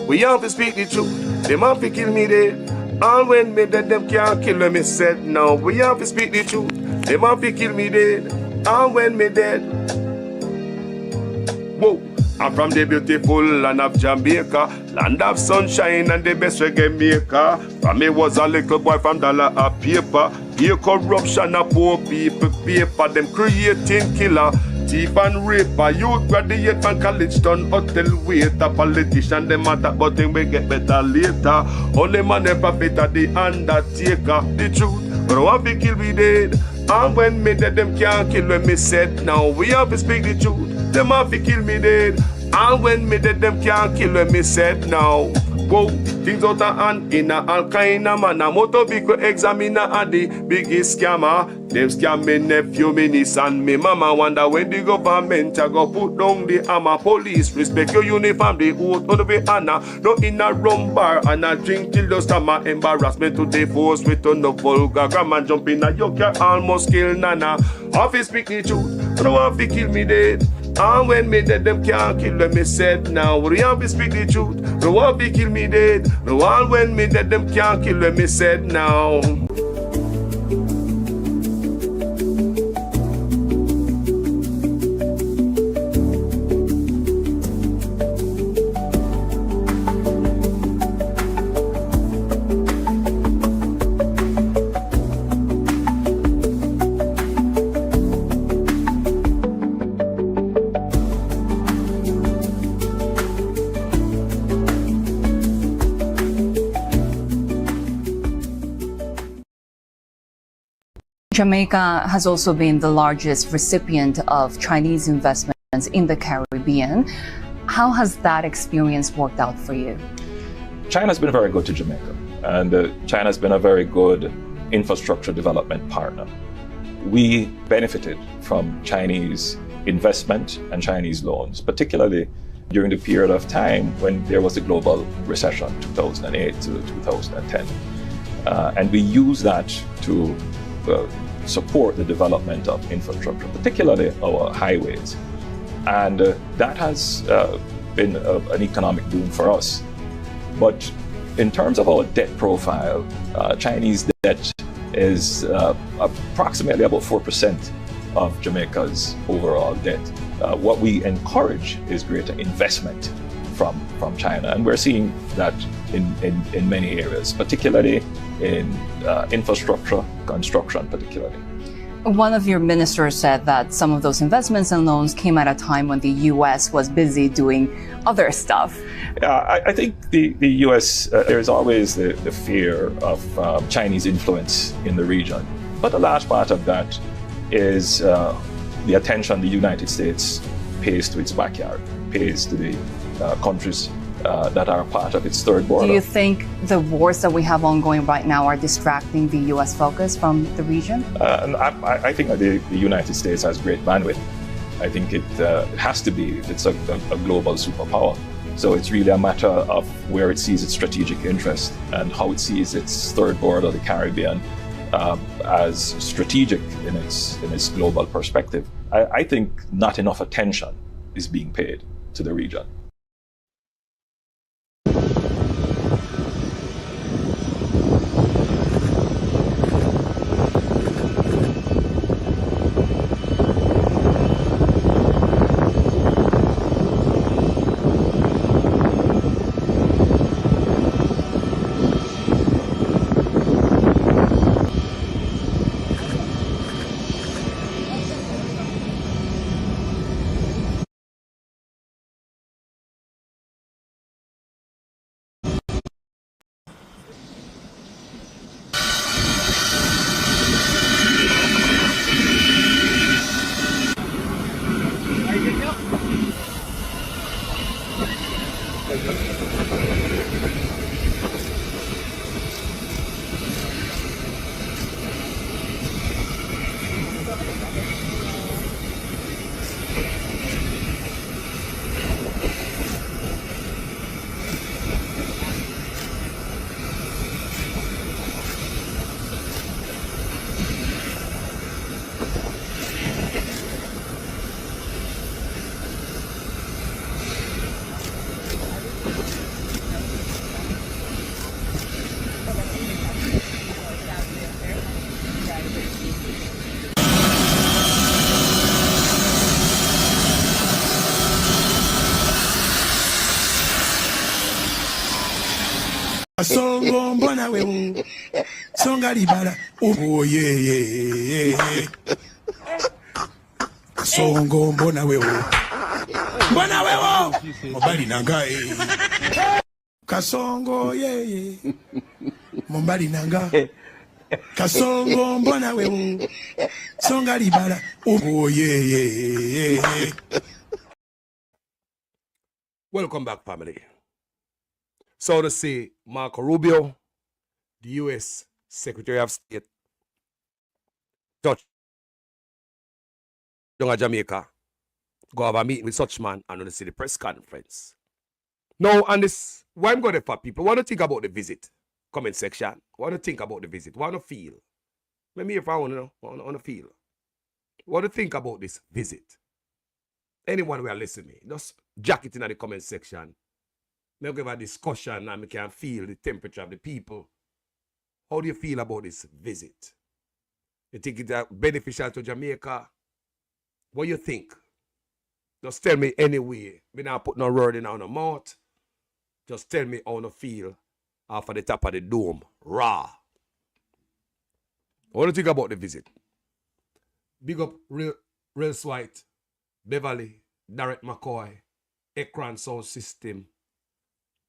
We have to speak the truth. Them have to kill me dead. And when me dead, them can't kill me said. No, we have to speak the truth. Them have to kill me dead. And when me dead. Whoa. I'm from the beautiful land of Jamaica, land of sunshine and the best reggae maker. From me was a little boy from dollar a paper. Here corruption a poor people paper. Them creating killer, thief and raper. Youth graduate from college done hotel waiter. Politician them matter but them will get better later. Only man a prophet at the undertaker. The truth, but want to kill me dead. And when me dead them can't kill when me said. Now we have to speak the truth. Them have to kill me dead. And when me dead, them can't kill when me said now. Whoa, things out of hand in a all kind of man. A motor vehicle examiner are the biggest scammer. Them scam me nephew, me niece and me mama. Wonder when the government a go put down the hammer. Police respect your uniform, the oath on the honor. No in a rum bar and a drink till the stomach. Embarrassment to the force with on the vulgar grammar. Jump in a yoke, almost kill nana. Office speak the truth, no one fi kill me dead. And when me dead, them can't kill when me said. Now we have to speak the truth. No one fi kill me dead. No one when me dead, them can't kill when me said now. Jamaica has also been the largest recipient of Chinese investments in the Caribbean. How has that experience worked out for you? China's been very good to Jamaica, and China's been a very good infrastructure development partner. We benefited from Chinese investment and Chinese loans, particularly during the period of time when there was a global recession, 2008 to 2010. And we used that to support the development of infrastructure, particularly our highways. And that has been an economic boom for us. But in terms of our debt profile, Chinese debt is approximately about 4% of Jamaica's overall debt. What we encourage is greater investment from China, and we're seeing that in many areas, particularly in infrastructure, construction particularly. One of your ministers said that some of those investments and loans came at a time when the U.S. was busy doing other stuff. I think the U.S., there's always the fear of Chinese influence in the region. But a large part of that is the attention the United States pays to its backyard, pays to the countries that are part of its third border. Do you think the wars that we have ongoing right now are distracting the U.S. focus from the region? I think that the United States has great bandwidth. I think it has to be. It's a global superpower. So it's really a matter of where it sees its strategic interest and how it sees its third border, the Caribbean, as strategic in its global perspective. I think not enough attention is being paid to the region. Songo mbona wewe songa libala oh yeah Songo mbona wewe mobali nanga Kasongo yeah mobali nanga Kasongo mbona wewe songa libala oh yeah Welcome back, family. So to say, Marco Rubio, the U.S. Secretary of State, touch down at Jamaica, go have a meeting with such man and to see the press conference. Now, and this, why I'm going to for people, what do you think about the visit? Comment section. What do you think about the visit? What do you feel? Let me if I want to know, want to feel. What do you think about this visit? Anyone who are listening, just jack it in the comment section. Maybe give a discussion and we can feel the temperature of the people. How do you feel about this visit? You think it's beneficial to Jamaica? What do you think? Just tell me anyway. Me not put no word in our mouth. Just tell me how you feel off of the top of the dome. Raw. What do you think about the visit? Big up Real White, Beverly, Darrett McCoy, Ekran Sound System,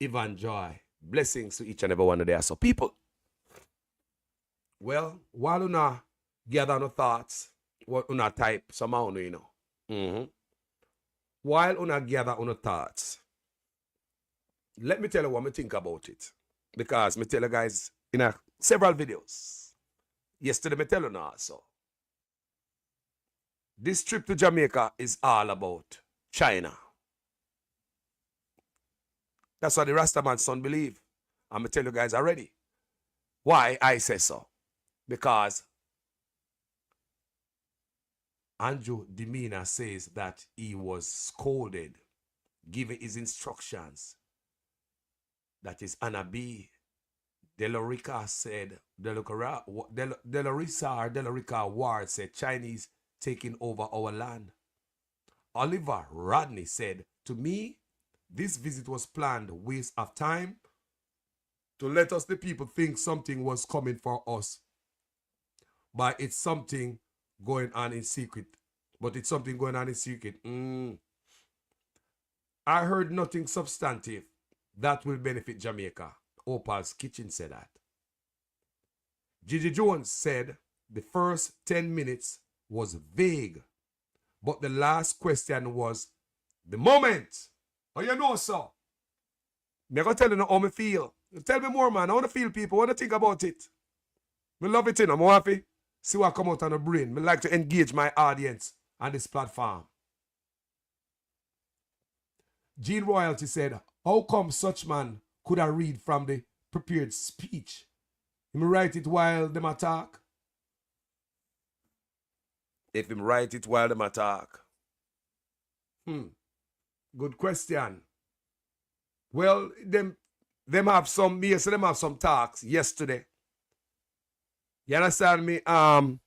Ivan Joy. Blessings to each and every one of there. So people, well, while you gather no thoughts, what you type somehow, you know. While you gather no thoughts, let me tell you what I think about it. Because I tell you guys in several videos. Yesterday I tell you now also. This trip to Jamaica is all about China. That's what the Rastaman son believe. I'm going to tell you guys already. Why I say so. Because Andrew Demina says that he was scolded, given his instructions. That is Anna B. Delorica said, Delorica Ward said, Chinese taking over our land. Oliver Rodney said, to me, this visit was planned waste of time to let us the people think something was coming for us. But it's something going on in secret. I heard nothing substantive that will benefit Jamaica. Opal's Kitchen said that. Gigi Jones said the first 10 minutes was vague, but the last question was the moment. Oh, you know, sir. I'm going to tell you how I feel. Tell me more, man. I want to feel people. I want to think about it. I love it, I'm happy. See what come out on the brain. I like to engage my audience on this platform. Gene Royalty said, how come such man could I read from the prepared speech? Him write it while them attack? If him write it while them attack. Good question. Well, them have some, yes, them have some talks yesterday. You understand me? In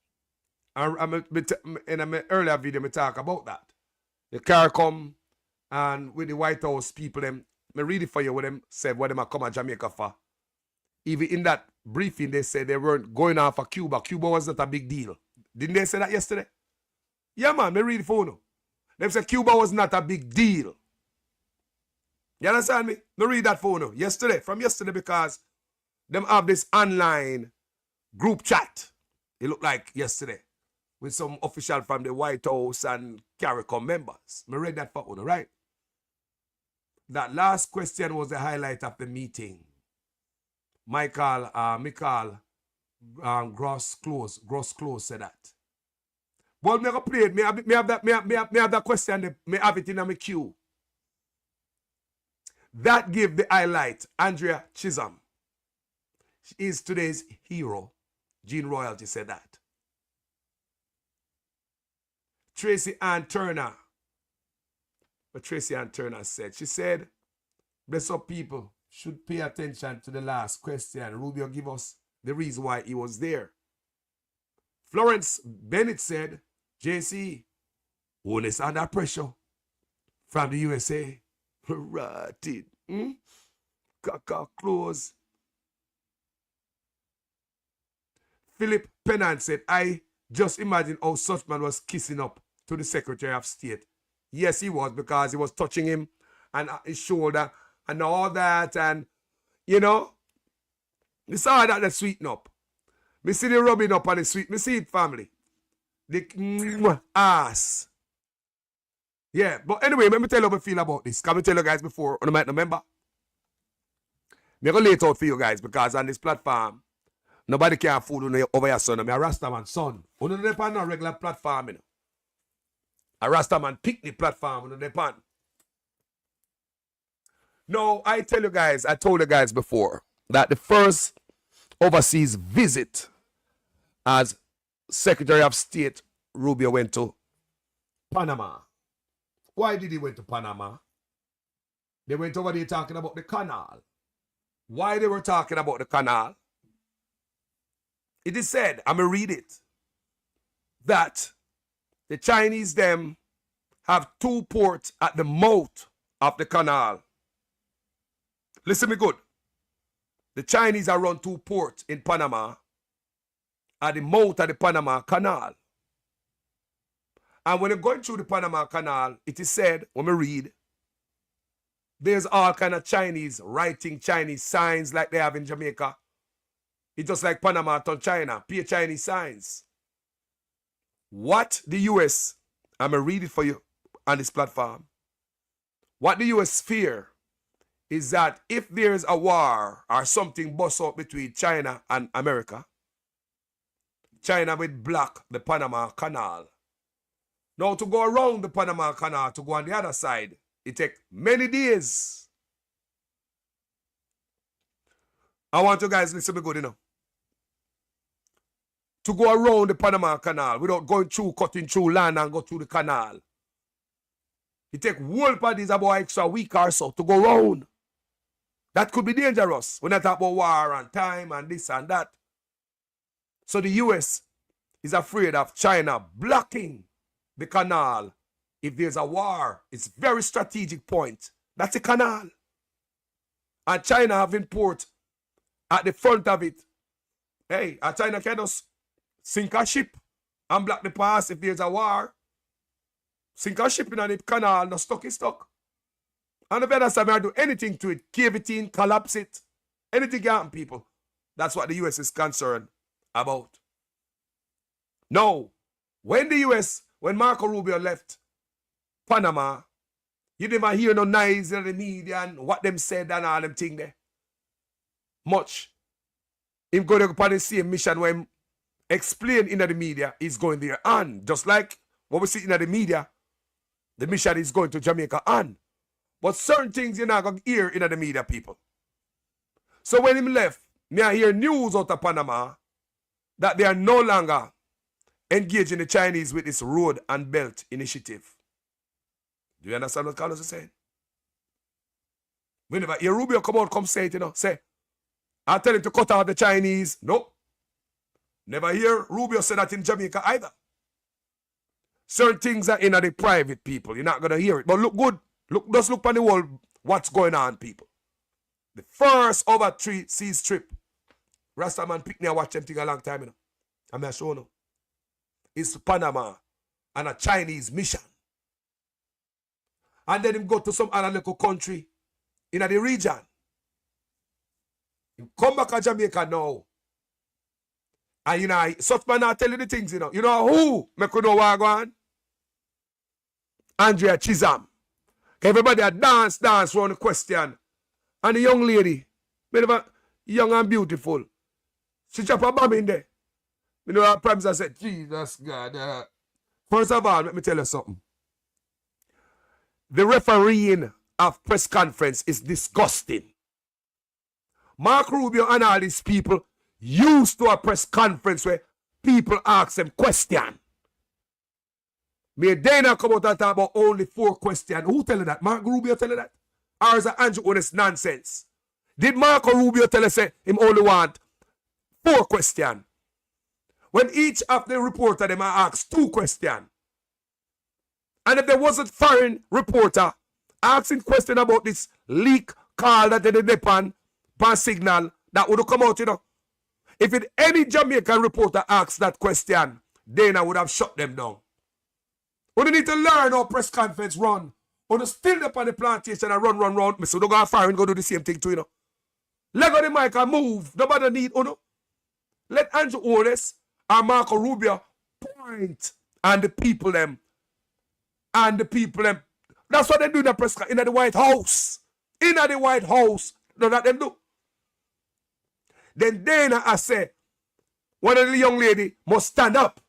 an earlier video, I talk about that. The car come and with the White House people, them, I read it for you what them said, what them are come to Jamaica for. Even in that briefing, they said they weren't going on for Cuba. Cuba was not a big deal. Didn't they say that yesterday? Yeah, man, I read it for you. They said Cuba was not a big deal. You understand me? I read that for you yesterday, from yesterday, because them have this online group chat. It looked like yesterday with some official from the White House and CARICOM members. I read that for you, right? That last question was the highlight of the meeting. Michael Gross Close said that. But me go play it. Me have that question. Me have it in my queue. That gave the highlight. Andrea Chisholm. She is today's hero. Gene Royalty said that. Tracy Ann Turner. What Tracy Ann Turner said. She said, bless up people should pay attention to the last question. Rubio give us the reason why he was there. Florence Bennett said, JC, Holness under pressure from the USA. Rotted. Kaka close. Philip Pennant said, I just imagine how such man was kissing up to the Secretary of State. Yes, he was, because he was touching him and his shoulder and all that. And, you know, me saw that they sweeten up. Me see the rubbing up on the sweet. Me see it, family. The ass. Yeah, but anyway, let me tell you how I feel about this. Can I tell you guys before, you might remember? I'm going to lay it out for you guys, because on this platform, nobody can fool you over your son. I'm a Rastaman son. You don't depend on a regular platform. You know? A Rastaman picnic platform. You don't depend. No, I told you guys before, that the first overseas visit as Secretary of State Rubio went to Panama. Why did he went to Panama? They went over there talking about the canal. Why they were talking about the canal? It is said, I'm going to read it, that the Chinese them have 2 ports at the mouth of the canal. Listen me good. The Chinese are run 2 ports in Panama at the mouth of the Panama Canal. And when you're going through the Panama Canal, it is said, when we read, there's all kind of Chinese writing Chinese signs like they have in Jamaica. It's just like Panama to China, pure Chinese signs. What the US, I'm going to read it for you on this platform. What the US fear is that if there's a war or something bust up between China and America, China will block the Panama Canal. Now, to go around the Panama Canal, to go on the other side, it takes many days. I want you guys to listen to me good, you know. To go around the Panama Canal without going through, cutting through land and go through the canal. It takes whole parties about extra week or so to go around. That could be dangerous when I talk about war and time and this and that. So the US is afraid of China blocking the canal if there's a war. It's a very strategic point. That's a canal. And China having port at the front of it. Hey, China can just sink a ship and block the pass if there's a war. Sink a ship in the canal, no stuck is stuck. And if you understand, I do anything to it, cave it in, collapse it, anything can happen, people. That's what the US is concerned about. No, when Marco Rubio left Panama, you never hear no noise in the media and what them said and all them thing there. Much. Him go to the same mission where him explain in the media is going there on. Just like what we see in the media, the mission is going to Jamaica on. But certain things you're not going to hear in the media, people. So when him left, I hear news out of Panama that they are no longer engaging the Chinese with this road and belt initiative. Do you understand what Carlos is saying? Whenever hear Rubio come say it, you know, say, I tell him to cut out the Chinese. No. Never hear Rubio say that in Jamaica either. Certain things are in the private, people. You're not going to hear it. But look good. Just look on the world, what's going on, people. The first overseas trip, Rastaman picked me and watch them thing a long time, you know. I'm not sure no. It's Panama and a Chinese mission. And then him go to some other local country in the region. Him come back to Jamaica now. And you know, such man not tell you the things, you know. You know who make you know what go on? Andrea Chisholm. Everybody a dance around the question. And the young lady, young and beautiful, she drop a bomb in there. You know, her primes I said, Jesus God. First of all, let me tell you something. The refereeing of press conference is disgusting. Mark Rubio and all these people used to a press conference where people ask them question. May Dana come out and talk about only 4 questions. Who tell you that? Mark Rubio tell you that? Or is it Andrew Holness nonsense? Did Marco Rubio tell us him only want 4 questions? When each of the reporter them asked 2 questions. And if there was a foreign reporter asking question about this leak call that they did on signal, that would have come out, you know. If it, any Jamaican reporter asks that question, then I would have shut them down. We need to learn how press conference run. Or still up on the plantation and run. So don't go fire and go do the same thing too, you know. Let go the mic and move. Nobody need, you know. Let Andrew Holness and Marco Rubio point and the people them. And the people them. That's what they do in the press in the White House. In the White House. That's what them do. Then Dana I say, one of the young lady must stand up.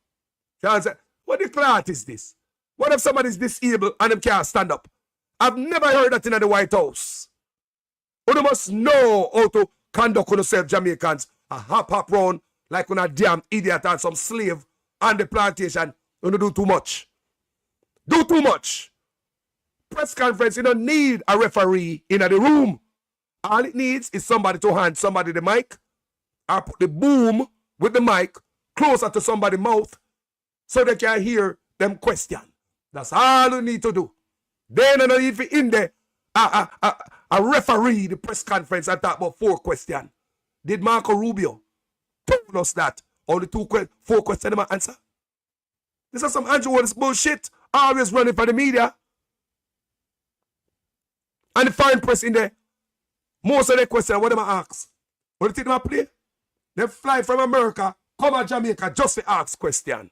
She answer, what the cloth is this? What if somebody's disabled and them can't stand up? I've never heard that in the White House. You must know how to conduct yourself, Jamaicans. A hop round like on a damn idiot and some slave on the plantation. You don't do too much. Do too much. Press conference, you don't need a referee in the room. All it needs is somebody to hand somebody the mic or put the boom with the mic closer to somebody's mouth so they can hear them question. That's all you need to do. Then you know, if in there a referee the press conference and talk about 4 questions. Did Marco Rubio told us that? Only 4 questions they answer? This is some Andrew Holness bullshit. Always running for the media. And the foreign press in there. Most of the questions, what do I ask? What do you think they play? They fly from America, come to Jamaica just to ask question.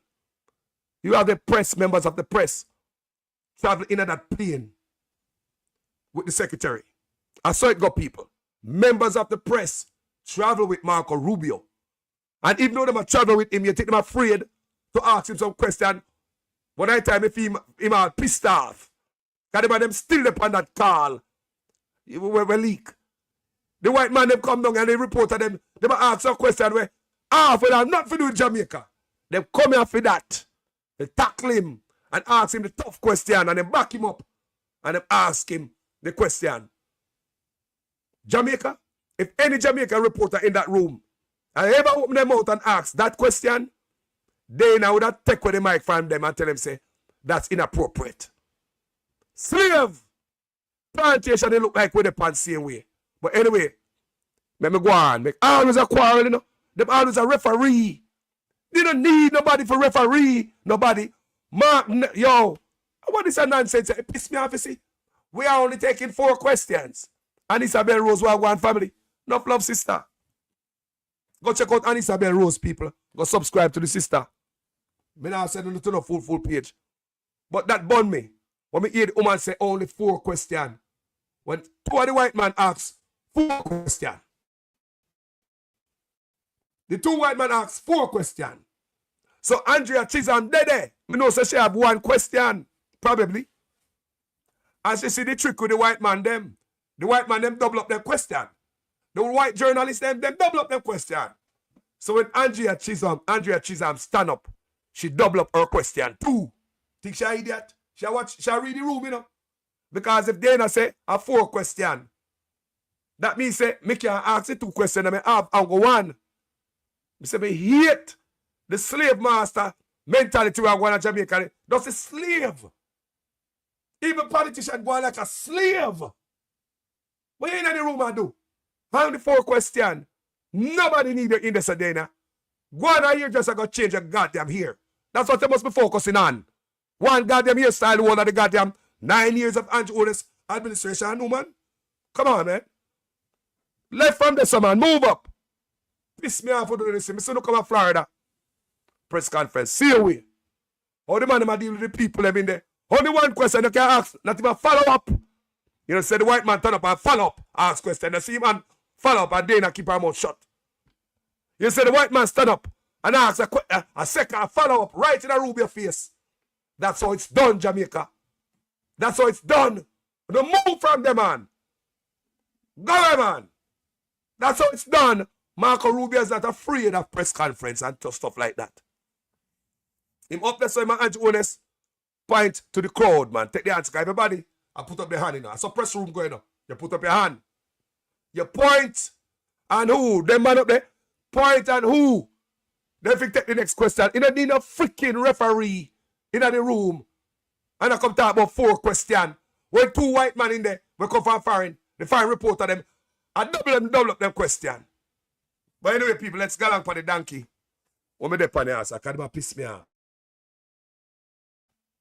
You have the press, members of the press, travel in that plane with the secretary. I saw it go people. Members of the press travel with Marco Rubio. And even though they travel with him, you think them afraid to ask him some question. One night time if him all pissed off. Because them still upon that call. We leak. The white man them come down and they report to them. They ask a question where for that not for do Jamaica. They come here for that. They tackle him and ask him the tough question and they back him up and they ask him the question. Jamaica, if any Jamaican reporter in that room and ever open them out and ask that question, then I would have take with the mic from them and tell them say that's inappropriate. Slave plantation they look like with the pants same way. But anyway, let me go on. Make always a quarrel, you know. Them always a referee. They don't need nobody for referee. Nobody. Mark, yo, what is that nonsense? It piss me off, you see. We are only taking 4 questions. And Isabel Rose, Wagwan family. Enough love, sister. Go check out Isabel Rose, people. Go subscribe to the sister. Me now said on the full page. But that bun me. When me hear the woman say only 4 questions. When 2 of the white man asks 4 questions. The 2 white men ask 4 questions. So Andrea Chisholm dead. Me know so she have 1 question. Probably. And she see the trick with the white man them. The white man them double up their question. The white journalists them double up their question. So when Andrea Chisholm stand up, she double up her question too. Think she an idiot? She read the room, you know. Because if Dana say a 4 question, that means say me can ask the 2 questions and I have and go 1. I say me hate the slave master mentality we are going to Jamaica. That's a slave. Even politicians go like a slave. What you in the room and do? How the 4 questions? Nobody need you in this Dana. Go on here just go change your goddamn hair. That's what they must be focusing on. 1 goddamn hairstyle, one of the goddamn 9 years of Andrew Holness administration, no man. Come on, man. Left from this, man. Move up. Piss me off for doing this. Me say, look come to Florida. Press conference. See you way. How the man deal with the people them in there. Only 1 question you can ask. Not even follow up. You know, say the white man turn up and follow up. Ask question. You see man follow up and then keep her mouth shut. You say the white man stand up and ask a second follow up right in a Rubio face. That's how it's done, Jamaica. That's how it's done. Don't move from them, man. Go away, man. That's how it's done. Marco Rubio is not afraid of press conference and stuff like that. Him up there, so my Andrew Holness point to the crowd, man. Take the hand, everybody, and put up the hand, you know. I saw press room going on. You put up your hand. You point, and who? Them man up there, point and who? Then if you take the next question, you don't need a freaking referee in the room. And I come talk about 4 questions. When 2 white men in there, we come from foreign, the foreign reporter them, I double up them question. But anyway, people, let's go along for the donkey. When me dep on the answer, because it piss me off.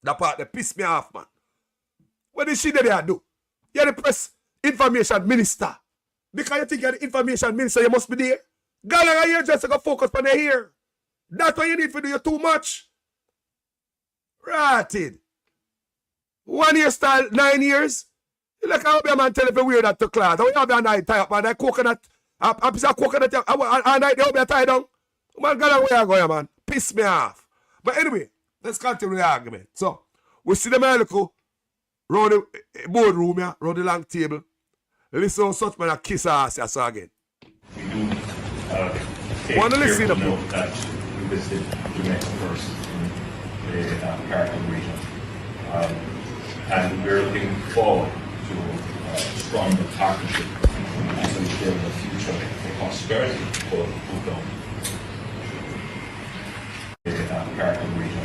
That part that piss me off, man. What is she there do? You're the press information minister. Because you think you're the information minister, you must be there. God, like you just go focus on the here. That's what you need to do. You're too much. Ratted. 1 year style, 9 years. You like how a man tell if you wear that to class. How you have a night tie up, man? That coconut. A piece of coconut. All night they will tie down. Man, God, where you going, man? Piss me off. But anyway, let's continue the argument. So, we see the man look round the boardroom, yeah, round the long table. Listen to such man a kiss ass, yeah, so again. We do Want to take listen careful to note that we visited Jamaica first in the Caribbean region. And we're looking forward to stronger partnership as we build the future for prosperity for Rubio. The Caribbean region.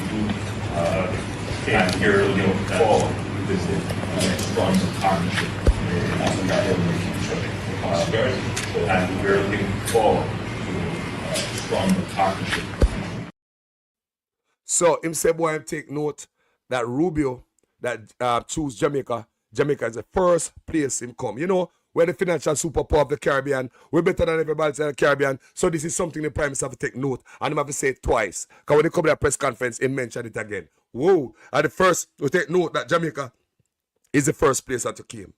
And we're looking forward to visit stronger partnership as we build the future for prosperity. And we're looking forward to stronger partnership. So, him say, boy, him take note that Rubio that choose Jamaica. Jamaica is the first place him come. You know, we're the financial superpower of the Caribbean. We're better than everybody else in the Caribbean. So this is something the Prime Minister have to take note. And him have to say it twice. Because when they come to the press conference, he mentioned it again. Whoa. And the first, we take note that Jamaica is the first place that to came.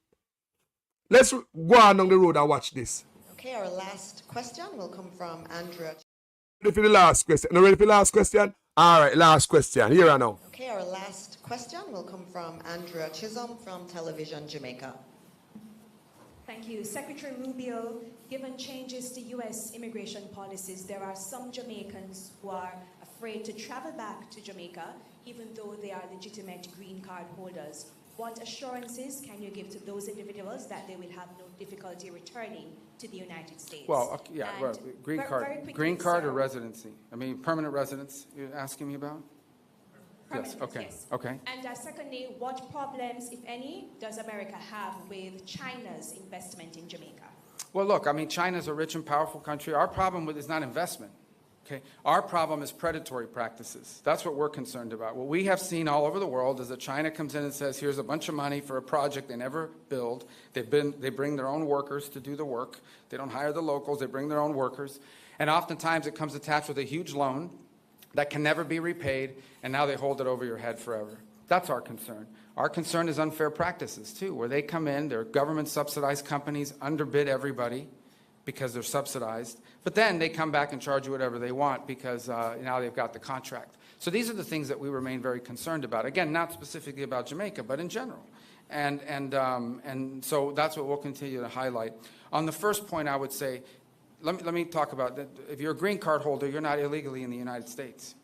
Let's go on down the road and watch this. Okay, our last question will come from Andrea. Ready for the last question? No, ready for the last question? All right, last question. Here and now. Okay, our last question will come from Andrea Chisholm from Television Jamaica. Thank you. Secretary Rubio, given changes to U.S. immigration policies, there are some Jamaicans who are afraid to travel back to Jamaica, even though they are legitimate green card holders. What assurances can you give to those individuals that they will have no difficulty returning to the United States? Well, okay, yeah, And well, green very card, quickly, green card or sir. residency? I mean, permanent residence. You're asking me about? Yes. Permanent, Okay. yes. Okay. And secondly, what problems, if any, does America have with China's investment in Jamaica? Well, look, I mean, China's a rich and powerful country. Our problem is not investment. Okay. Our problem is predatory practices. That's what we're concerned about. What we have seen all over the world is that China comes in and says, here's a bunch of money for a project they never build. They bring their own workers to do the work. They don't hire the locals. They bring their own workers. And oftentimes it comes attached with a huge loan that can never be repaid, and now they hold it over your head forever. That's our concern. Our concern is unfair practices, too, where they come in, they're government-subsidized companies, underbid everybody because they're subsidized, but then they come back and charge you whatever they want because now they've got the contract. So these are the things that we remain very concerned about. Again, not specifically about Jamaica, but in general. And so that's what we'll continue to highlight. On the first point, I would say, let me talk about that. If you're a green card holder, you're not illegally in the United States.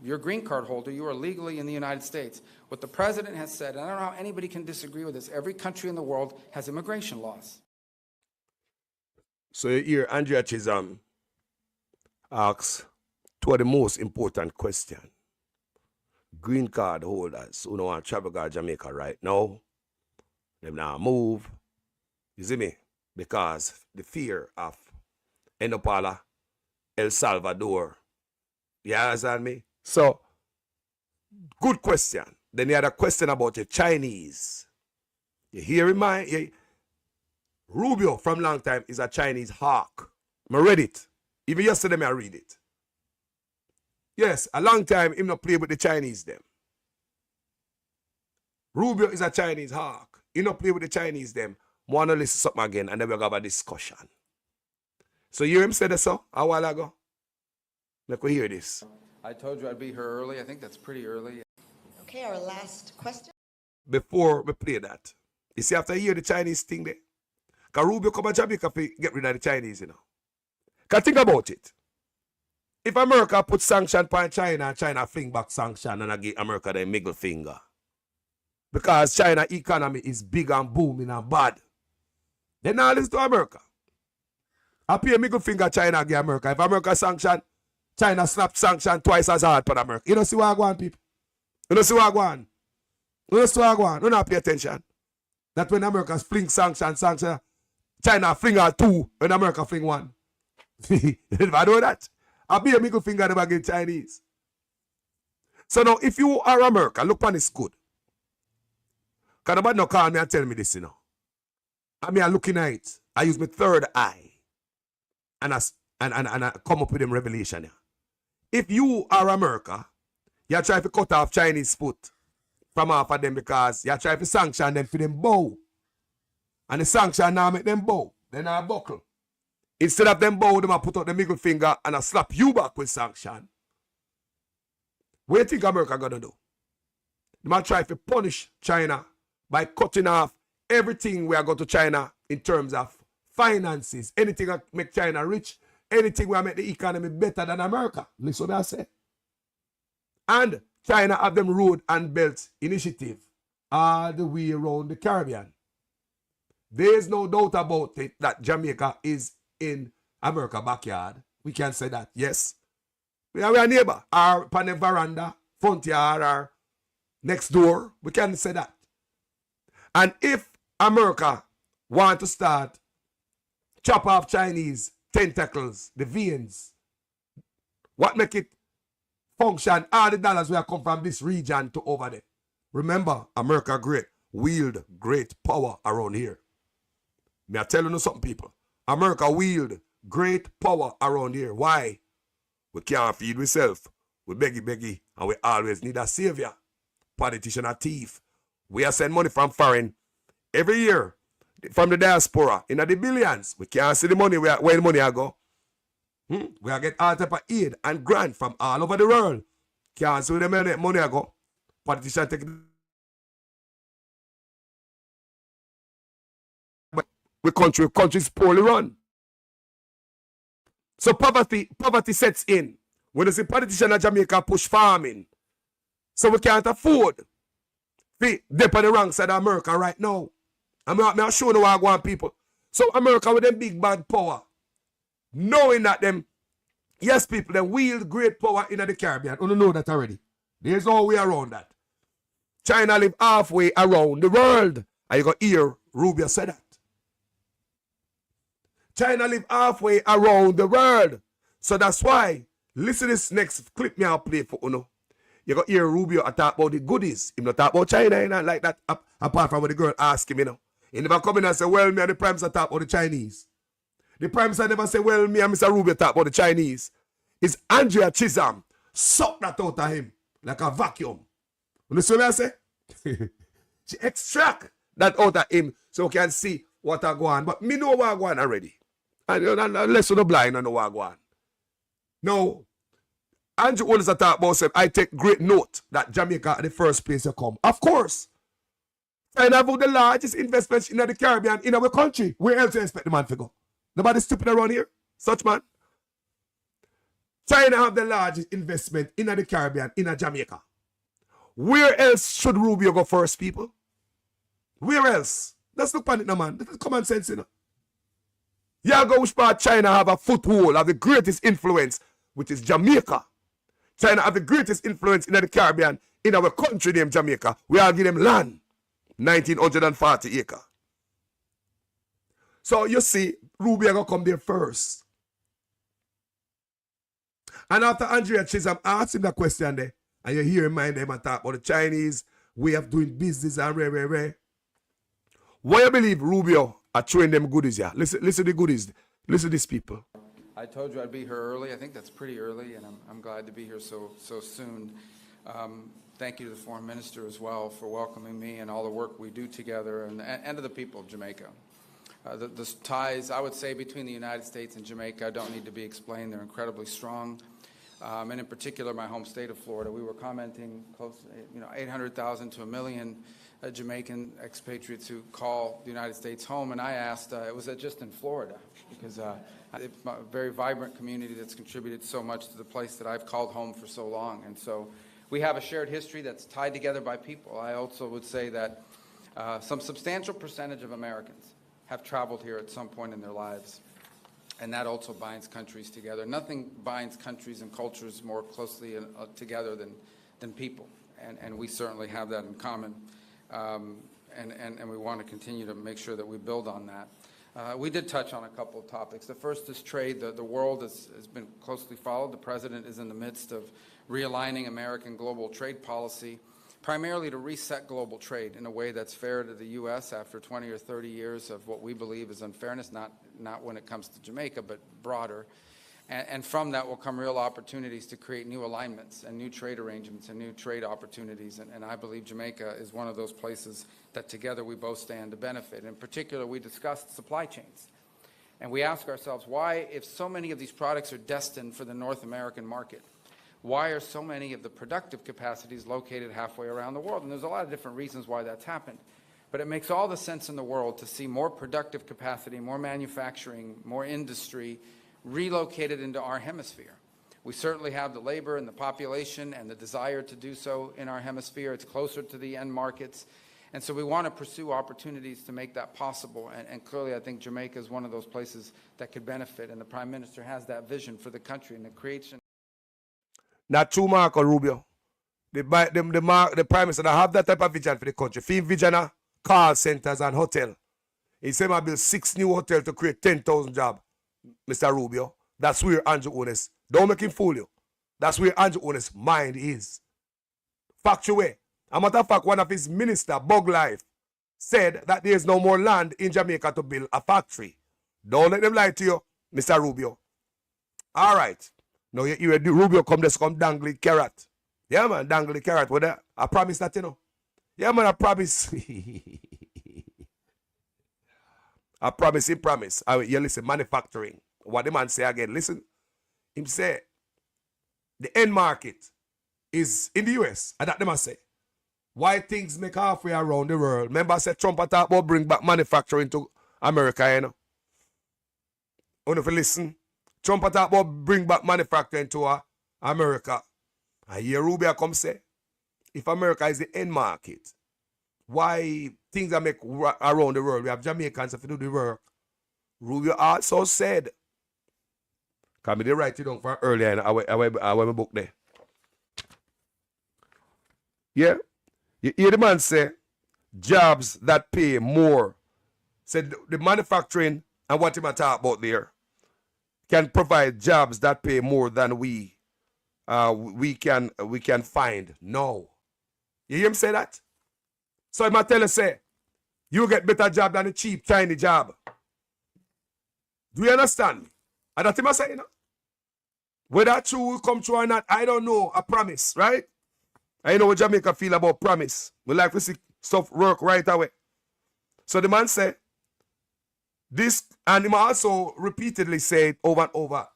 If you're a green card holder, you are legally in the United States. What the president has said, and I don't know how anybody can disagree with this, every country in the world has immigration laws. So here, Andrea Chisholm asks two of the most important questions. Green card holders who don't want to travel to Jamaica right now, them now move. You see me? Because the fear of end up all El Salvador. You understand me? So, good question. Then you had a question about the Chinese. You hear him, man? Rubio from long time is a Chinese hawk. I read it. Even yesterday I read it. Yes, a long time him not play with the Chinese them. Rubio is a Chinese hawk. He not play with the Chinese them. I want to listen to something again and then we'll have a discussion. So you hear him say that so a while ago? Let me hear this. I told you I'd be here early. I think that's pretty early. Okay, our last question. Before we play that, you see after you hear the Chinese thing there, because Rubio come to Jamaica to get rid of the Chinese, you know. Because think about it. If America put sanction on China and China fling back sanction and I give America the middle finger. Because China economy is big and booming and bad. Then now listen to America. I pay a middle finger China give America. If America sanction, China snap sanction twice as hard for America. You don't see what I go on, people? You don't see what I go on? You don't see what I go on? You don't pay attention. That when America fling sanction, China fling out two when America fling one. If I know that, I'll be a middle finger never get Chinese. So now, if you are America, look on this good. Because nobody no call me and tell me this, you know. I mean, I'm looking at it. I use my third eye. And I come up with them revelation here. If you are America, you're trying to cut off Chinese foot from off of them because you're trying to sanction them for them bow. And the sanction now make them bow. They now buckle. Instead of them bow, them I put out the middle finger and I slap you back with sanction. What do you think America gonna do? They might try to punish China by cutting off everything we are going to China in terms of finances. Anything that make China rich, anything will make the economy better than America. Listen what I say. And China have them road and belt initiative all the way around the Caribbean. There is no doubt about it that Jamaica is in America backyard. We can say that, yes. We are a neighbor, or on the veranda, front yard, or next door. We can say that. And if America want to start chop off Chinese tentacles, the veins, what make it function? All the dollars will come from this region to over there. Remember, America wield great power around here. May I tell you something, people? America wield great power around here. Why? We can't feed ourselves. We beggy, and we always need a savior. Politician a thief. We are send money from foreign every year from the diaspora in the billions. We can't see the money where the money I go. We are get all type of aid and grant from all over the world. Can't see where the money I go. Politician take but we country's poorly run. So poverty sets in. When you see politicians in Jamaica push farming, so we can't afford to dip on the wrong side of America right now. I'm showing you what I want, people. So America with them big bad power, knowing that them, yes, people, they wield great power in the Caribbean. You know that already. There's no way around that. China live halfway around the world. And you go hear Rubio say that. China live halfway around the world. So that's why, listen to this next clip me I'll play for you. You go hear Rubio talk about the goodies. He not talk about China, you know, like that, apart from what the girl asked him, you know. He never come in and say, well, me and the Prime Minister talk about the Chinese. The Prime Minister never say, well, me and Mr. Rubio talk about the Chinese. It's Andrea Chisholm. Suck that out of him like a vacuum. You see what I say? She extract that out of him so we can see what I go on. But me know what I go on already. And unless you're not blind, I know what I go on. No. Andrew Holness talk about said, I take great note that Jamaica at the first place you come. Of course. China have the largest investments in the Caribbean in our country. Where else do you expect the man to go? Nobody stupid around here. Such man. China have the largest investment in the Caribbean, in Jamaica. Where else should Rubio go first, people? Where else? Let's look at it now, man. This is common sense, you know. You go which part China have a foothold, have the greatest influence, which is Jamaica. China have the greatest influence in the Caribbean, in our country named Jamaica. We all give them land. 1940 acres. So you see, Rubio gonna come there first. And after Andrea Chisholm asked him that question there, and you hear him mind them and talk about the Chinese way of doing business and rare. Why you believe Rubio are throwing them goodies here? Listen to the goodies. Listen to these people. I told you I'd be here early. I think that's pretty early, and I'm glad to be here so soon. Thank you to the Foreign Minister as well for welcoming me and all the work we do together, and to the people of Jamaica. The ties, I would say, between the United States and Jamaica don't need to be explained. They're incredibly strong. And in particular, my home state of Florida, we were commenting close, 800,000 to 1 million Jamaican expatriates who call the United States home. And I asked, was that just in Florida? Because it's a very vibrant community that's contributed so much to the place that I've called home for so long. And so we have a shared history that's tied together by people. I also would say that some substantial percentage of Americans have traveled here at some point in their lives. And that also binds countries together. Nothing binds countries and cultures more closely together than people. And we certainly have that in common. And we want to continue to make sure that we build on that. We did touch on a couple of topics. The first is trade. The world has been closely followed. The president is in the midst of realigning American global trade policy, primarily to reset global trade in a way that's fair to the U.S. after 20 or 30 years of what we believe is unfairness, not when it comes to Jamaica, but broader. And from that will come real opportunities to create new alignments and new trade arrangements and new trade opportunities. And I believe Jamaica is one of those places that together we both stand to benefit. In particular, we discussed supply chains. And we ask ourselves, why, if so many of these products are destined for the North American market, why are so many of the productive capacities located halfway around the world? And there's a lot of different reasons why that's happened. But it makes all the sense in the world to see more productive capacity, more manufacturing, more industry relocated into our hemisphere. We certainly have the labor and the population and the desire to do so in our hemisphere. It's closer to the end markets. And so we want to pursue opportunities to make that possible. And clearly, I think Jamaica is one of those places that could benefit. And the Prime Minister has that vision for the country and the creation. Not true, Marco Rubio. The Prime Minister have that type of vision for the country. Fee vision call centers and hotel. He said I build 6 new hotels to create 10,000 jobs. Mr. Rubio, that's where Andrew Holness, don't make him fool you. That's where Andrew Holness' mind is. Factual way. A matter of fact, one of his minister, Bug Life, said that there is no more land in Jamaica to build a factory. Don't let them lie to you, Mr. Rubio. All right. Now you Rubio come dangle carrot. Yeah, man, dangle carrot. What that? I promise that, you know. Yeah, man, I promise. I promise, he promise. You listen, manufacturing. What the man say again, listen. Him say, the end market is in the US. And that the man say. Why things make halfway around the world. Remember I said Trump talk about bring back manufacturing to America, you know. You know if you listen. Trump talk about bring back manufacturing to America. And here Rubio come say, if America is the end market, why things are make around the world? We have Jamaicans to do the work. Rubio also said, can me write it down for earlier and I my book there. Yeah. You hear the man say, jobs that pay more. Said the manufacturing and what him talk about there can provide jobs that pay more than we can find. No. You hear him say that? So I tell you, say, you get better job than a cheap, tiny job. Do you understand me? And that's what I'm saying, you know? Whether true will come true or not, I don't know. I promise, right? I know what Jamaica feel about promise. We like to see stuff work right away. So the man said, this, and he also repeatedly said over and over,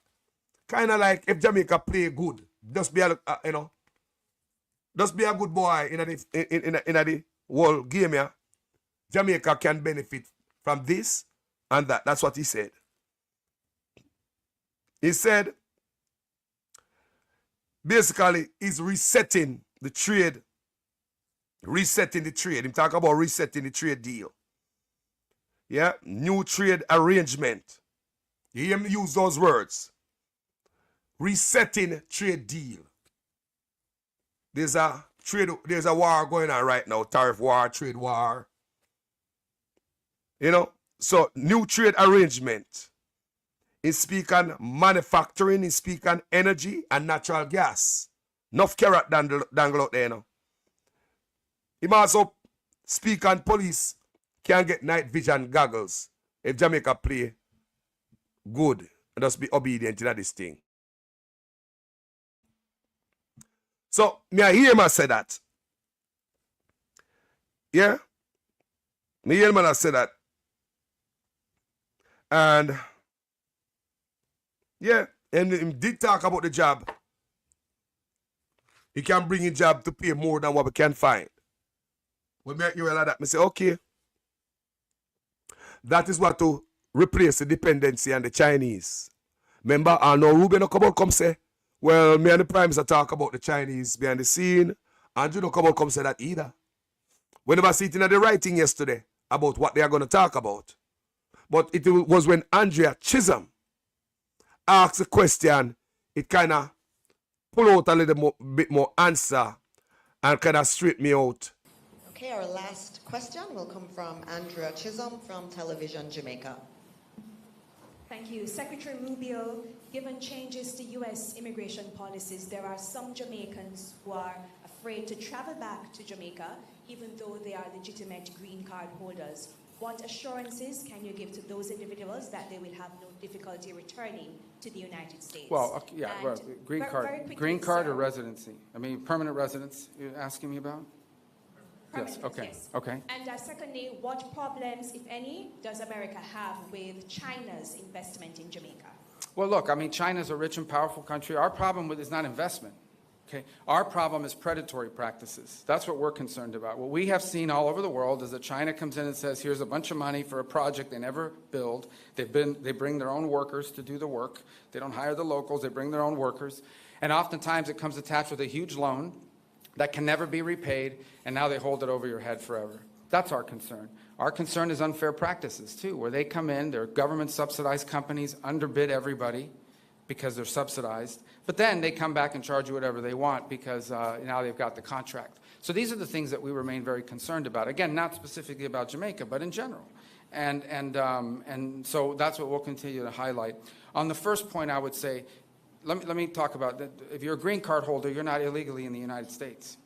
kind of like if Jamaica play good, just be a, just be a good boy in the world game here, Jamaica can benefit from this and that. That's what he said. He said, basically, he's resetting the trade. Resetting the trade. He talk about resetting the trade deal. Yeah, new trade arrangement. You hear me use those words. Resetting trade deal. There's a war going on right now. Tariff war, trade war. You know, so new trade arrangement. He speak on manufacturing, he speak on energy and natural gas. Enough carrot dangle out there, you know. He also speak on police can get night vision goggles if Jamaica play good and just be obedient to this thing. So, me I hear him say that. Yeah? Me hear him say that. And yeah, and he did talk about the job. He can bring a job to pay more than what we can find. We make you like that. I say, okay. That is what to replace the dependency on the Chinese. Remember, I know Rubio no come say, well, me and the Prime Minister talk about the Chinese behind the scene, and you don't come say that either. We never see it in the writing yesterday about what they are going to talk about. But it was when Andrea Chisholm asked a question, it kind of pull out a little bit more answer and kind of straight me out. Okay, our last question will come from Andrea Chisholm from Television Jamaica. Thank you. Secretary Rubio, given changes to U.S. immigration policies, there are some Jamaicans who are afraid to travel back to Jamaica, even though they are legitimate green card holders. What assurances can you give to those individuals that they will have no difficulty returning to the United States? Well, okay, yeah, And well, green very card, quickly, green card sir. or residency? I mean, permanent residence, you're asking me about? Yes, Permanent, okay, yes. okay. And secondly, what problems, if any, does America have with China's investment in Jamaica? Well, look, I mean, China's a rich and powerful country. Our problem with is not investment. Okay, our problem is predatory practices. That's what we're concerned about. What we have seen all over the world is that China comes in and says, here's a bunch of money for a project they never build. They bring their own workers to do the work. They don't hire the locals, they bring their own workers. And oftentimes it comes attached with a huge loan that can never be repaid, and now they hold it over your head forever. That's our concern. Our concern is unfair practices too, where they come in, they're government subsidized companies, underbid everybody because they're subsidized, but then they come back and charge you whatever they want because now they've got the contract. So these are the things that we remain very concerned about. Again, not specifically about Jamaica, but in general. And so that's what we'll continue to highlight. On the first point, I would say, let me talk about that. If you're a green card holder, you're not illegally in the United States.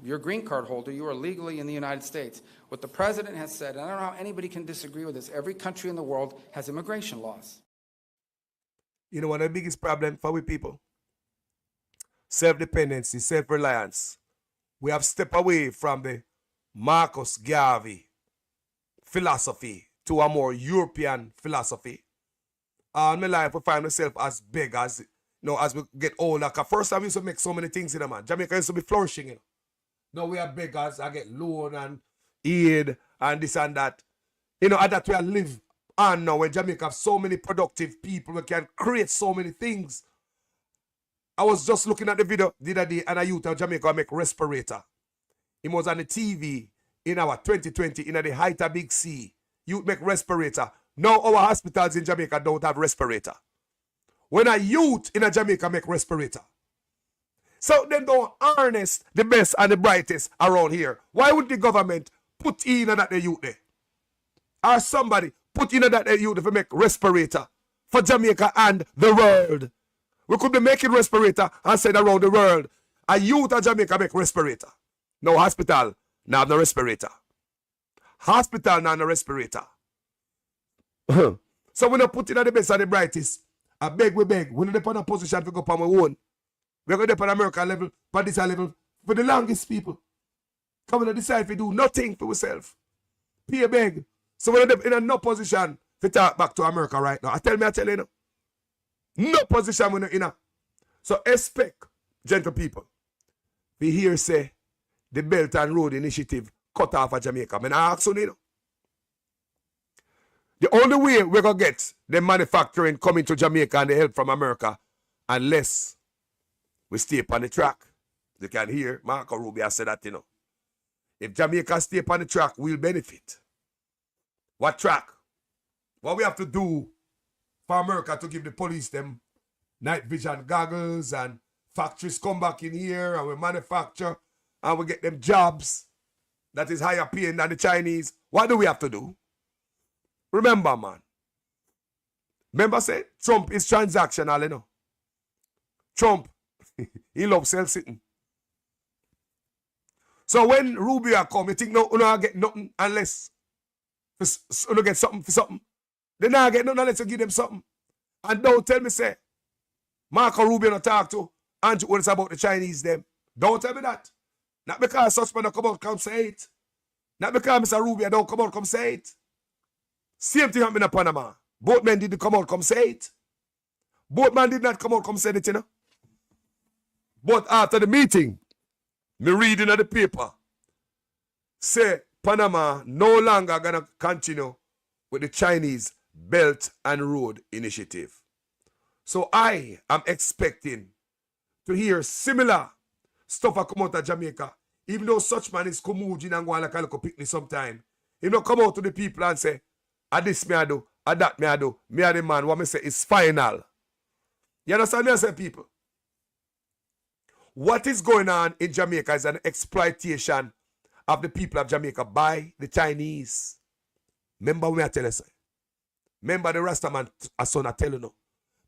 If you're a green card holder, you are legally in the United States. What the president has said, and I don't know how anybody can disagree with this, every country in the world has immigration laws. You know what the biggest problem for we people? Self-dependency, self-reliance. We have stepped away from the Marcus Garvey philosophy to a more European philosophy. All my life we find ourselves as beggars, you know, as we get older. Cause first time we used to make so many things in the man. Jamaica used to be flourishing, you know. Now we are beggars, I get loan and aid and this and that. You know, and that we are live on now when Jamaica have so many productive people, we can create so many things. I was just looking at the video the other day and a youth of Jamaica make respirator. He was on the TV in our 2020 in the height of Big C. Youth make respirator. Now our hospitals in Jamaica don't have respirator. When a youth in a Jamaica make respirator. So them don't harness the best and the brightest around here. Why would the government put in that the youth there? Or somebody put in that the youth to make respirator for Jamaica and the world. We could be making respirator and send around the world. A youth of Jamaica make respirator. No hospital, now have no respirator. Hospital, now no respirator. So we don't put in the best and the brightest. I beg, we beg. We don't depend on a position to go up on our own. We're going to depend on American level, but this level, for the longest people. Come and decide if we do nothing for ourselves. Pay beg. So we're in a no position to talk back to America right now. I tell you now. No position we're not in. So expect, gentle people, we hear say the Belt and Road Initiative cut off of Jamaica. I ask you, know. The only way we're going to get the manufacturing coming to Jamaica and the help from America, unless we stay on the track. You can hear Marco Rubio said that, you know. If Jamaica stay on the track, we'll benefit. What track? What we have to do for America to give the police them night vision goggles and factories come back in here and we manufacture and we get them jobs that is higher paying than the Chinese. What do we have to do? Remember, man. Remember, say Trump is transactional, you know. Trump, he loves self-sitting. So when Rubio come, you think no, you don't get nothing unless you get something for something. They not get nothing unless you give them something. And don't tell me, say, Marco Rubio not talk to Andrew Holness about the Chinese them. Don't tell me that. Not because such man don't come out come say it. Not because Mr. Rubio don't come out come say it. Same thing happened in Panama. Both men didn't come out come say it. Both men did not come out come say it, you know. But after the meeting, me reading of the paper, say Panama no longer gonna continue with the Chinese Belt and Road Initiative. So I am expecting to hear similar stuff that come out of Jamaica, even though such man is commuting and going like a little picnic sometime. He don't come out to the people and say, "A this me I do, a that me I do, me a the man, what me say is final." You understand me, I say, people? What is going on in Jamaica is an exploitation of the people of Jamaica by the Chinese. Remember when I tell you, Remember the Rastaman son I tell you now.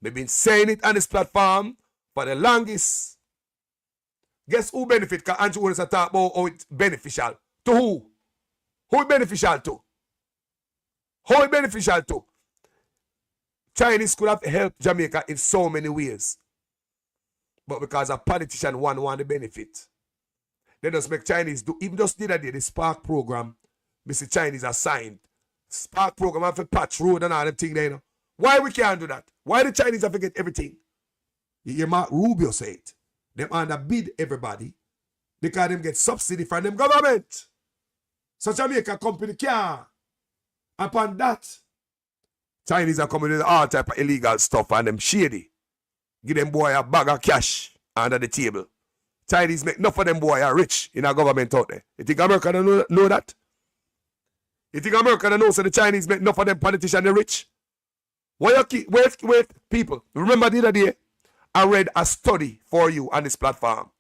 We've been saying it on this platform for the longest. Guess who benefit? Because Andrew Holness talk about how it's beneficial. To who? Who it beneficial to? How it beneficial to? Chinese could have helped Jamaica in so many ways. But because a politician want the benefit, they just make Chinese do. Even just the other day, the Spark program, Mr. Chinese are signed. Spark program have to patch road and all them thing there, you know. Why we can't do that? Why the Chinese have to get everything? You hear Mark Rubio say it. Them underbid everybody because them get subsidy from them government. So Jamaica company can't. Upon that, Chinese are coming with all type of illegal stuff and them shady. Give them boy a bag of cash under the table. Chinese make enough of them boy are rich in our government out there. You think America don't know that? You think America don't know so the Chinese make enough of them politicians rich? Why you keep, wait, people. Remember the other day, I read a study for you on this platform.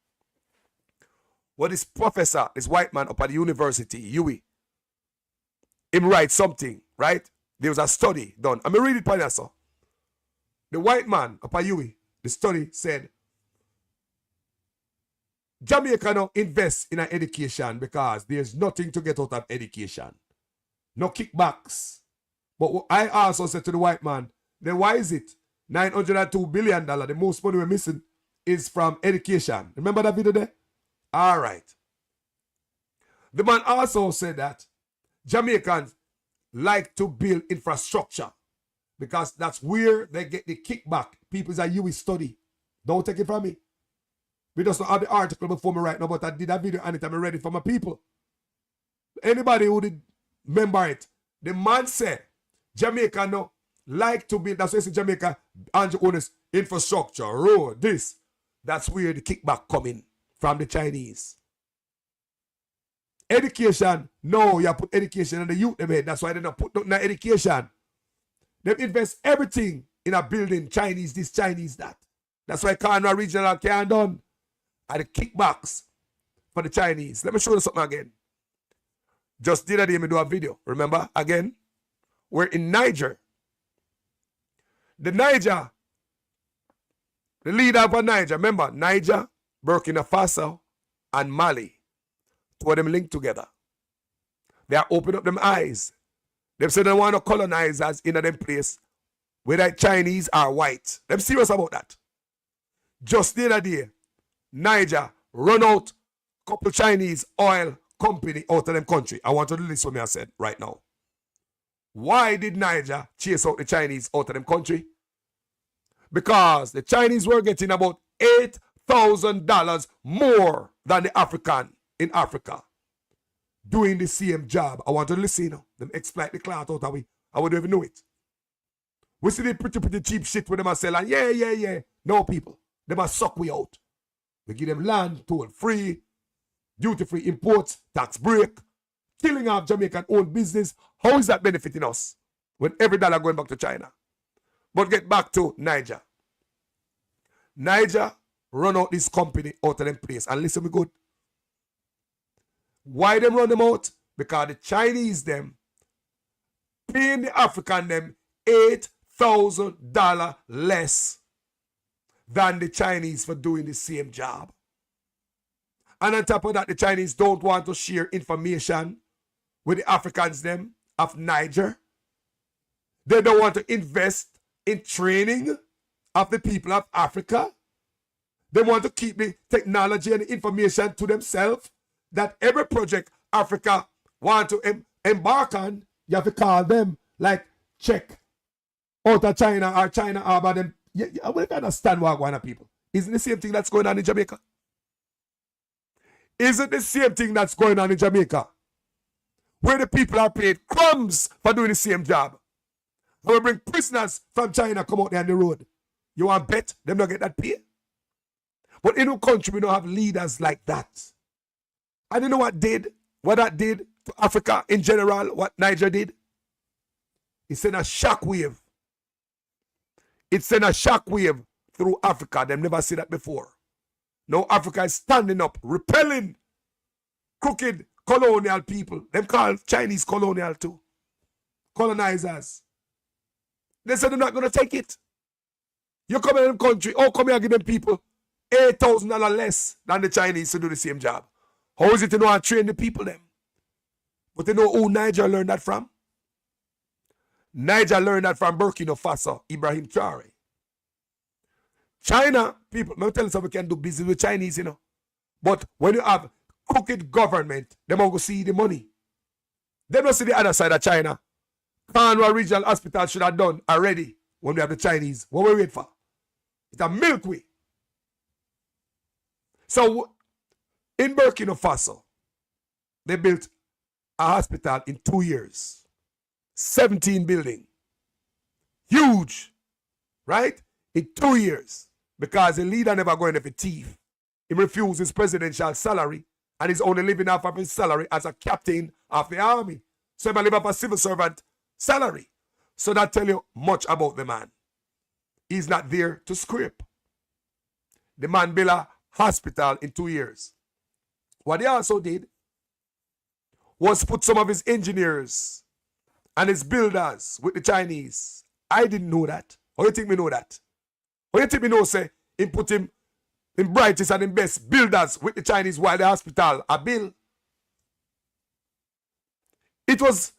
What this professor, this white man up at the university, UWI, him write something, right? There was a study done. I'm going to read it, Panasa. The white man up at UWI, the study said, Jamaica now invest in an education because there's nothing to get out of education. No kickbacks. But what I also said to the white man, then why is it $902 billion, the most money we're missing, is from education? Remember that video there? All right. The man also said that Jamaicans like to build infrastructure because that's where they get the kickback. People say, you will study. Don't take it from me. We just don't have the article before me right now, but I did a video on it and I'm ready for my people. Anybody who did remember it, the man said, Jamaica no like to build, that's why I say Jamaica, Andrew Holness, infrastructure, road, this. That's where the kickback coming from the Chinese. Education, no, you put education in the youth them head. That's why they don't put nothing in education. They invest everything in a building, Chinese this, Chinese that. That's why Canada Regional can't done. Are the kickbacks for the Chinese. Let me show you something again. Just the other day, me do a video. Remember, again, we're in Niger. The leader of Niger, remember, Niger, Burkina Faso, and Mali. Two of them linked together. They are opening up them eyes. They say they want to colonize us in them place, whether Chinese or white. Them serious about that. Just the other day, Niger run out couple Chinese oil company out of them country. I want to do this what I said right now. Why did Niger chase out the Chinese out of them country? Because the Chinese were getting about $8,000 more than the African in Africa doing the same job. I want to listen now. Them exploit the clout out of we. I wouldn't even know it. We see the pretty cheap shit with them are selling. Yeah. No people. They must suck we out. We give them land, toll free, duty-free imports, tax break, killing off Jamaican owned business. How is that benefiting us when every dollar going back to China? But get back to Niger. Niger run out this company out of them place. And listen me good. Why them run them out? Because the Chinese them paying the African them $8,000 less than the Chinese for doing the same job. And on top of that, the Chinese don't want to share information with the Africans them of Niger. They don't want to invest in training of the people of Africa. They want to keep the technology and the information to themselves. That every project Africa want to embark on, you have to call them like check out of China or China about them. I wouldn't understand what one of people. Isn't the same thing that's going on in Jamaica? Isn't the same thing that's going on in Jamaica? Where the people are paid crumbs for doing the same job. And we bring prisoners from China come out there on the road. You want to bet them not get that pay? But in our country, we don't have leaders like that. I don't know what that did to Africa in general, what Niger did. It sent a shockwave. It sent a shockwave through Africa. They've never seen that before. Now Africa is standing up, repelling crooked colonial people. Them called Chinese colonial too. Colonizers. They said they're not going to take it. You come in the country, how come you give them people $8,000 less than the Chinese to do the same job? How is it to know how to train the people them? But you know who Niger learned that from? Niger learned that from Burkina Faso, Ibrahim Traore. China, people, I'm telling you something, we can do business with Chinese, you know. But when you have crooked government, they won't go see the money. They don't see the other side of China. Cornwall Regional Hospital should have done already when we have the Chinese. What we wait for? It's a milk way. So in Burkina Faso, they built a hospital in 2 years. 17 building. Huge. Right? In 2 years. Because the leader never going for thief. He refused his presidential salary and he's only living off of his salary as a captain of the army. So he live off a civil servant salary. So that tell you much about the man. He's not there to scrape. The man built a hospital in 2 years. What he also did was put some of his engineers and his builders with the Chinese. I didn't know that. How you think me know that? How you think me know say he put him in brightest and in best builders with the Chinese while the hospital a bill? It was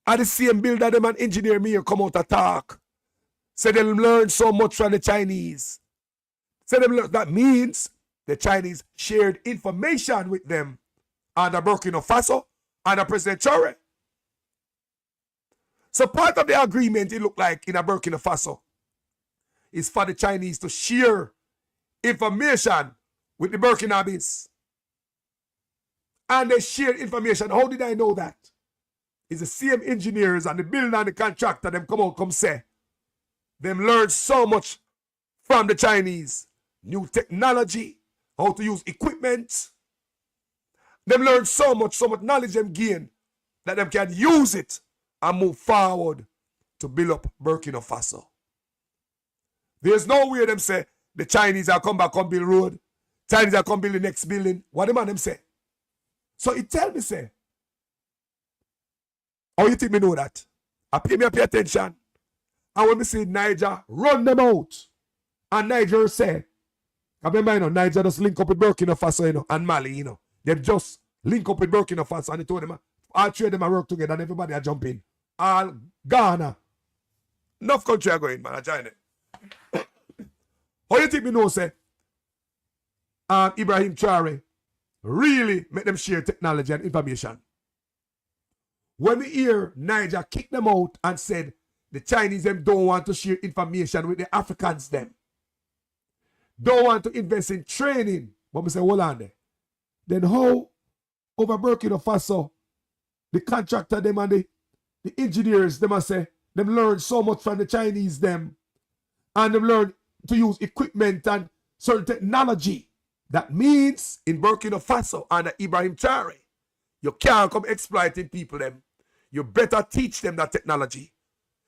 at the same builder them and engineer me come out to talk. Say they learn so much from the Chinese. Say them learn, that means the Chinese shared information with them under Burkina Faso under President Traore. So part of the agreement it looked like in a Burkina Faso is for the Chinese to share information with the Burkinabes. And they shared information. How did I know that? It's the same engineers and the builder and the contractor them come out come say them learn so much from the Chinese. New technology, how to use equipment. Them learn so much knowledge them gain that them can use it and move forward to build up Burkina Faso. There's no way them say the Chinese are come back and build road. Chinese are come build the next building. What the man them say? So it tell me say, how you think me know that? I pay attention. And when me see Niger run them out, and Niger say, I remember, you know, Niger just link up with Burkina Faso, you know, and Mali, you know. They just link up with Burkina Faso and they told them, all three of them are work together and everybody are jumping. All Ghana. Enough country are going, man, I join it. How you think me know, say, Ibrahim Traore really make them share technology and information? When we hear Niger kick them out and said the Chinese them don't want to share information with the Africans them. Don't want to invest in training. But we say, hold on there. Then how over Burkina Faso, the contractor them and the engineers them say, them learn so much from the Chinese them. And them learn to use equipment and certain technology. That means in Burkina Faso under Ibrahim Traore, you can't come exploiting people them. You better teach them that technology.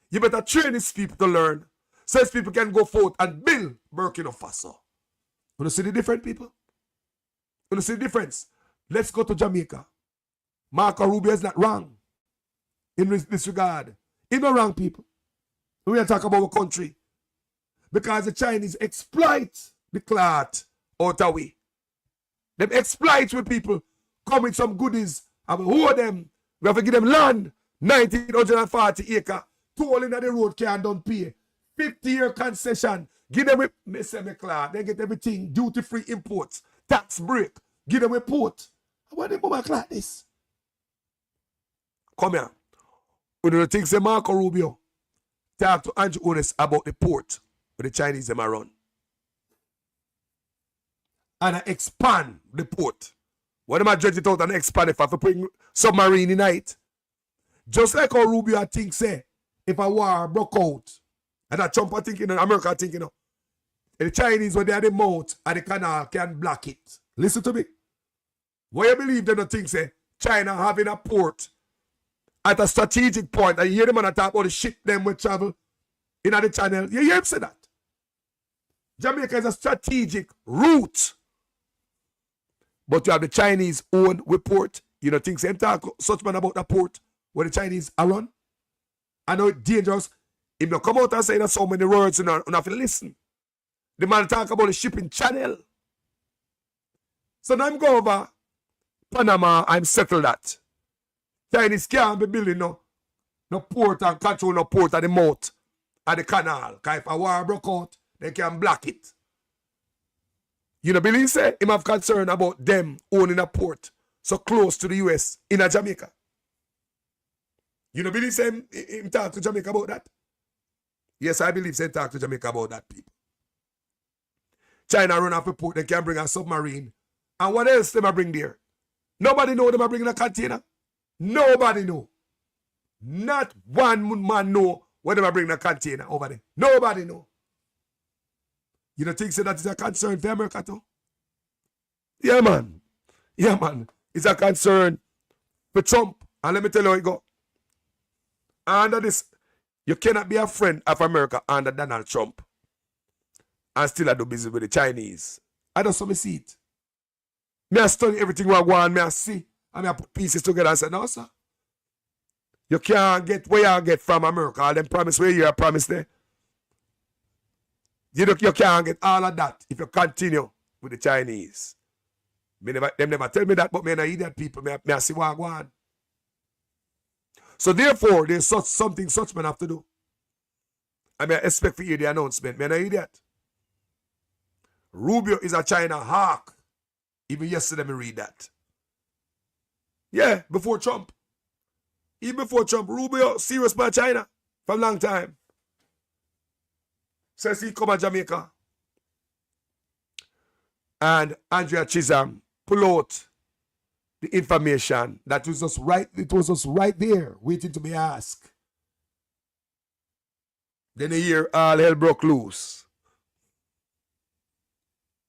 You better train these people to learn. So these people can go forth and build Burkina Faso. You see the difference, people? You see the difference? Let's go to Jamaica. Marco Rubio is not wrong in this regard. He's not wrong, people. We are talking about a country. Because the Chinese exploit the clot out of way. They exploit with people come with some goodies and we hold them. We have to give them land, 1,940 acres. Toll in the road can't don't pay. 50-year concession. Give them a semi-class. They get everything. Duty-free imports. Tax break. Give them a port. Why they move like this? Come here. One of the things that Marco Rubio talk to Andrew Holness about the port where the Chinese them are run. And I expand the port. What am I dredge it out and expand if I have to bring submarine in it? Just like how Rubio I think say, if a war broke out, and that Trump I think, America I think, the Chinese when they are the mouth and the canal can block it. Listen to me. What you believe they don't think say, China having a port at a strategic point, and you hear them on the talk about the ship them will travel in the channel. You hear him say that. Jamaica is a strategic route. But you have the Chinese own with port. You know, things same talk such man about the port where the Chinese are run. I know it's dangerous. If you come out and say that so many words, you don't have to listen. The man talk about the shipping channel. So now I'm go over Panama, I'm settled that. Chinese can't be building no port and control no port at the mouth of the canal. Because if a war broke out, they can block it. You know, believe say him have concern about them owning a port so close to the US in a Jamaica. You know, believe say him talk to Jamaica about that? Yes, I believe say him talk to Jamaica about that, people. China run off a port, they can bring a submarine. And what else them a bring there? Nobody know them a bring in a container. Nobody know. Not one man know what them a bring in a container over there. Nobody know. You don't think so that is a concern for America too? Yeah, man. Yeah, man. It's a concern for Trump. And let me tell you how it go. Under this, you cannot be a friend of America under Donald Trump and still do business with the Chinese. I don't see it. Me I study everything I go on, me I see, and me I put pieces together and say, no, sir. You can't get where you get from America. All them promise where you are promised there. You can't get all of that if you continue with the Chinese. Them never tell me that, but me I idiot people. Me I see what I go on. So therefore, there's something such men have to do. I mean, I expect for you the announcement. Me I idiot. Rubio is a China hawk. Even yesterday, me read that. Yeah, before Trump. Even before Trump, Rubio serious about China for a long time. Says he come to Jamaica. And Andrea Chisholm pull out the information that was just right, it was just right there, waiting to be asked. Then a year, all hell broke loose.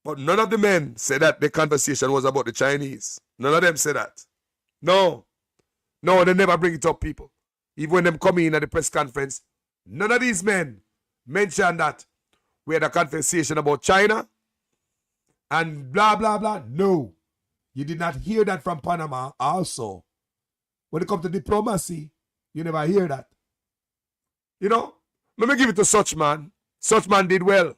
But none of the men said that the conversation was about the Chinese. None of them said that. No. No, they never bring it up, people. Even when them come in at the press conference, none of these men mentioned that we had a conversation about China and blah, blah, blah. No. You did not hear that from Panama also. When it comes to diplomacy, you never hear that. You know, let me give it to such man. Such man did well.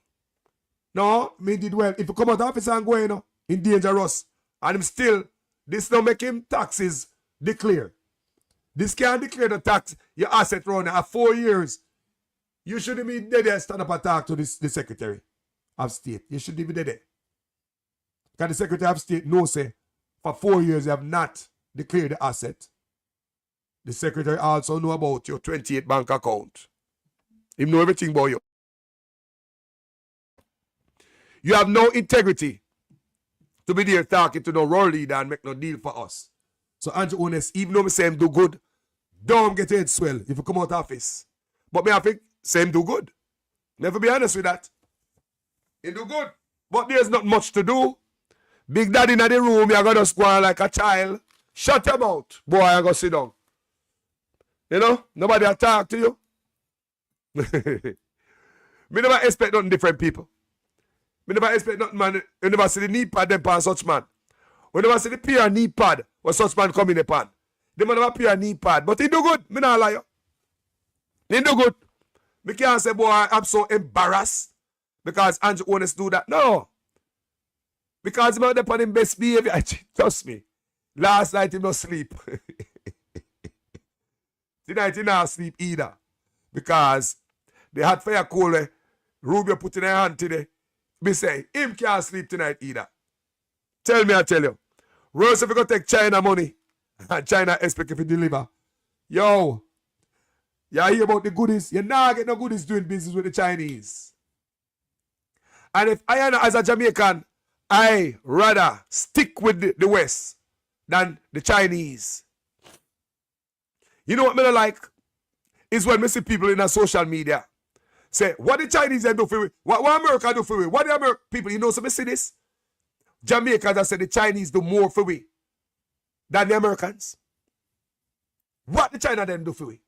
No, me did well. If you come out of office and go in dangerous, and him still, this don't make him taxes declare. This can't declare the tax, your asset run at 4 years. You shouldn't be dead there stand up and talk to the Secretary of State. You shouldn't be dead there. Because the Secretary of State knows, say, for 4 years you have not declared the asset. The Secretary also know about your 28 bank account. He know everything about you. You have no integrity to be there talking to no role leader and make no deal for us. So Andrew Holness, even though me say him do good, don't get head swell if you come out of office. But me I think say him do good. Never be honest with that. He do good. But there's not much to do. Big Daddy in the room, you're going to square like a child. Shut your mouth. Boy, I go sit down. You know, nobody will talk to you. Me never expect nothing different, people. Me never expect nothing, man. You never see the knee pad them pan such man. We never see the peer knee pad when such man come in the pan. They never peer knee pad. But he do good. Me not lie you. He do good. Me can't say, boy, I'm so embarrassed because Andrew Holness do that. No. Because he's upon him best behavior. Trust me. Last night he no sleep. Tonight he not sleep either. Because the hot fire cold Rubio put in her hand today. Me say, him can't sleep tonight either. Tell me, I tell you. Worse if you go take China money and China expect if you deliver. Yo, you hear about the goodies? You not get no goodies doing business with the Chinese. And if I am as a Jamaican, I rather stick with the West than the Chinese. You know what me like? Is when me see people in the social media say, what the Chinese do for we? What America do for we? What the American people, you know, so me see this? Jamaicans have said the Chinese do more for we than the Americans. What the China then do for we?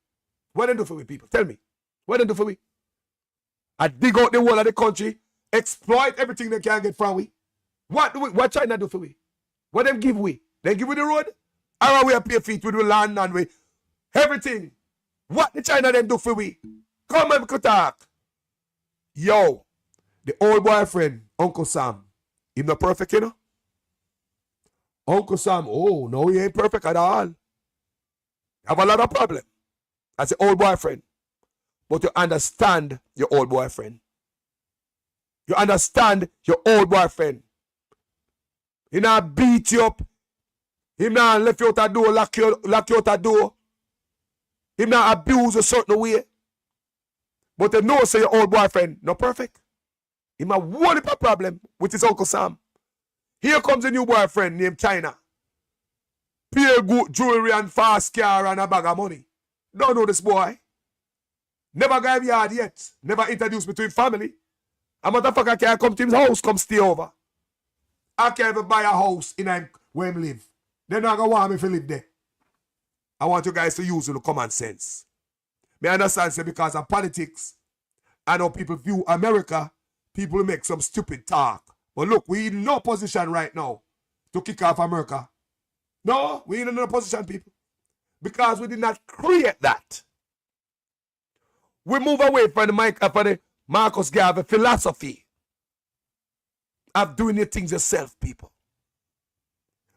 What they do for we, people? Tell me. What they do for we? I dig out the whole of the country, exploit everything they can get from we. What China do for we? What them give we? They give we the road? Or we pay feet with the land and we everything. What the China then do for we? Come and we could talk. Yo, the old boyfriend, Uncle Sam, he not perfect, you know? Uncle Sam, oh, no, he ain't perfect at all. Have a lot of problem as an old boyfriend. But you understand your old boyfriend. You understand your old boyfriend. He not beat you up. He not left you out the door, lock you out the door. He not abuse a certain way. But you know say your old boyfriend not perfect. He might one a problem with his Uncle Sam. Here comes a new boyfriend named China. Pure good jewelry and fast car and a bag of money. Don't know this boy. Never gave yard yet. Never introduced me to his family. A motherfucker can't come to his house, come stay over. I can't even buy a house in him where him live. They're not gonna want me to live there. I want you guys to use your common sense. Me understand say because of politics, I know people view America, people make some stupid talk. But look, we in no position right now to kick off America. No, we in no position, people. Because we did not create that. We move away from the Marcus Garvey philosophy of doing the things yourself, people.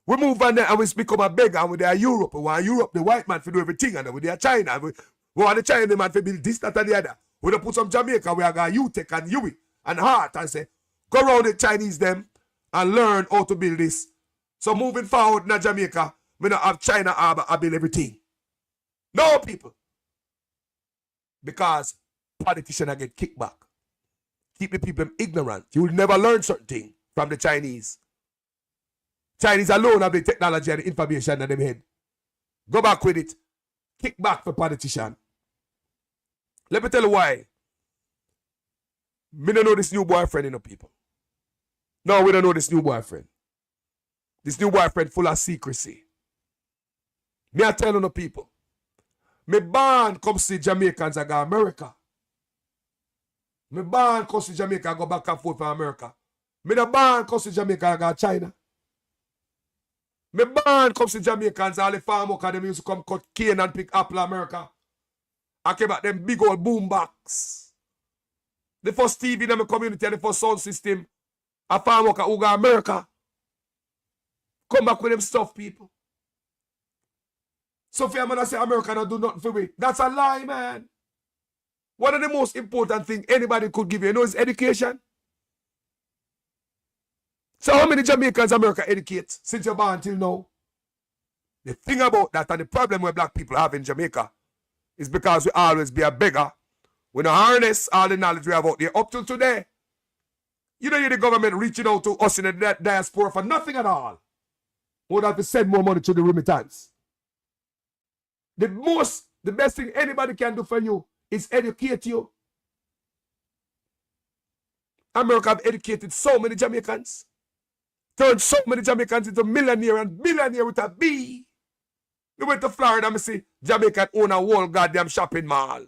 We move on there and we become a beggar and we are Europe. We want Europe, the white man, to do everything. And then we are China. We want the China man to build this, that, and the other. We don't put some Jamaica, we are going to UTEC and UWI and Hart and say, go around the Chinese them and learn how to build this. So moving forward in Jamaica, we don't have China I build everything. No, people. Because politicians get kickback. Keep the people ignorant. You will never learn certain things from the Chinese. Chinese alone have the technology and the information in their head. Go back with it. Kick back for politician. Let me tell you why. Me don't know this new boyfriend, you know, people. No, we don't know this new boyfriend. This new boyfriend full of secrecy. Me I tell you no people. Me born come see Jamaicans and go America. Me born come see Jamaica and go back and forth from America. Me no born come see Jamaica and go China. Me born come see Jamaicans all the farm workers them used to come cut cane and pick apple America. I came back them big old boom box. The first TV in my community and the first sound system, a farm worker who go America. Come back with them stuff, people. So if you're going to say America don't do nothing for me, that's a lie, man. One of the most important things anybody could give you is education. So how many Jamaicans America educates since you're born till now? The thing about that and the problem where black people have in Jamaica is because we always be a beggar. We don't harness all the knowledge we have out there up till today. You don't hear the government reaching out to us in the diaspora for nothing at all. We would have to send more money to the remittance. The best thing anybody can do for you is educate you. America have educated so many Jamaicans. Turned so many Jamaicans into millionaire and billionaire with a B. We went to Florida and see Jamaican own a whole goddamn shopping mall.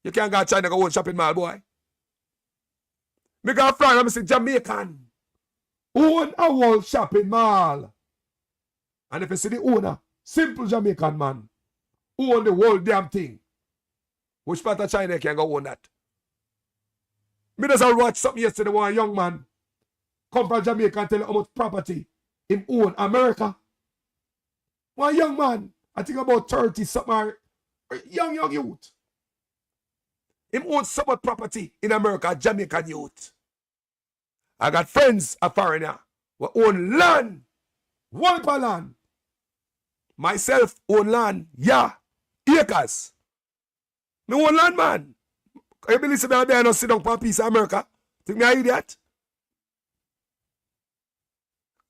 You can't go to China go own shopping mall, boy. Me go to Florida and see Jamaican own a whole shopping mall. And if you see the owner, simple Jamaican man, own the whole damn thing. Which part of China can go own that? Me just watch something yesterday where a young man come from Jamaica and tell you how much property him own America. One young man, I think about 30 something, young youth. Him own so much property in America, Jamaican youth. I got friends, a foreigner, who own land, one per land. Myself own land, yeah, acres. Me own land, man. You believe me there and sit down for a piece of America? Think me an idiot?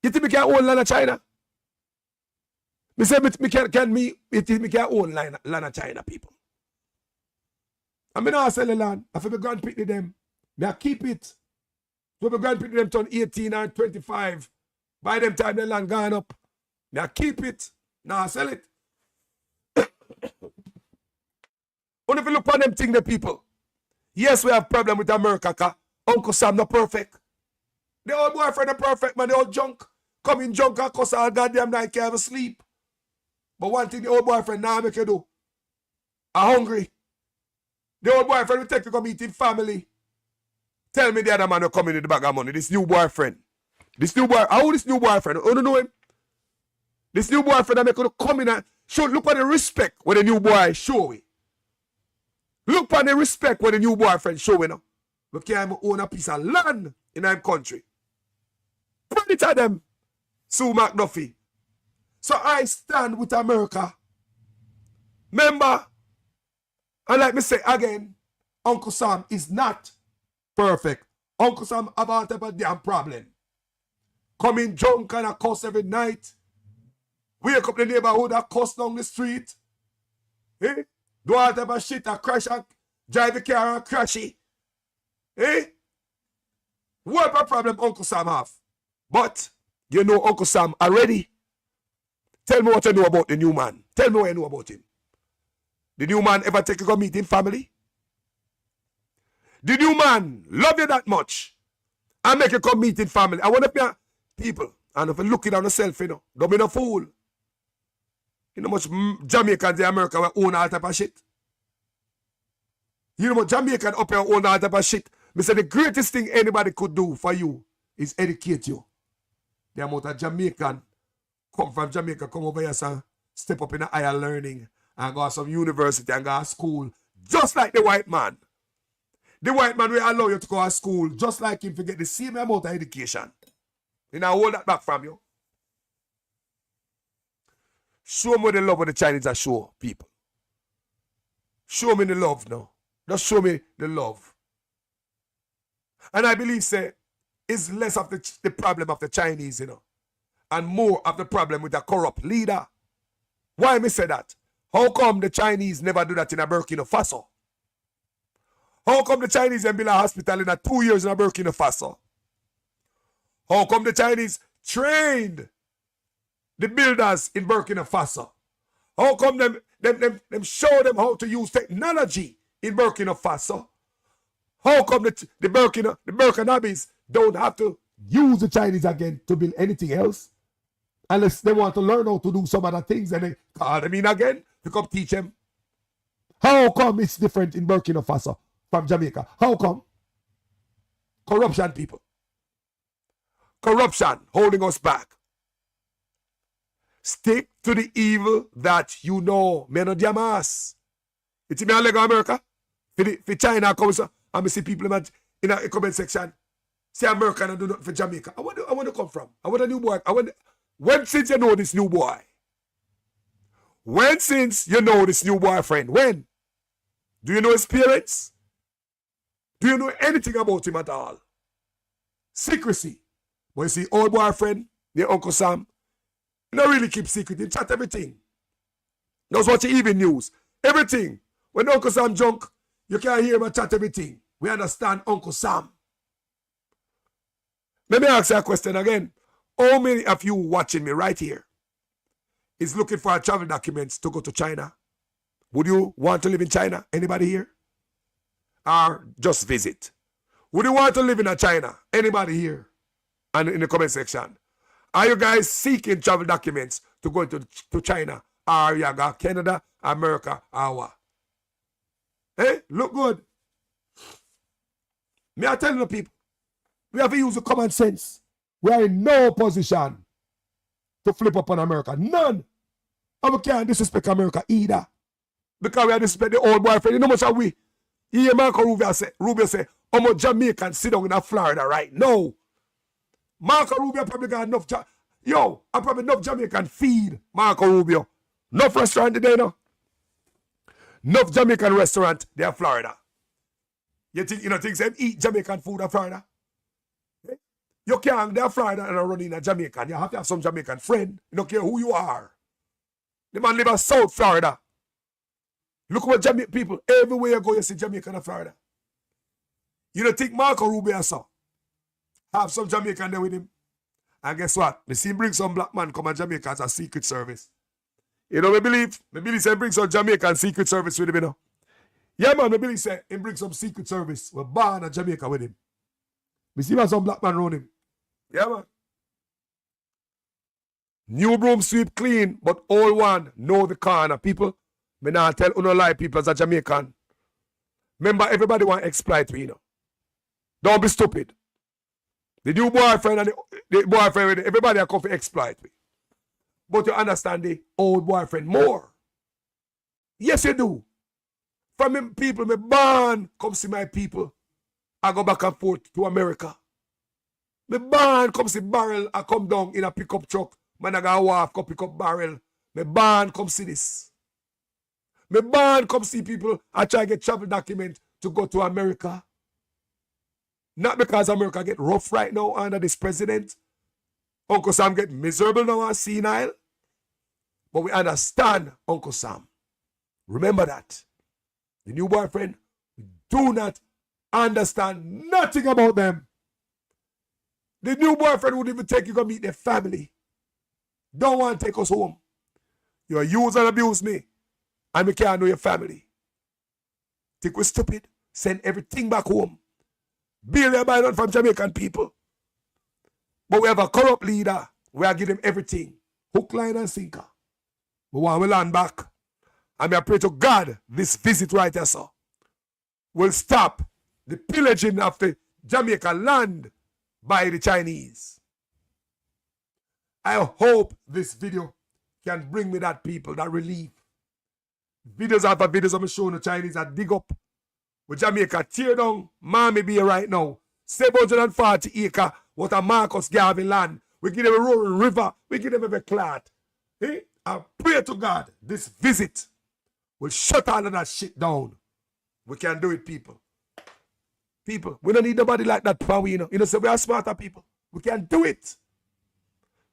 You think me can own land of China? Me say me think me can own land of China, people. And me not sell the land. I feel me grandpitney them. Me I keep it. So my grandpitney them turn 18 or 25. By them time the land gone up. Me I keep it. Now I sell it. Only if you look on them thing, the people. Yes, we have problem with America, cause Uncle Sam not perfect. The old boyfriend not perfect, man. The old junk. Come in junk and cuss all goddamn night, can't have sleep. But one thing the old boyfriend now make you do. I'm hungry. The old boyfriend will take you to meet him family. Tell me the other man will come in with the bag of money. This new boyfriend. How this new boyfriend? You don't know him? This new boyfriend that make you come in and show, look at the respect when the new boy show it. Look at the respect when the new boyfriend show it now. Look here, I own a piece of land in our country. Put it at them, Sue McDuffie. So I stand with America. Remember, and like me say again, Uncle Sam is not perfect. Uncle Sam have a type of damn problem. Coming drunk and a cuss every night. Wake up the neighborhood and cuss down the street. Eh? Do all type of shit and crash and drive the car and crash it. Eh? What a problem Uncle Sam have? But you know Uncle Sam already. Tell me what you know about the new man. Tell me what you know about him. The new man ever take you to meet him family? The new man love you that much and make you come meet him family. I want to be people, and if you look it on yourself, you know, don't be no fool. You know much Jamaicans in America will own all type of shit. You know what Jamaican up here own all type of shit. Me say the greatest thing anybody could do for you is educate you. The amount of Jamaican come from Jamaica, come over here, son, step up in the higher learning and go to some university and go to school, just like the white man. The white man will allow you to go to school just like him to get the same amount of education. And I hold that back from you. Show me the love of the Chinese are show people. Show me the love now. Just show me the love. And I believe, say, it's less of the problem of the Chinese, you know, and more of the problem with a corrupt leader. Why me say that? How come the Chinese never do that in a Burkina Faso? How come the Chinese and build a hospital in 2 years in a Burkina Faso? How come the Chinese trained the builders in Burkina Faso? How come them show them how to use technology in Burkina Faso? How come the Burkinabes don't have to use the Chinese again to build anything else? Unless they want to learn how to do some other things and they call them in again to come teach them. How come it's different in Burkina Faso from Jamaica? How come? Corruption, people. Corruption holding us back. Stick to the evil that you know. Me no diamas. It's me a Lego America. For China comes and I see people in the comment section say America don't do nothing for Jamaica. I want to come from. I want a new boy. When since you know this new boy? When since you know this new boyfriend? When? Do you know his parents? Do you know anything about him at all? Secrecy. But you see, old boyfriend, the Uncle Sam, he don't really keep secret. He chat everything. Knows what you even news. Everything. When Uncle Sam drunk, you can't hear him chat everything. We understand Uncle Sam. Let me ask you a question again. How many of you watching me right here is looking for travel documents to go to China? Would you want to live in China? Anybody here? Or just visit? Would you want to live in China? Anybody here? And in the comment section. Are you guys seeking travel documents to go to China? Or you got Canada, America, or what? Hey, look good. Me I telling the people, we have to use the common sense. We are in no position to flip up on America. None. And we can't disrespect America either. Because we are disrespect the old boyfriend. You know much how we? Here Marco Rubio say, how much Jamaican sit down in Florida right now? Marco Rubio probably got enough, I probably enough Jamaican feed Marco Rubio. Enough restaurant today, no? Enough Jamaican restaurant there in Florida. You think them eat Jamaican food in Florida? Eh? You can't there in Florida and run in a Jamaican. You have to have some Jamaican friend. You don't care who you are. The man live in South Florida. Look what Jamaican people, everywhere you go, you see Jamaican in Florida. You don't think Marco Rubio saw? Have some Jamaican there with him. And guess what? Me see him bring some black man come to Jamaica as a secret service. You know, me believe say bring some Jamaican secret service with him, you know. Yeah, man, me believe say him bring some secret service with born in Jamaica with him. Me see some black man around him. Yeah, man. New broom sweep clean, but old one know the corner. People, me not tell no lie, people as a Jamaican. Remember, everybody want to exploit me, you know. Don't be stupid. The new boyfriend and the boyfriend, everybody are come to exploit me. But you understand the old boyfriend more. Yes, you do. From me people, me born, come see my people. I go back and forth to America. Me born, come see barrel, I come down in a pickup truck. Man, I go walk, come pick up barrel. Me born, come see this. Me born, come see people, I try to get travel document to go to America. Not because America get rough right now under this president. Uncle Sam get miserable now and senile. But we understand Uncle Sam. Remember that. The new boyfriend, we do not understand nothing about them. The new boyfriend would even take you to meet their family. Don't want to take us home. You use and abuse me. And we can't know your family. Think we're stupid? Send everything back home. Build their buy from Jamaican people. But we have a corrupt leader. We are giving them everything. Hook, line, and sinker. We want we land back. And I pray to God this visit right here, sir, will stop the pillaging of the Jamaica land by the Chinese. I hope this video can bring me that people, that relief. Videos after videos of me showing the Chinese that dig up with Jamaica tear down Miami Bay right now. 740 acre what a Marcus Garvey land. We give them a rolling river. We give them every clot. Eh? I pray to God this visit will shut all of that shit down. We can do it, people. People, we don't need nobody like that for we, you know. You know, so we are smarter people. We can do it.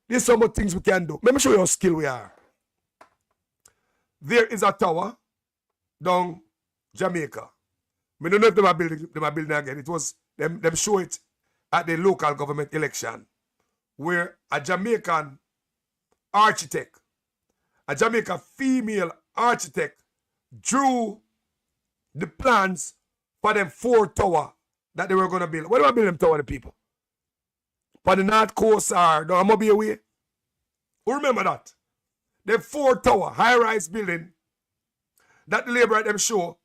There's so much things we can do. Let me show you how skilled we are. There is a tower down Jamaica. I don't know if they are building again. It was, them show it at the local government election where a Jamaican architect, a Jamaican female architect drew the plans for them 4 towers that they were going to build. What do I build them tower, the people? For the North Coast or the Mobile Way? Who remember that? The 4 tower, high-rise building that the labor at them show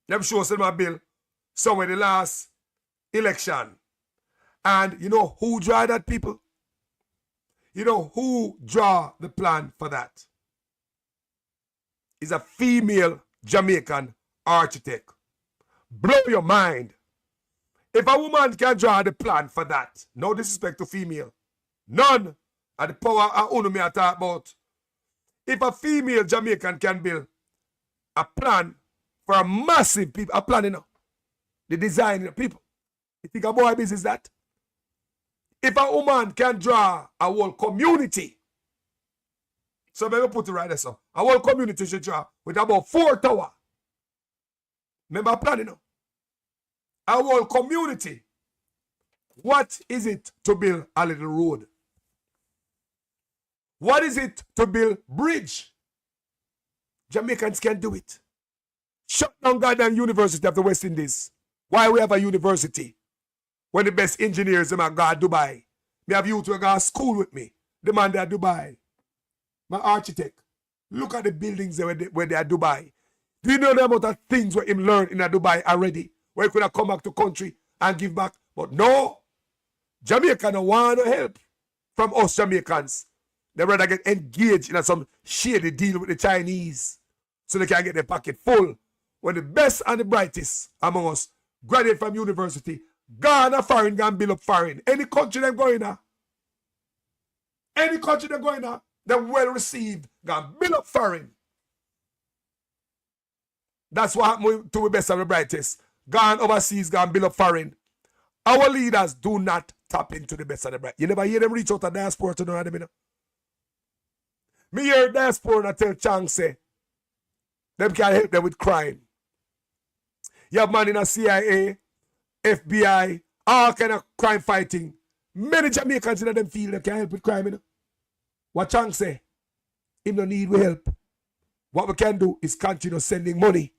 some bill somewhere the last election. And you know who draw that, people? You know who draw the plan for that? Is a female Jamaican architect. Blow your mind. If a woman can draw the plan for that, no disrespect to female, none of the power I own me I talk about. If a female Jamaican can build a plan for a massive people, a plan, you know, the design, you know, people, you think a boy business that? If a woman can draw a whole community, so maybe put it right there, so a whole community should draw with about 4 towers. Remember a plan, you know? A whole community. What is it to build a little road? What is it to build bridge? Jamaicans can do it. Shut down goddamn University of the West Indies. Why we have a university? When the best engineers them are go to Dubai. Me have youth who go to school with me. The man there at Dubai. My architect. Look at the buildings where they are Dubai. Do you know the amount of things where him learn in a Dubai already? Where he could have come back to country and give back. But no. Jamaica don't want to help from us Jamaicans. They rather get engaged in some shady deal with the Chinese so they can get their pocket full. When the best and the brightest among us graduate from university, gone foreign, gone build up foreign. Any country they're going to, they're well received, gone build up foreign. That's what happened to the best and the brightest. Gone overseas, gone build up foreign. Our leaders do not tap into the best and the brightest. You never hear them reach out to diaspora to know them, you know? Me hear diaspora and tell Chang say, them can help them with crime. You have man in a CIA, FBI, all kind of crime fighting. Many Jamaicans in them field that can help with crime, you know? What Chang say, him no need we help. What we can do is continue sending money.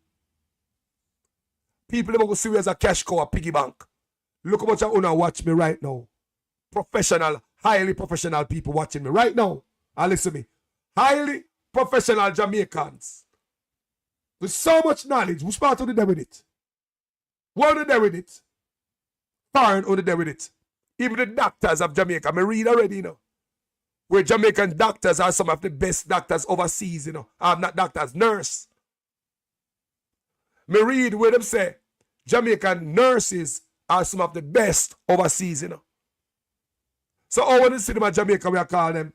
People never go see we as a cash cow or piggy bank. Look how much I wanna watch me right now. Professional, highly professional people watching me right now. And listen to me. Highly professional Jamaicans with so much knowledge. Who's part of them with it? What are they with it? Foreign only there with it. Even the doctors of Jamaica, I read already, you know. Where Jamaican doctors are some of the best doctors overseas, you know. I'm not doctors, nurse. Me read where them say Jamaican nurses are some of the best overseas, you know. So all when you see them at Jamaica, we are calling them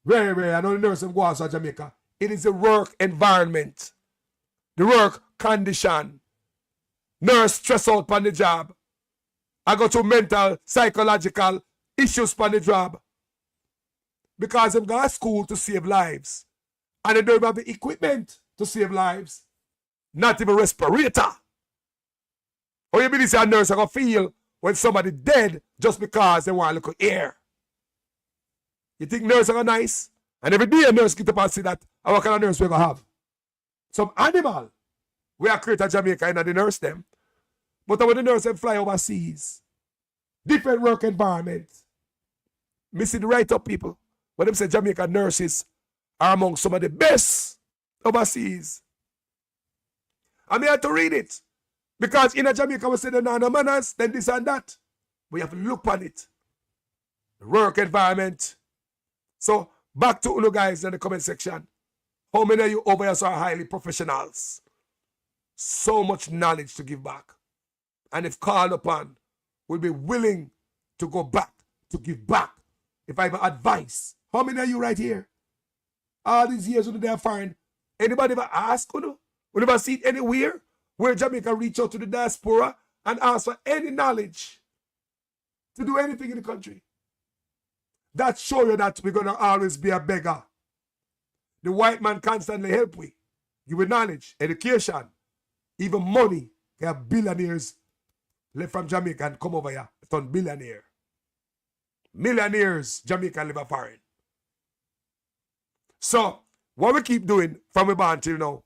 very, I know the nurses go out to Jamaica. It is the work environment, the work condition. Nurse stress out on the job. I go to mental, psychological issues on the job. Because them go to school to save lives. And they don't have the equipment to save lives. Not even respirator. Or you believe a nurse are going to feel when somebody dead just because they want a little air. You think nurses are nice? And every day a nurse get up and see that. And what kind of nurse we going to have? Some animal. We are created Jamaica and the nurse them. But when the nurse them fly overseas, different work environment. Me see the right up people. When them say Jamaican nurses are among some of the best overseas. I may have to read it. Because in a Jamaica we say they know no manners, then this and that. We have to look on it. The work environment. So back to you guys in the comment section. How many of you over here are highly professionals? So much knowledge to give back. And if called upon, will be willing to go back, to give back. If I have advice. How many of you right here? All these years when they are foreign, anybody ever ask, you know? We never see it anywhere where Jamaica reach out to the diaspora and ask for any knowledge to do anything in the country. That show you that we're going to always be a beggar. The white man constantly help we. Give you knowledge, education, even money. They have billionaires left from Jamaica and come over here, turn billionaire. Millionaires, Jamaica live a foreign. So, what we keep doing from we born till now,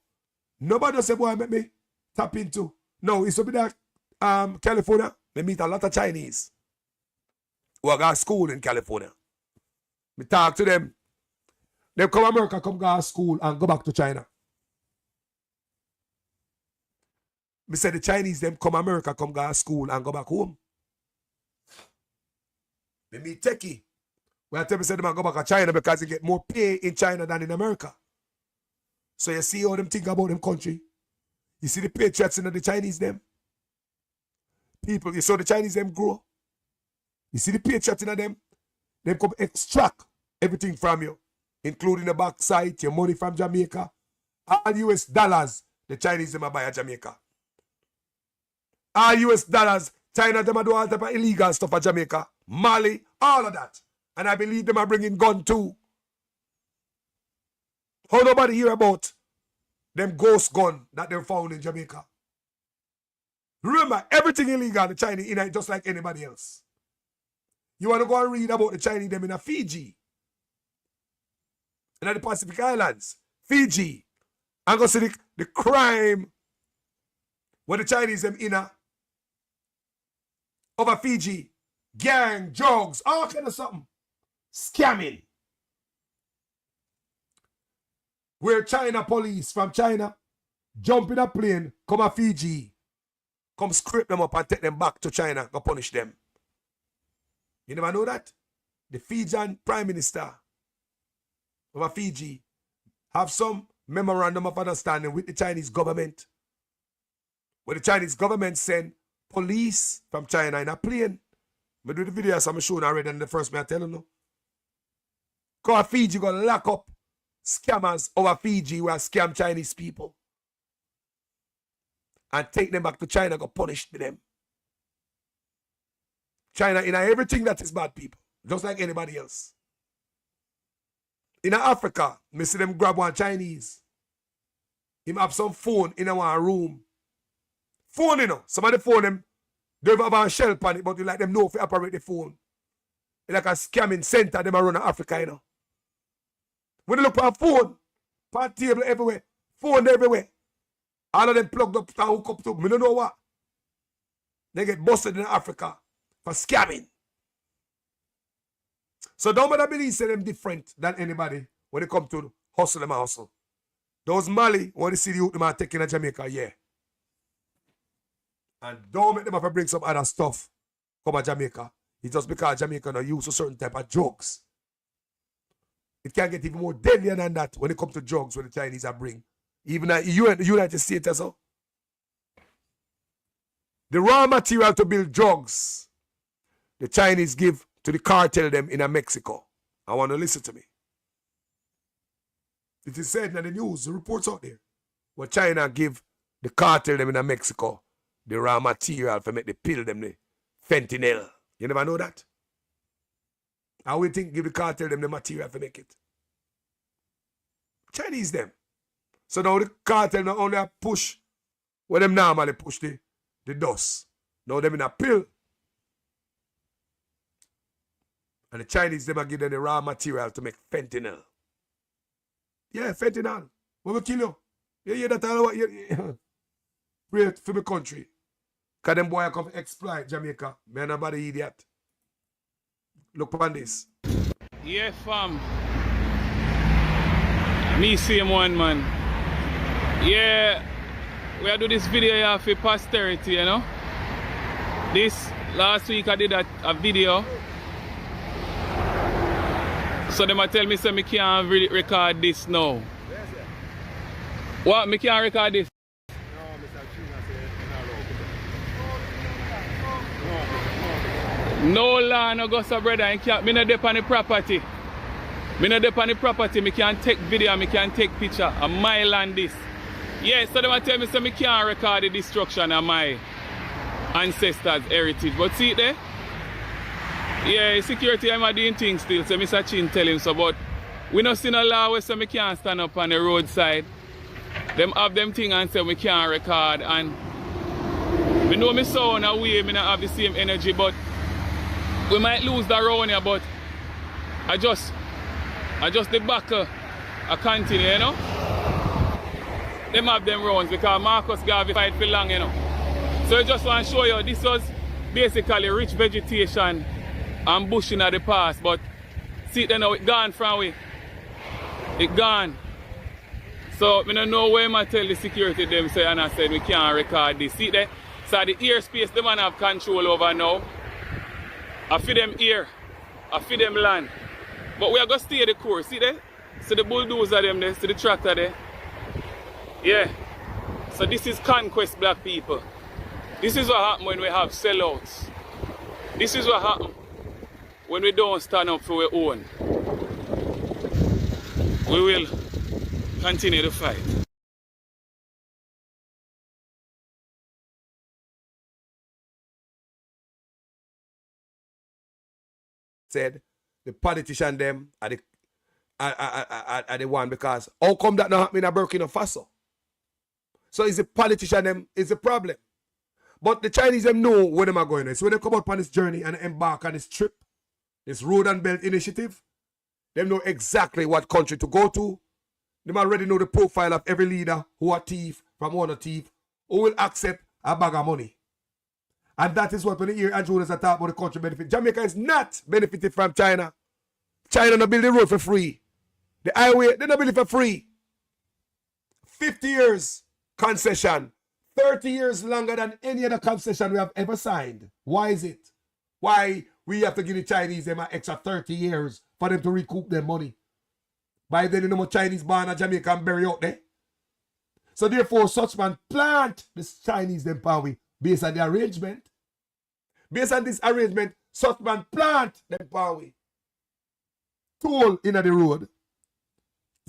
nobody say, boy, make me tap into. No, it's over there, California, they meet a lot of Chinese who got school in California. We talk to them. They come to America, come go to school and go back to China. Me say the Chinese, them come to America, come go to school and go back home. Me meet techie. Well, I tell me say them go back to China because they get more pay in China than in America. So you see how them think about them country. You see the patriots in the Chinese them. People, you saw the Chinese them grow. You see the patriots in them. Them come extract everything from you, including the backside, your money from Jamaica. All US dollars, the Chinese them buy at Jamaica. All US dollars, China them do all type of illegal stuff at Jamaica. Mali, all of that. And I believe them are bringing gun too. How nobody hear about them ghost gun that they found in Jamaica? Remember, everything illegal, the Chinese in it just like anybody else. You want to go and read about the Chinese them in a Fiji. In the Pacific Islands. Fiji. And go see the crime where the Chinese them in a over Fiji. Gang, drugs, all kind of something. Scamming. Where China police from China jump in a plane, come to Fiji, come scrape them up and take them back to China, go punish them. You never know that? The Fijian Prime Minister of Fiji have some memorandum of understanding with the Chinese government. Where the Chinese government send police from China in a plane. I do the videos I'm showing already in the first me I tell you no. Because Fiji gonna lock up scammers over Fiji who are scam Chinese people. And take them back to China, go punish them. China in everything that is bad people. Just like anybody else. In Africa, me see them grab one Chinese. Him have some phone in our room. Phone, you know. Somebody phone them. They have a shell on it, but you like them know if you operate the phone. It's like a scamming center them around Africa, you know. When you look for a phone, on table everywhere, phone everywhere. All of them plugged up and hook up to, me don't know what. They get busted in Africa for scamming. So don't matter believe say them different than anybody when it come to hustle them hustle. Those Mali, when they see the youth them are taking a Jamaica, yeah. And don't make them have to bring some other stuff come to Jamaica. It's just because Jamaica not use a certain type of drugs. It can get even more deadlier than that when it comes to drugs when the Chinese are bring. Even in the United States as well. The raw material to build drugs, the Chinese give to the cartel them in Mexico. I want to listen to me. It is said in the news, the reports out there, where China give the cartel them in Mexico the raw material for make the pill them the fentanyl. You never know that? How we think give the cartel them the material for make it? Chinese them. So now the cartel not only push where them normally push the dust. Now them in a pill. And the Chinese them give them the raw material to make fentanyl. Yeah, fentanyl. We will kill you. You hear that all about pray for my country. Because them boys come exploit Jamaica. Me and nobody idiot. Look upon this. Yeah, fam. Me same one, man. Yeah, we do this video here for posterity, you know. This last week I did a video. So them tell me say me can't record this now. What? Me can't record this? No law, no go so brother. Me no dep on the property. Me no dep on the property. Me can take video, me can take picture. A my land this. Yeah, so them tell me say me can't record the destruction of my ancestors' heritage. But see it there? Yeah, security I'm doing things still, so Mr. Chin tell him so, but we not see no law where so me can't stand up on the roadside. Them have them thing and say we can't record, and we know me sound away, me not have the same energy, but we might lose the round here, but I just the back I continue, you know. Them have them rounds because Marcus Garvey fight for long, you know. So I just want to show you this was basically rich vegetation and bush in the past, but see it now, it gone from we. It gone. So I don't know where I tell the security them say, and I said we can't record this. See there? So the airspace the man have control over now. I feed them air, I feed them land. But we are going to stay the course. See there? See the bulldozer them there, see the tractor there. Yeah. So this is conquest, black people. This is what happens when we have sellouts. This is what happens when we don't stand up for our own. We will continue to fight. Said the politician them are the one because how come that not happen in Burkina Faso? So is the politician them is the problem. But the Chinese them know where them are going. So when they come out on this journey and embark on this trip, this Road and Belt Initiative, them know exactly what country to go to. Them already know the profile of every leader who are thief, from one or thief, who will accept a bag of money. And that is what when you hear Andrew talk about the country benefit. Jamaica is not benefited from China. China not build the road for free. The highway, they not build it for free. 50 years concession. 30 years longer than any other concession we have ever signed. Why is it? Why we have to give the Chinese them an extra 30 years for them to recoup their money? By then, you know more Chinese born in Jamaica and bury out there. So therefore, such man plant the Chinese them power based on the arrangement. Based on this arrangement, such man plant them power. Toll in the road.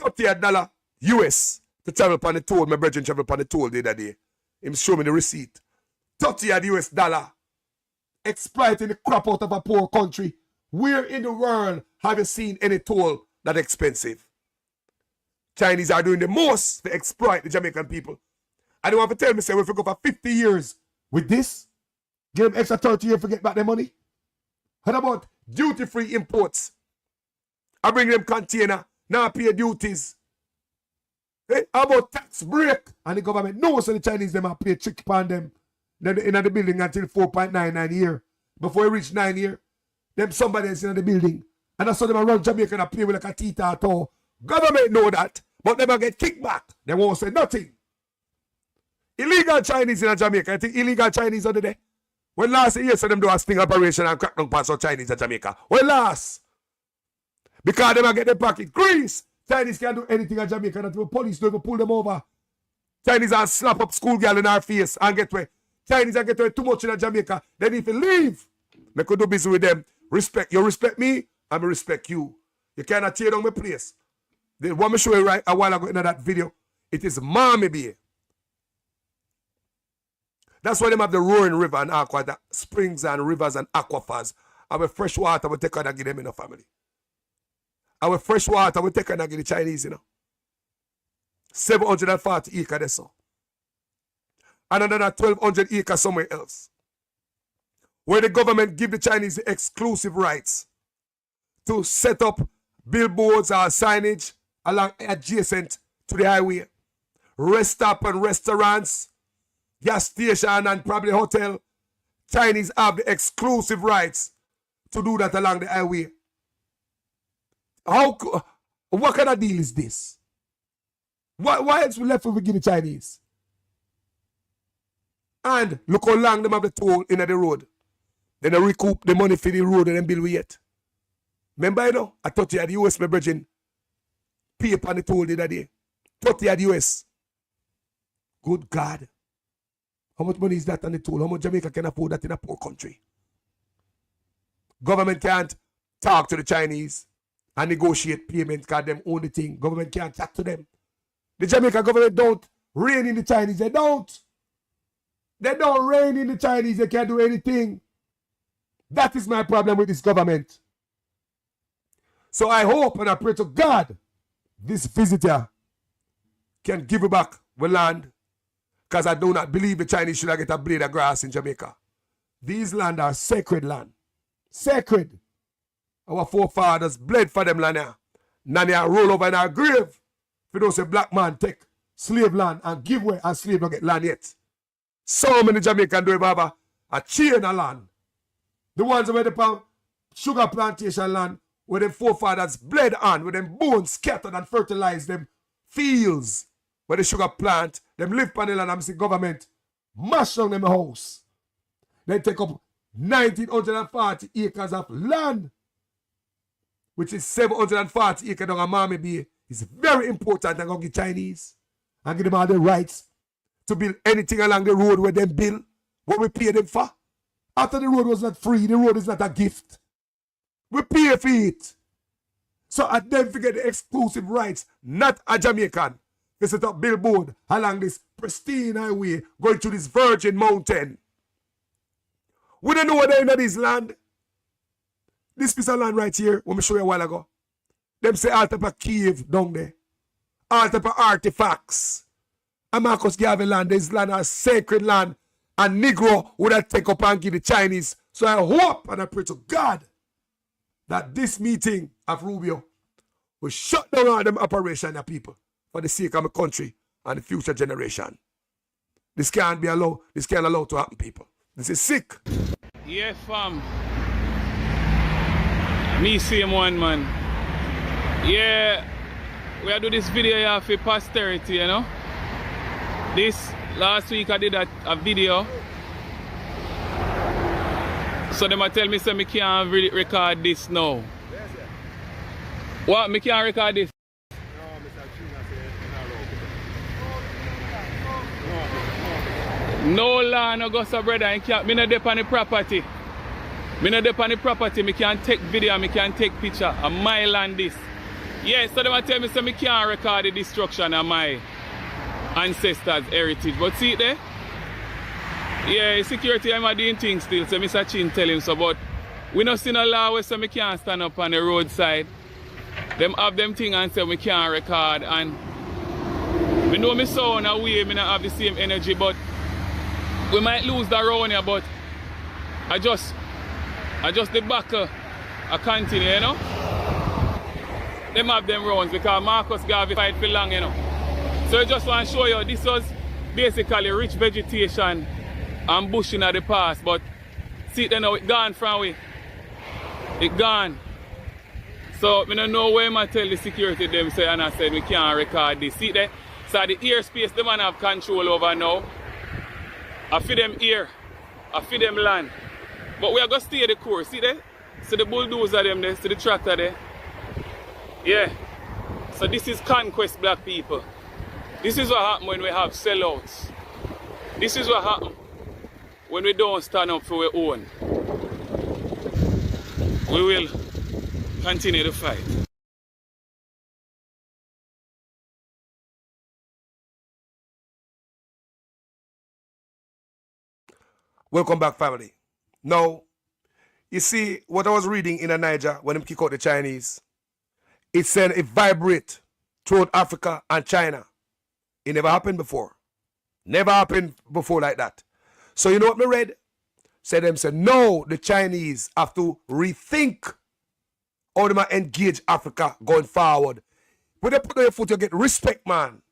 $30 US to travel upon the toll. My brethren travel upon the toll the other day. Him show me the receipt. $30 US. Exploiting the crap out of a poor country. Where in the world have you seen any toll that expensive? Chinese are doing the most to exploit the Jamaican people. I don't want to tell me, say, if we go for 50 years with this, give them extra 30 years to get back their money. What about duty-free imports? I bring them container, now pay duties. Hey, how about tax break? And the government knows so the Chinese them are pay trick upon them. Then in the building until 4.99 year. Before it reach 9 year, them somebody is in the building. And that's how them around Jamaica and play with like a tita at all. Government know that, but they get kickback. They won't say nothing. Illegal Chinese in Jamaica. I think illegal Chinese are there. When last year, so them do a sting operation and crack down past Chinese in Jamaica. When last? Because them get their pocket grease. Chinese can't do anything in Jamaica. That the police don't even pull them over. Chinese are slap up schoolgirl in our face and get away. Chinese are get away too much in Jamaica. Then if you leave, they could do business with them. Respect. You respect me, I will respect you. You cannot tear down my place. The one I show you right a while ago in that video, it is Mommy Bay. That's why they have the roaring river and aqua, the springs and rivers and aquifers. Our fresh water we take and give them in the family. Our fresh water we take and give the Chinese, 740 acres there so. And another 1,200 acres somewhere else. Where the government give the Chinese the exclusive rights to set up billboards or signage along adjacent to the highway. Rest stop and restaurants, gas station and probably hotel. Chinese have the exclusive rights to do that along the highway. What kind of deal is this? Why else we left we give the Chinese? And look how long them have the toll in the road. Then they recoup the money for the road and then bill we yet. Remember, I thought you had US, my virgin. Pay upon the toll the other day. Thought you had US. Good God. How much money is that on the toll? How much Jamaica can afford that in a poor country? Government can't talk to the Chinese and negotiate payment because them own the thing. Government can't talk to them. The Jamaica government don't rein in the Chinese. They don't. They don't rein in the Chinese. They can't do anything. That is my problem with this government. So I hope and I pray to God this visitor can give it back the land, because I do not believe the Chinese should get a blade of grass in Jamaica. These land are sacred land. Sacred. Our forefathers bled for them land here. Now they roll over in our grave. If you don't say black man take slave land and give way and slave don't get land yet. So many Jamaicans don't even have a chain of land. The ones where the sugar plantation land, where them forefathers bled on, where them bones scattered and fertilized them fields, where the sugar plant, them live on the land, and the government mash down them house. They take up 1,940 acres of land, which is 740 acres down a Mommy Bay. It's very important and going to give Chinese and give them all the rights to build anything along the road where them build, what we pay them for. After the road was not free, the road is not a gift. We pay for it. So I then forget the exclusive rights, not a Jamaican. They set up billboard along this pristine highway going to this virgin mountain. We don't know what they're in this land. This piece of land right here, when we show you a while ago. Them say all type of cave down there. All type of artifacts. And Marcus Garvey land, this land is sacred land. And Negro would have take up and give the Chinese. So I hope and I pray to God that this meeting of Rubio will shut down all them operation of people for the sake of my country and the future generation. This can't be allowed. This can't allow to happen, people. This is sick. Yeah, fam. Me same one, man. Yeah, we do this video here for posterity, This last week I did a video. So they might tell me say me can't really record this now. Yes, sir. What? Me can't record this? No land, no go so brother. Me no dep on the property. Me no dep on the property. Me can take video, me can take picture. A my land this. Yeah, so they might tell me say me can't record the destruction of my ancestors' heritage. But see it there? Yeah, security I'm doing things still, so Mr. Chin tell him so, but we not see no law where so me can't stand up on the roadside. Them have them thing and say we can't record, and we know me sound away, me not have the same energy, but we might lose the round here, but I just the back I continue, Them have them rounds because Marcus Garvey fight for long, So I just want to show you, this was basically rich vegetation and bush in the past, but see it now, it gone from we. It gone. So I don't know where I tell the security them say, and I said we can't record this. See there? So the airspace the man have control over now. I feed them air, I feed them land. But we are going to stay the course. See there? See the bulldozer them there, see the tractor there. Yeah. So this is conquest, black people. This is what happens when we have sellouts. This is what happens when we don't stand up for our own. We will continue the fight. Welcome back, family. Now, you see what I was reading in Niger when they kick out the Chinese. It said it vibrate throughout Africa and China. It never happened before. Never happened before like that. So you know what me read? Said no, the Chinese have to rethink how they might engage Africa going forward. When they put on your foot, you get respect, man.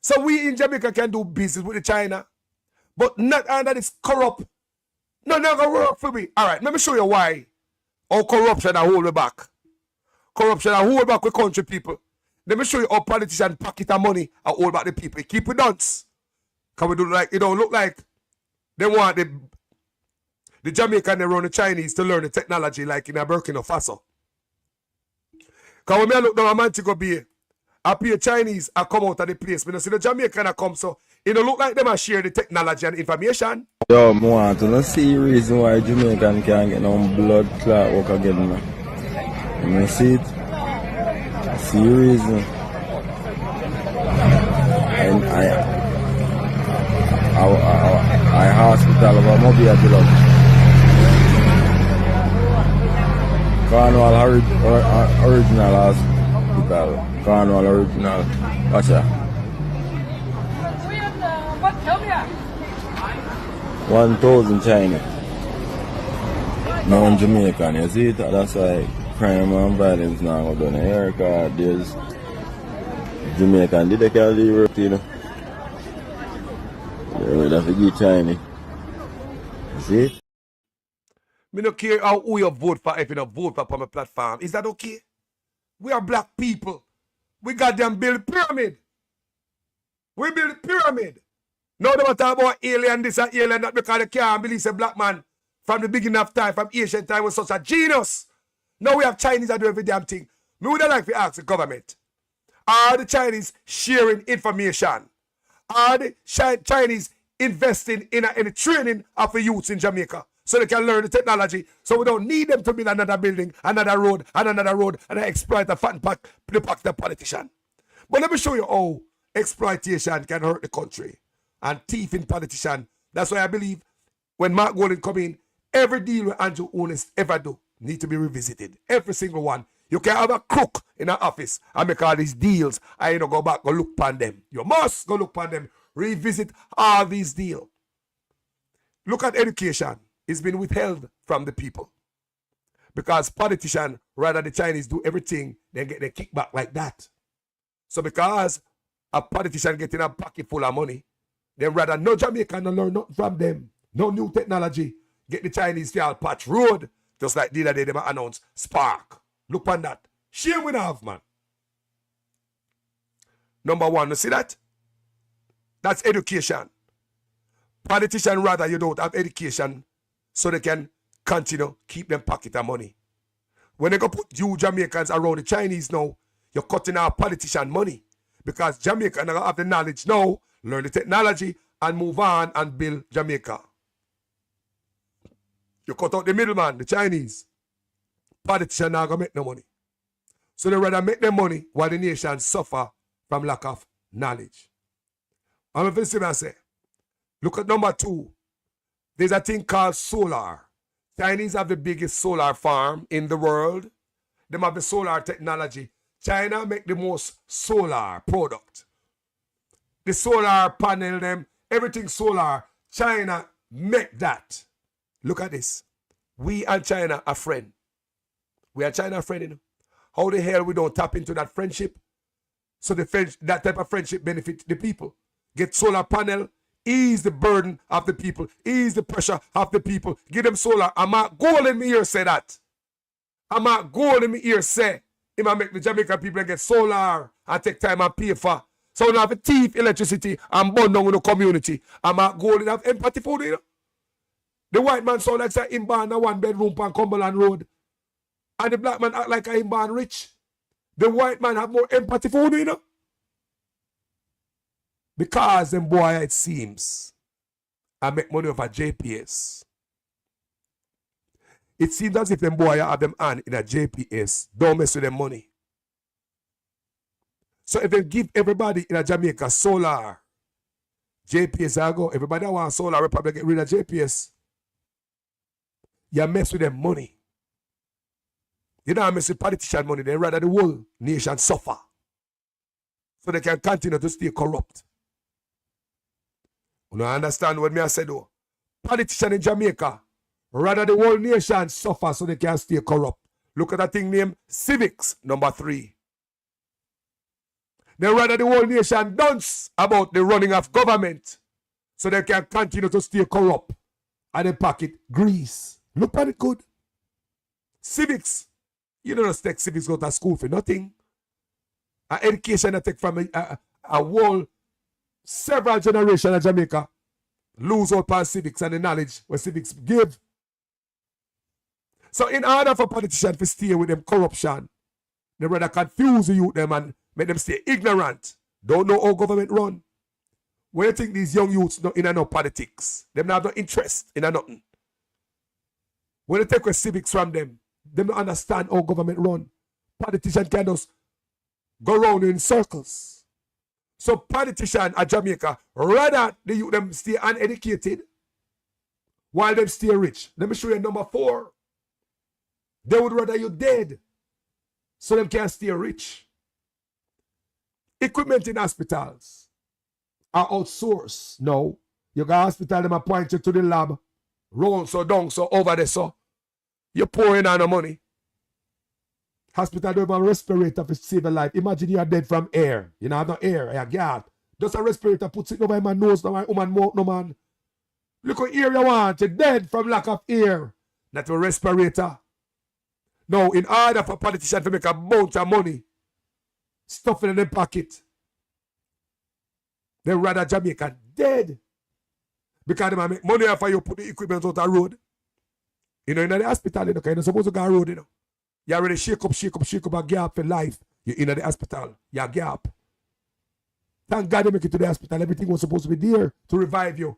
So we in Jamaica can do business with the China, but not under this corrupt. No, not gonna work for me. All right, let me show you why. How corruption I hold me back. Corruption I hold back with country people. Let me show you how politicians pocket of money and hold back the people. Keep it dunce. Can we do like it don't look like they want the Jamaican they run the Chinese to learn the technology like in a Burkina Faso. Because when I look down a Montego Bay, I pay Chinese I come out of the place. When I see the Jamaican I come, so it don't look like them and share the technology and information. Yo, I want to see the reason why Jamaican can't get no blood clot work again. You see it? See the reason. And I hospital of a mobile blood. Cornwall original hospital. Cornwall original. Watch that. 1,000 China. No Jamaican, you see it? That's why crime and violence now go down here, because there's Jamaican did they call the Europe, you know. They would have to give China. You see it? Me don't care who you vote for if you don't vote for my platform. Is that okay? We are black people. We got them build pyramid. We build pyramid. Now they talk about alien this and alien that because they can't believe a black man from the beginning of time, from ancient time was such a genius. Now we have Chinese that do every damn thing. Me would like to ask the government, are the Chinese sharing information? Are the Chinese investing in the training of the youths in Jamaica so they can learn the technology so we don't need them to build another building, another road, and exploit the fat pack, the politician. But let me show you how exploitation can hurt the country. And thieving politician. That's why I believe when Mark Golden come in, every deal with Andrew Holness ever do need to be revisited. Every single one. You can have a crook in an office and make all these deals and you don't go back, go look upon them. You must go look upon them. Revisit all these deals. Look at education. It's been withheld from the people. Because politicians, rather the Chinese do everything, they get their kickback like that. So because a politician getting a pocket full of money, then rather no Jamaican no learn nothing from them. No new technology. Get the Chinese to all patch road. Just like the other day they announced Spark. Look on that. Shame we have, man. Number one, you see that? That's education. Politicians rather you don't have education so they can continue keep them pocket of money. When they go put you Jamaicans around the Chinese now, you're cutting our politician money. Because Jamaica don't have the knowledge now, learn the technology, and move on and build Jamaica. You cut out the middleman, the Chinese. Politicians not gonna make no money. So they rather make them money while the nation suffer from lack of knowledge. I'm going to say, look at number 2. There's a thing called solar. Chinese have the biggest solar farm in the world. They have the solar technology. China make the most solar product. The solar panel, them, everything solar. China make that. Look at this. We and China are friends. We and China are friends, you know. How the hell we don't tap into that friendship? So that type of friendship benefit the people. Get solar panel, ease the burden of the people, ease the pressure of the people. Give them solar. I'm not goal in me ear say that. I'm not goal in me ear say, if I make the Jamaican people get solar and take time and pay for So we have a thief electricity and burn down in the community. I'm a goal have empathy for you. The white man sound like say him born a 1-bedroom on Cumberland Road. And the black man act like him born rich. The white man have more empathy for you. Because them boy, it seems, I make money off a JPS. It seems as if them boy have them hand in a JPS. Don't mess with them money. So if they give everybody in a Jamaica solar, JPS I go, everybody want solar, we probably get rid of JPS. You mess with them money. You don't mess with politician money, they rather the whole nation suffer. So they can continue to stay corrupt. You don't understand what me I said though? Politician in Jamaica, rather the whole nation suffer so they can stay corrupt. Look at that thing named Civics, number 3. They rather the whole nation dance about the running of government so they can continue to stay corrupt. And they pocket grease. Look at it good. Civics. You don't just take civics go to school for nothing. An education that take from a whole several generations of Jamaica lose out on civics and the knowledge what civics give. So in order for politicians to stay with them corruption, they rather confuse the youth them and make them stay ignorant. Don't know how government run. When you think these young youths not in no politics, them not have no interest in nothing. When you take away civics from them don't understand how government run. Politicians can just go around in circles. So politicians at Jamaica, rather the youth them stay uneducated while them stay rich. Let me show you number 4. They would rather you dead so them can stay rich. Equipment in hospitals are outsourced. No. You got hospital, them appoint you to the lab. Round so down so over there so. You're pouring on the money. Hospital don't have a respirator to save a life. Imagine you're dead from air. You don't have no air, you got. Just a respirator puts it over my nose, no man, woman, mouth, no man. Look what air you want. You're dead from lack of air. Not a respirator. Now, in order for politicians to make a bunch of money, stuff in their pocket, they rather Jamaica dead. Because they make money after you put the equipment out the road. You know, in the hospital, you know, you're not supposed to go on the road, you know. You already shake up a gap for life. You're in the hospital. You're a gap. Thank God they make it to the hospital. Everything was supposed to be there to revive you.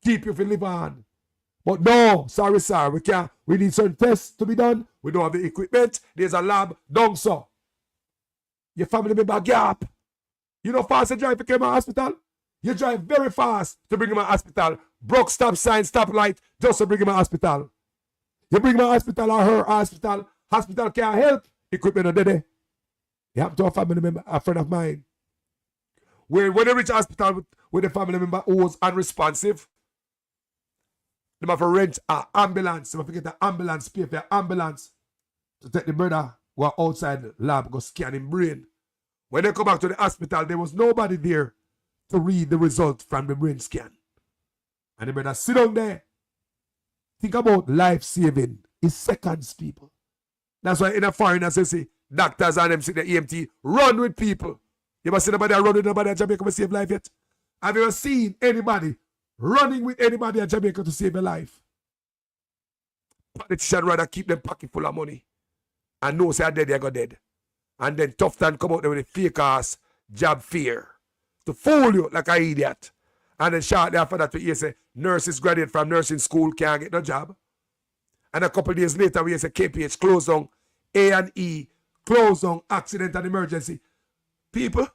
Keep you for live on. But no, sorry, sir. We can't. We need certain tests to be done. We don't have the equipment. There's a lab. Down so. Your family member gap. You know fast you drive to come to hospital? You drive very fast to bring him to hospital. Broke stop sign, stop light, just to bring him to hospital. You bring him to hospital or her hospital. Hospital can't help. Equipment are dead. You happen to a family member, a friend of mine. When they reach hospital with a family member who was unresponsive, they have to rent an ambulance. They have to get an ambulance, pay for an ambulance to take the brother who are outside the lab, go scan him brain. When they come back to the hospital, there was nobody there to read the result from the brain scan. And the brother sit down there. Think about life saving. It's seconds, people. That's why in a foreigner say, doctors and them see the EMT run with people. You ever seen nobody run with nobody at Jamaica to save life yet? Have you ever seen anybody running with anybody at Jamaica to save a life? Politicians rather keep them pocket full of money and know say they're dead, they go dead. And then tough time come out there with a fake ass job fear to fool you like an idiot. And then shortly after that we hear say nurses graduate from nursing school can't get no job. And a couple of days later we hear say KPH closed down, A&E closed down, accident and emergency. People.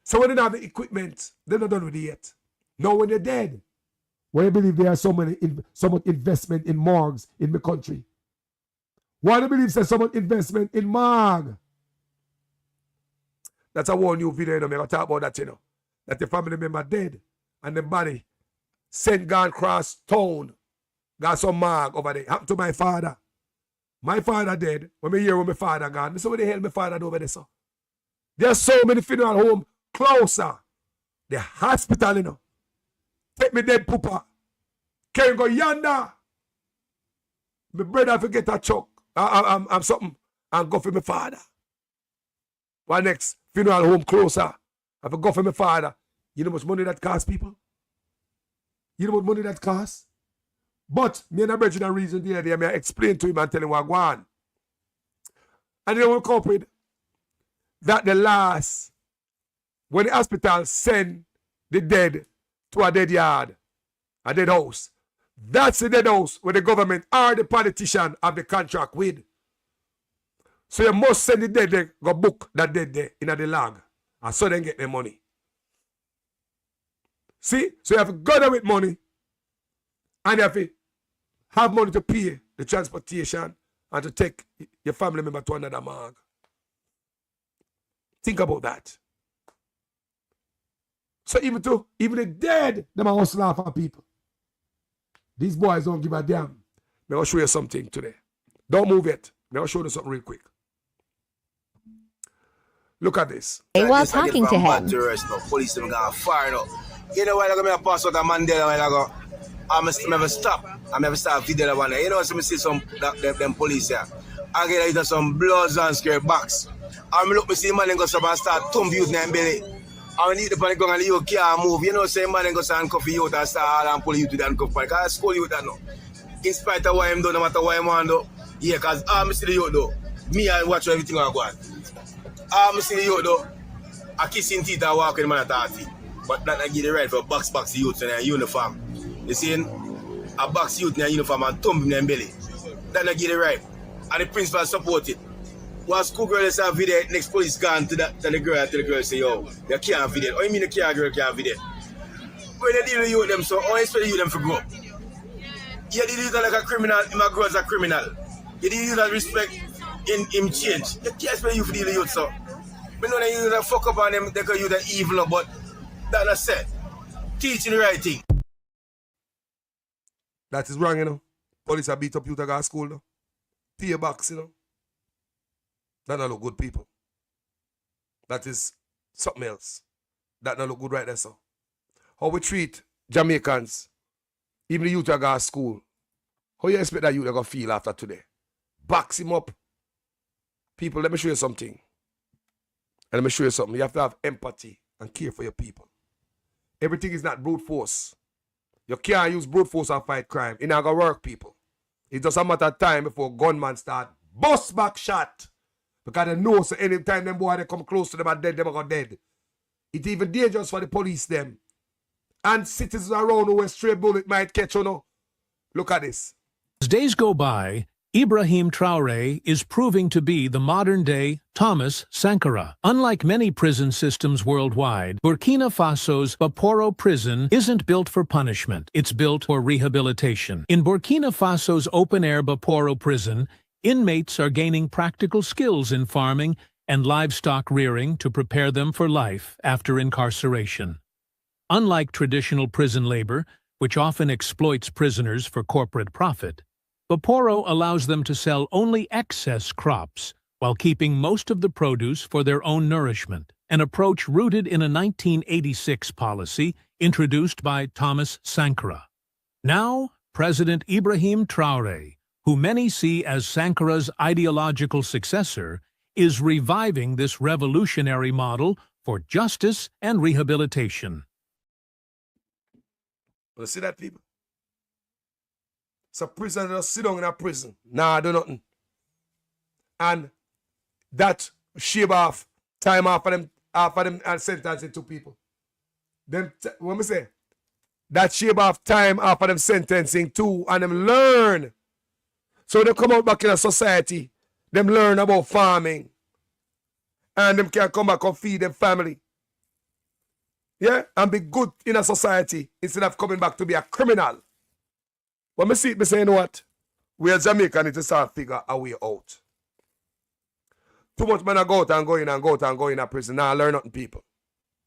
So when they don't have the equipment, they're not done with it yet. Now when they're dead, why you believe there are so much investment in morgues in the country? Why do you believe there's so much investment in morgue? That's a whole new video, you know, I'm going to talk about that, you know. That the family member dead and the body sent gone across town, got some morgue over there. Happened to my father. My father dead. When I hear when my father gone, I say, what the hell my father do over there, so? There's so many funeral homes closer. The hospital, you know. Take me dead pooper. Can't go yonder. My brother forget a chuck. I'm something. And go for my father. What next? funeral home closer. I go for my father. You know how much money that costs, people? You know how much money that costs? But me and a brethren reason there, I explain to him and tell him what I want. And they will come up with that the last, when the hospital send the dead to a dead yard, a dead house, that's the dead house where the government or the politician have the contract with. So you must send the dead there, go book that dead there in the log. And so then get their money. See? So you have to go there with money. And you have to have money to pay the transportation and to take your family member to another morgue. Think about that. So even the dead, them are hustle off of people. These boys don't give a damn. I'm going to show you something today. Don't move it. I'm going to show you something real quick. Look at this. While talking to him. Police them gonna fire up. You know why I got pass out of Mandela when I go, I must never stop. I never stop video one day. You know, so I see some them police here. I get like some bloods and scare box. I look, me see man and go stop and start thump youth in their belly. I need the panic gun and you can't move. You know, say man and go stand coffee youth and start and pull you to the handcuff panic. I school you that now. In spite of what I'm doing, no matter what I'm on though. Yeah, because I see the youth though. Me, I watch everything I go on. I see the youth though. I kissing teeth and walking man at 30. But that I give the right for box youth in a uniform. You see, a box youth in a uniform and thump in their belly. That I give the right. And the principal support it. One school girl is a video, next police gone to the girl say, yo, you can't video. What do you mean the girl can't video? When they deal with you them, so how expect you them to grow up? You deal with like a criminal, him a grow as a criminal. You deal with respect in him change. You can't expect you to deal with you, so. But know that you fuck up on them, they call you the evil, but that's not said. Teaching the right thing. That is wrong, you know. Police have beat up you to go to school, though. Pay your box, you know. That not look good, people. That is something else. That not look good right there, so. How we treat Jamaicans, even the youth that go to school. How you expect that youth to feel after today? Box him up. People, let me show you something. And let me show you something. You have to have empathy and care for your people. Everything is not brute force. You can't use brute force and fight crime. It not gonna work, people. It's just a matter of time before gunman start bust back shot. Because they know so anytime them boy they come close to them and dead, them are gonna dead. It's even dangerous for the police them. And citizens around who a stray bullet might catch, you know. Look at this. As days go by, Ibrahim Traoré is proving to be the modern-day Thomas Sankara. Unlike many prison systems worldwide, Burkina Faso's Baporo prison isn't built for punishment. It's built for rehabilitation. In Burkina Faso's open-air Baporo prison, inmates are gaining practical skills in farming and livestock rearing to prepare them for life after incarceration. Unlike traditional prison labor, which often exploits prisoners for corporate profit, Baporo allows them to sell only excess crops while keeping most of the produce for their own nourishment, an approach rooted in a 1986 policy introduced by Thomas Sankara. Now, President Ibrahim Traoré, who many see as Sankara's ideological successor, is reviving this revolutionary model for justice and rehabilitation. You see that, people? So prisoner just sit down in a prison. Nah, do nothing. And that shave off time off of them and sentencing two people. Them what me say? That shave off time off of them sentencing two and them learn. So they come out back in a society, them learn about farming. And them can come back and feed them family. Yeah? And be good in a society instead of coming back to be a criminal. When I see it, I say, you know what? We as Jamaican need to start figure a way out. Too much men go out and go in and go out and go in a prison. Now learn nothing, people.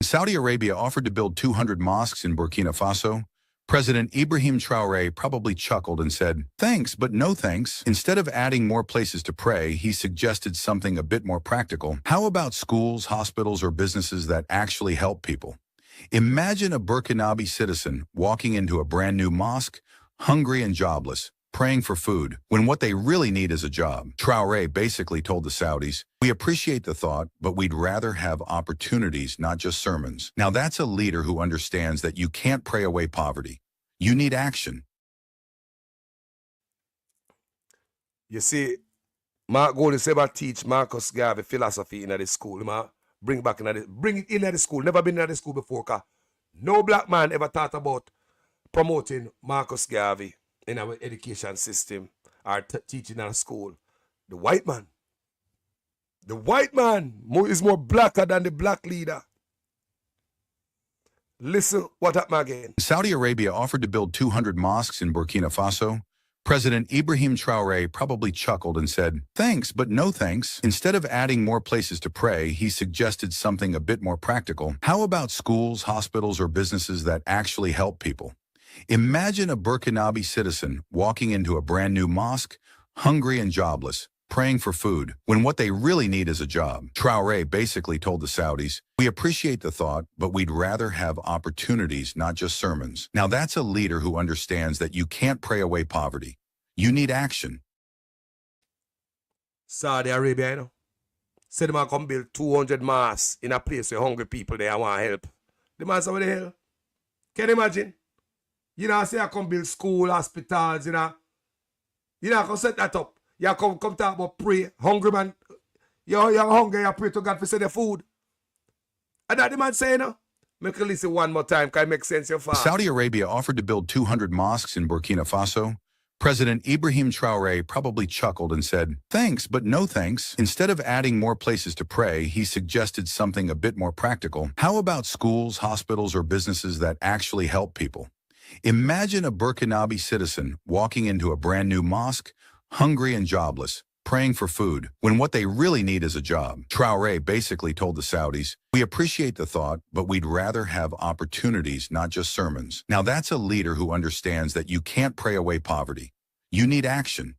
Saudi Arabia offered to build 200 mosques in Burkina Faso. President Ibrahim Traoré probably chuckled and said, "Thanks, but no thanks." Instead of adding more places to pray, he suggested something a bit more practical. How about schools, hospitals, or businesses that actually help people? Imagine a Burkinabe citizen walking into a brand new mosque, hungry and jobless. praying for food, when what they really need is a job. Traoré basically told the Saudis, "We appreciate the thought, but we'd rather have opportunities, not just sermons." Now that's a leader who understands that you can't pray away poverty. You need action. You see, Mark Golden said about teach Marcus Garvey philosophy in the school. Bring it in the school. Never been in the school before. Cause no black man ever thought about promoting Marcus Garvey in our education system or teaching in a school. The white man is more blacker than the black leader. Listen what happened again. Saudi Arabia offered to build 200 mosques in Burkina Faso. President Ibrahim Traoré probably chuckled and said, "Thanks, but no thanks." Instead of adding more places to pray, he suggested something a bit more practical. How about schools, hospitals, or businesses that actually help people? Imagine a Burkinabe citizen walking into a brand new mosque, hungry and jobless, praying for food, when what they really need is a job. Traoré basically told the Saudis, "We appreciate the thought, but we'd rather have opportunities, not just sermons." Now that's a leader who understands that you can't pray away poverty. You need action. Saudi Arabia, you know, said they might come build 200 mosques in a place where hungry people there want help. The man said, what the hell? Can you imagine? You know, say I come build school, hospitals, you know. You know, I can set that up. You come talk about pray. Hungry man, you're hungry, you pray to God for send the food. And that the man say, you know. Make you listen one more time, can it make sense your fast? Saudi Arabia offered to build 200 mosques in Burkina Faso. President Ibrahim Traoré probably chuckled and said, "Thanks, but no thanks." Instead of adding more places to pray, he suggested something a bit more practical. How about schools, hospitals, or businesses that actually help people? Imagine a Burkinabe citizen walking into a brand new mosque, hungry and jobless, praying for food, when what they really need is a job. Traoré basically told the Saudis, "We appreciate the thought, but we'd rather have opportunities, not just sermons." Now that's a leader who understands that you can't pray away poverty. You need action.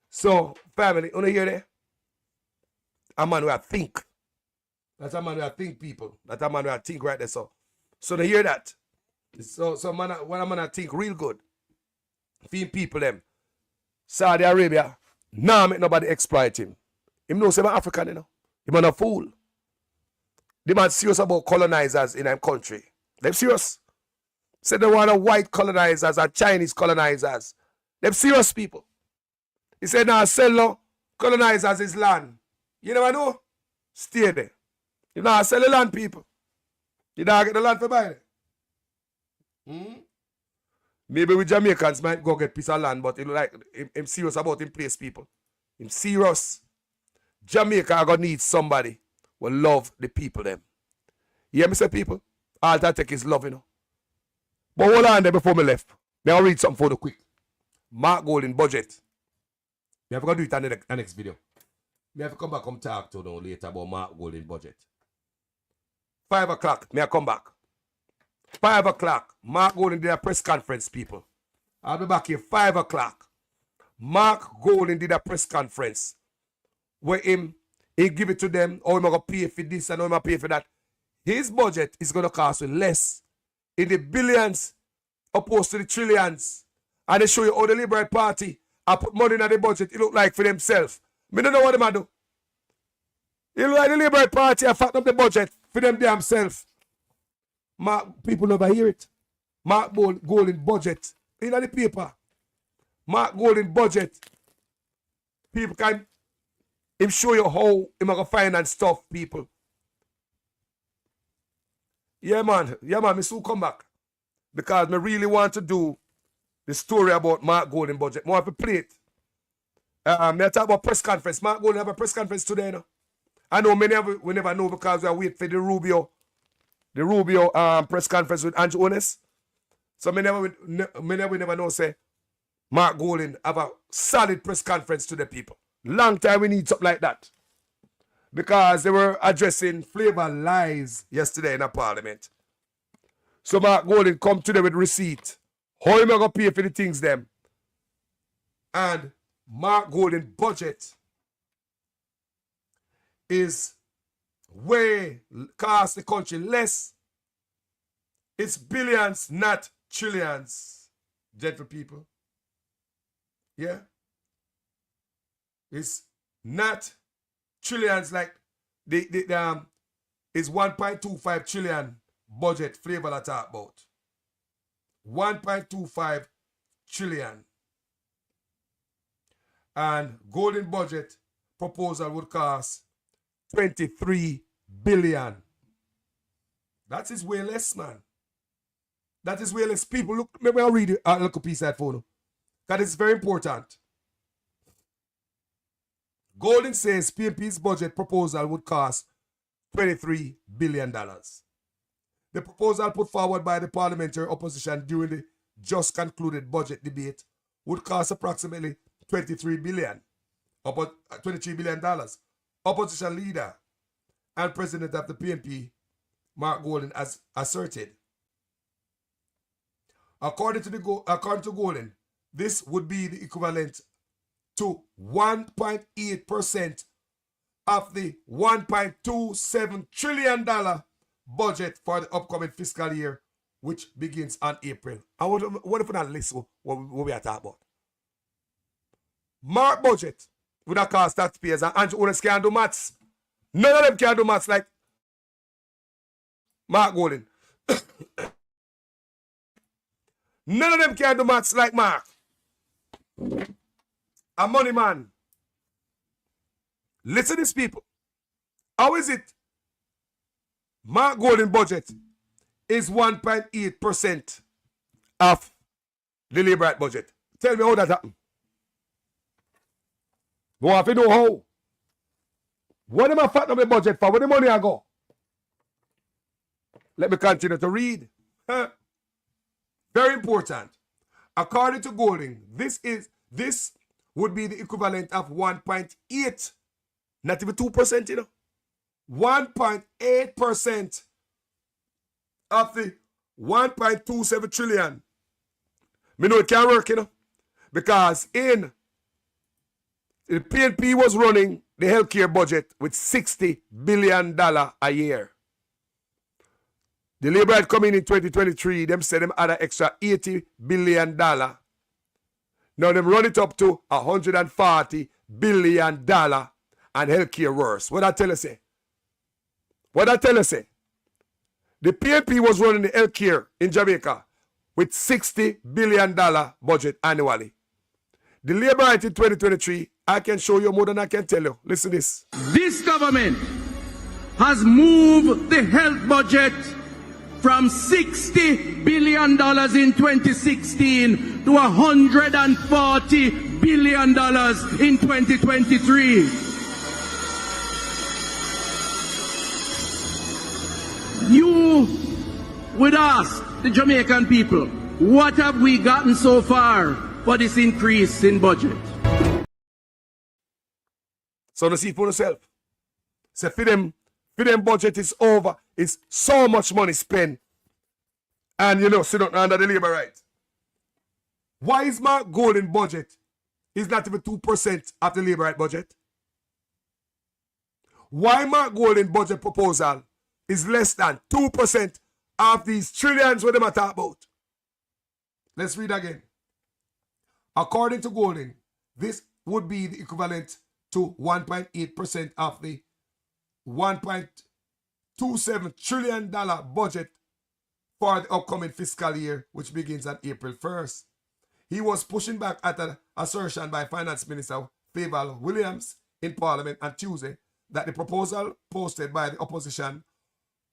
So, family, you hear that? A man who I think. That's a man who I think, people. That's a man who I think right there. So they hear that. So man, when a man I think real good. Feed people them. Saudi Arabia, nah make nobody exploit him. Him knows he's African, you know. Him not a fool. The man serious about colonizers in them country. Them serious. Said they want a white colonizers and Chinese colonizers. Them serious people. He said, "Now sell no colonizers his land." You never know. Stay there. You know, sell the land, people. You don't get the land for buy it. Maybe we Jamaicans might go get piece of land, but him serious about him place, people. Him serious. Jamaica are gonna need somebody who love the people them. You hear me say, people? All that take is love, you know. But hold on there before me left. May I read something for the quick. Mark Golden budget. We have to do it on the next video. We have to come back and talk to you later about Mark Golden budget. 5 o'clock, may I come back? 5 o'clock, Mark Golden did a press conference, people. I'll be back here 5 o'clock. Mark Golden did a press conference where he give it to them, or he's going to pay for this and how he's going to pay for that. His budget is going to cost you less in the billions opposed to the trillions. And they show you how the Liberal Party I put money in the budget, it look like for themselves. I don't know what they do. It look like the Liberal Party have fatten up the budget for them themselves. People never hear it. Mark Golden budget. In the paper. Mark Golden budget. People can him show you how him going to finance stuff, people. Yeah, man. Me soon come back. Because me really want to do the story about Mark Golden budget. More have to play it. Me talk about press conference. Mark Golden have a press conference today, you know. I know we never know because we wait for the Rubio press conference with Andrew Holness. So we never know say Mark Golden have a solid press conference to the people. Long time we need something like that. Because they were addressing flavor lies yesterday in the parliament. So Mark Golden come today with receipt. How am I going to pay for the things them? And Mark Golden budget is way cost the country less. It's billions, not trillions. gentle people. Yeah? It's not trillions like it's 1.25 trillion budget flavor that talk about. 1.25 trillion. And golden budget proposal would cost 23 billion. That is way less, man. That is way less. People, look, maybe I'll read a little piece of that for you. Because it's very important. Golden says PNP's budget proposal would cost $23 billion. The proposal put forward by the parliamentary opposition during the just concluded budget debate would cost approximately $23 billion. $23 billion. Opposition leader and president of the PNP, Mark Golden, has asserted. According to Golden, this would be the equivalent to 1.8% of the $1.27 trillion budget for the upcoming fiscal year, which begins on April. And what if we not listen what we are talking about? Mark budget would have cost taxpayers, and Andrew Holness can't do maths. None of them can do maths like Mark Golden. None of them can do maths like Mark. A money man. Listen to these people. How is it? Mark Golden budget is 1.8% of the Labour Right budget. Tell me how that happened. Go have to know how. What am I fatting up the budget for? Where the money I go? Let me continue to read. Very important. According to Golden, this would be the equivalent of 1.8, not even 2%, you know. 1.8% of the 1.27 trillion. Me know it can't work, you know. Because the PNP was running the healthcare budget with $60 billion a year. The Labour had come in 2023, them said them had an extra $80 billion. Now them run it up to $140 billion and healthcare worse. What I tell you say? What I tell you say? The PNP was running the healthcare in Jamaica with $60 billion budget annually. The Labour Right in 2023, I can show you more than I can tell you. Listen to this. This government has moved the health budget from $60 billion in 2016 to $140 billion in 2023. You would ask the Jamaican people, what have we gotten so far for this increase in budget? So to see for yourself. So for them budget is over. It's so much money spent. And you know, sit down under the Labour Right. Why is Mark Golden budget is not even 2% of the Labour Right budget? Why Mark Golden budget proposal is less than 2% of these trillions what them are talking about? Let's read again. According to Golden, this would be the equivalent to 1.8% of the $1.27 trillion budget for the upcoming fiscal year, which begins on April 1st. He was pushing back at an assertion by Finance Minister Favour Williams in Parliament on Tuesday that the proposal posted by the opposition,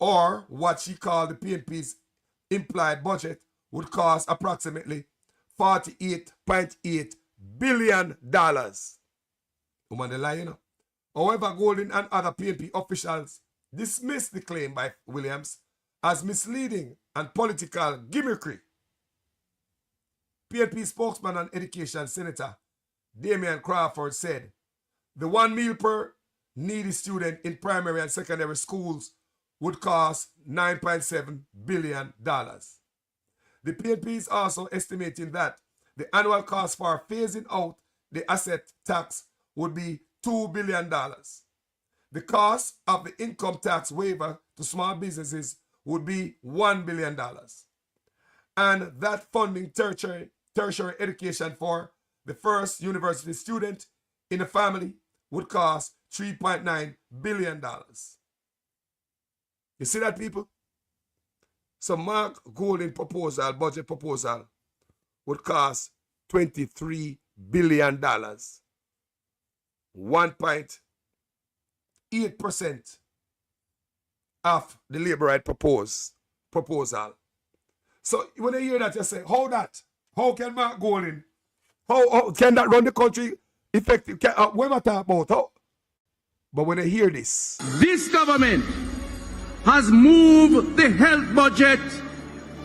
or what she called the PNP's implied budget, would cost approximately $48.8 billion. Woman, they lie, you know. However, Golden and other PNP officials dismissed the claim by Williams as misleading and political gimmickry. PNP spokesman on education, Senator Damian Crawford, said the 1 meal per needy student in primary and secondary schools would cost $9.7 billion. The PNP is also estimating that the annual cost for phasing out the asset tax would be $2 billion. The cost of the income tax waiver to small businesses would be $1 billion. And that funding tertiary tertiary education for the first university student in the family would cost $3.9 billion. You see that, people? So Mark Golding proposal, budget proposal, would cost $23 billion. 1.8% of the Labour Right proposal. So when you hear that, you say, how that? How can Mark Golding? How can that run the country effective? What am I talking about? How? But when I hear this, This government has moved the health budget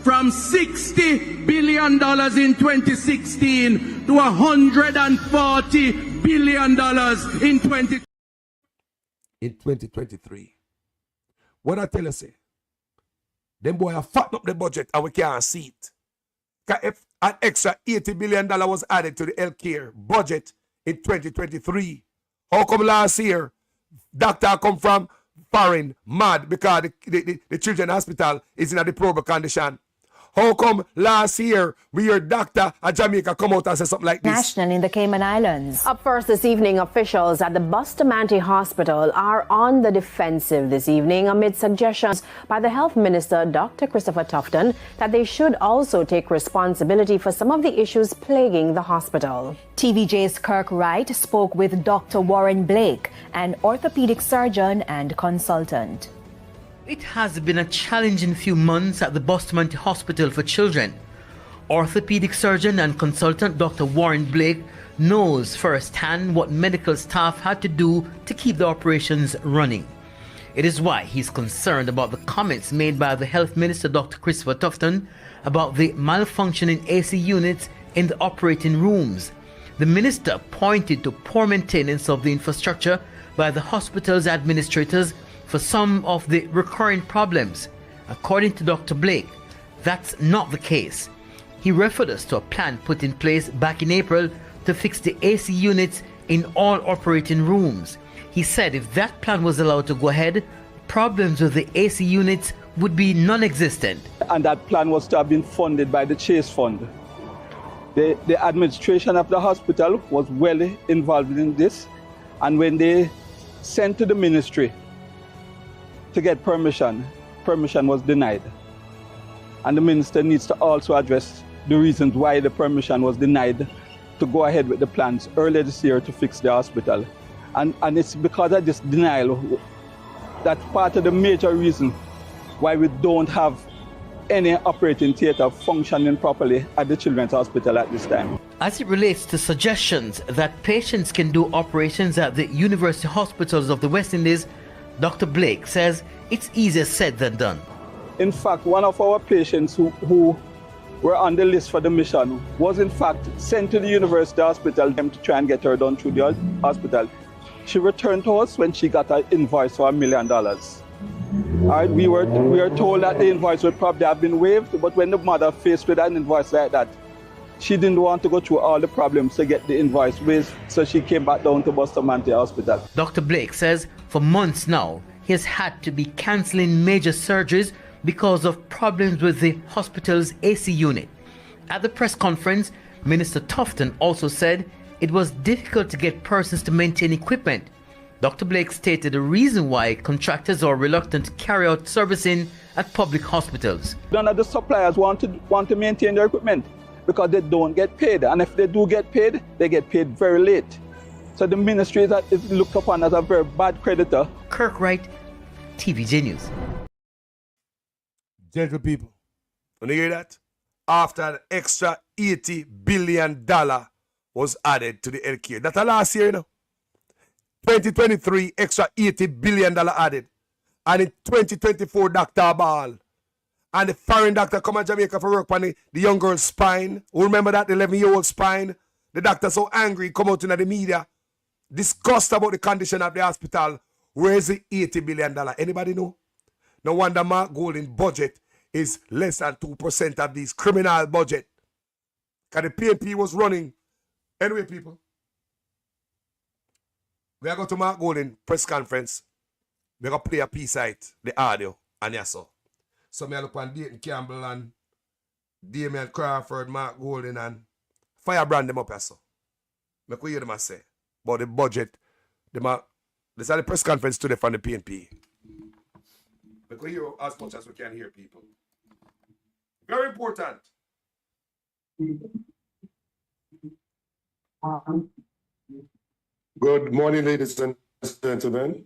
from $60 billion in 2016 to $140 billion in 2023. What I tell you, say, them boy have fattened up the budget and we can't see it. Because if an extra $80 billion was added to the healthcare budget in 2023, how come last year doctor come from foreign mad because the children's hospital is in a deplorable condition? How come last year we heard doctor at Jamaica come out and say something like this? National in the Cayman Islands. Up first this evening, officials at the Bustamante Hospital are on the defensive this evening amid suggestions by the Health Minister, Dr. Christopher Tufton, that they should also take responsibility for some of the issues plaguing the hospital. TVJ's Kirk Wright spoke with Dr. Warren Blake, an orthopedic surgeon and consultant. It has been a challenging few months at the Bustamante Hospital for Children. Orthopedic surgeon and consultant Dr. Warren Blake knows firsthand what medical staff had to do to keep the operations running. It is why he's concerned about the comments made by the Health Minister Dr. Christopher Tufton about the malfunctioning AC units in the operating rooms. The minister pointed to poor maintenance of the infrastructure by the hospital's administrators for some of the recurring problems. According to Dr. Blake, that's not the case. He referred us to a plan put in place back in April to fix the AC units in all operating rooms. He said if that plan was allowed to go ahead, problems with the AC units would be non-existent. And that plan was to have been funded by the Chase Fund. The administration of the hospital was well involved in this, and when they sent to the ministry to get permission was denied. And the minister needs to also address the reasons why the permission was denied to go ahead with the plans earlier this year to fix the hospital. And it's because of this denial that's part of the major reason why we don't have any operating theatre functioning properly at the Children's Hospital at this time. As it relates to suggestions that patients can do operations at the university hospitals of the West Indies, Dr. Blake says it's easier said than done. In fact, one of our patients who were on the list for the mission was in fact sent to the university hospital to try and get her done through the hospital. She returned to us when she got an invoice for $1 million. We were told that the invoice would probably have been waived, but when the mother faced with an invoice like that, she didn't want to go through all the problems to get the invoice waived, so she came back down to Bustamante Hospital. Dr. Blake says for months now, he has had to be cancelling major surgeries because of problems with the hospital's AC unit. At the press conference, Minister Tufton also said it was difficult to get persons to maintain equipment. Dr. Blake stated the reason why contractors are reluctant to carry out servicing at public hospitals. None of the suppliers want to maintain their equipment because they don't get paid. And if they do get paid, they get paid very late. So the ministry is looked upon as a very bad creditor. Kirk Wright, TVJ News. Gentle people, when you hear that? After an extra $80 billion was added to the healthcare. That's last year, you know. 2023, extra $80 billion added. And in 2024, Dr. Ball and the foreign doctor come to Jamaica for work on the young girl's spine. Who remember that, the 11-year-old spine? The doctor so angry, come out in the media, discussed about the condition of the hospital. Where is the $80 billion? Anybody know? No wonder Mark Golding's budget is less than 2% of this criminal budget. Because the PNP was running. Anyway, people, we are going to Mark Golding press conference. We are going to play a piece of it, the audio, and yes, so me look on Dayton Campbell and Damian Crawford, Mark Golding, and firebrand them up here, so. Make we hear them say about the budget. This is the press conference today from the PNP. Make we hear as much as we can hear people. Very important. Good morning, ladies and gentlemen.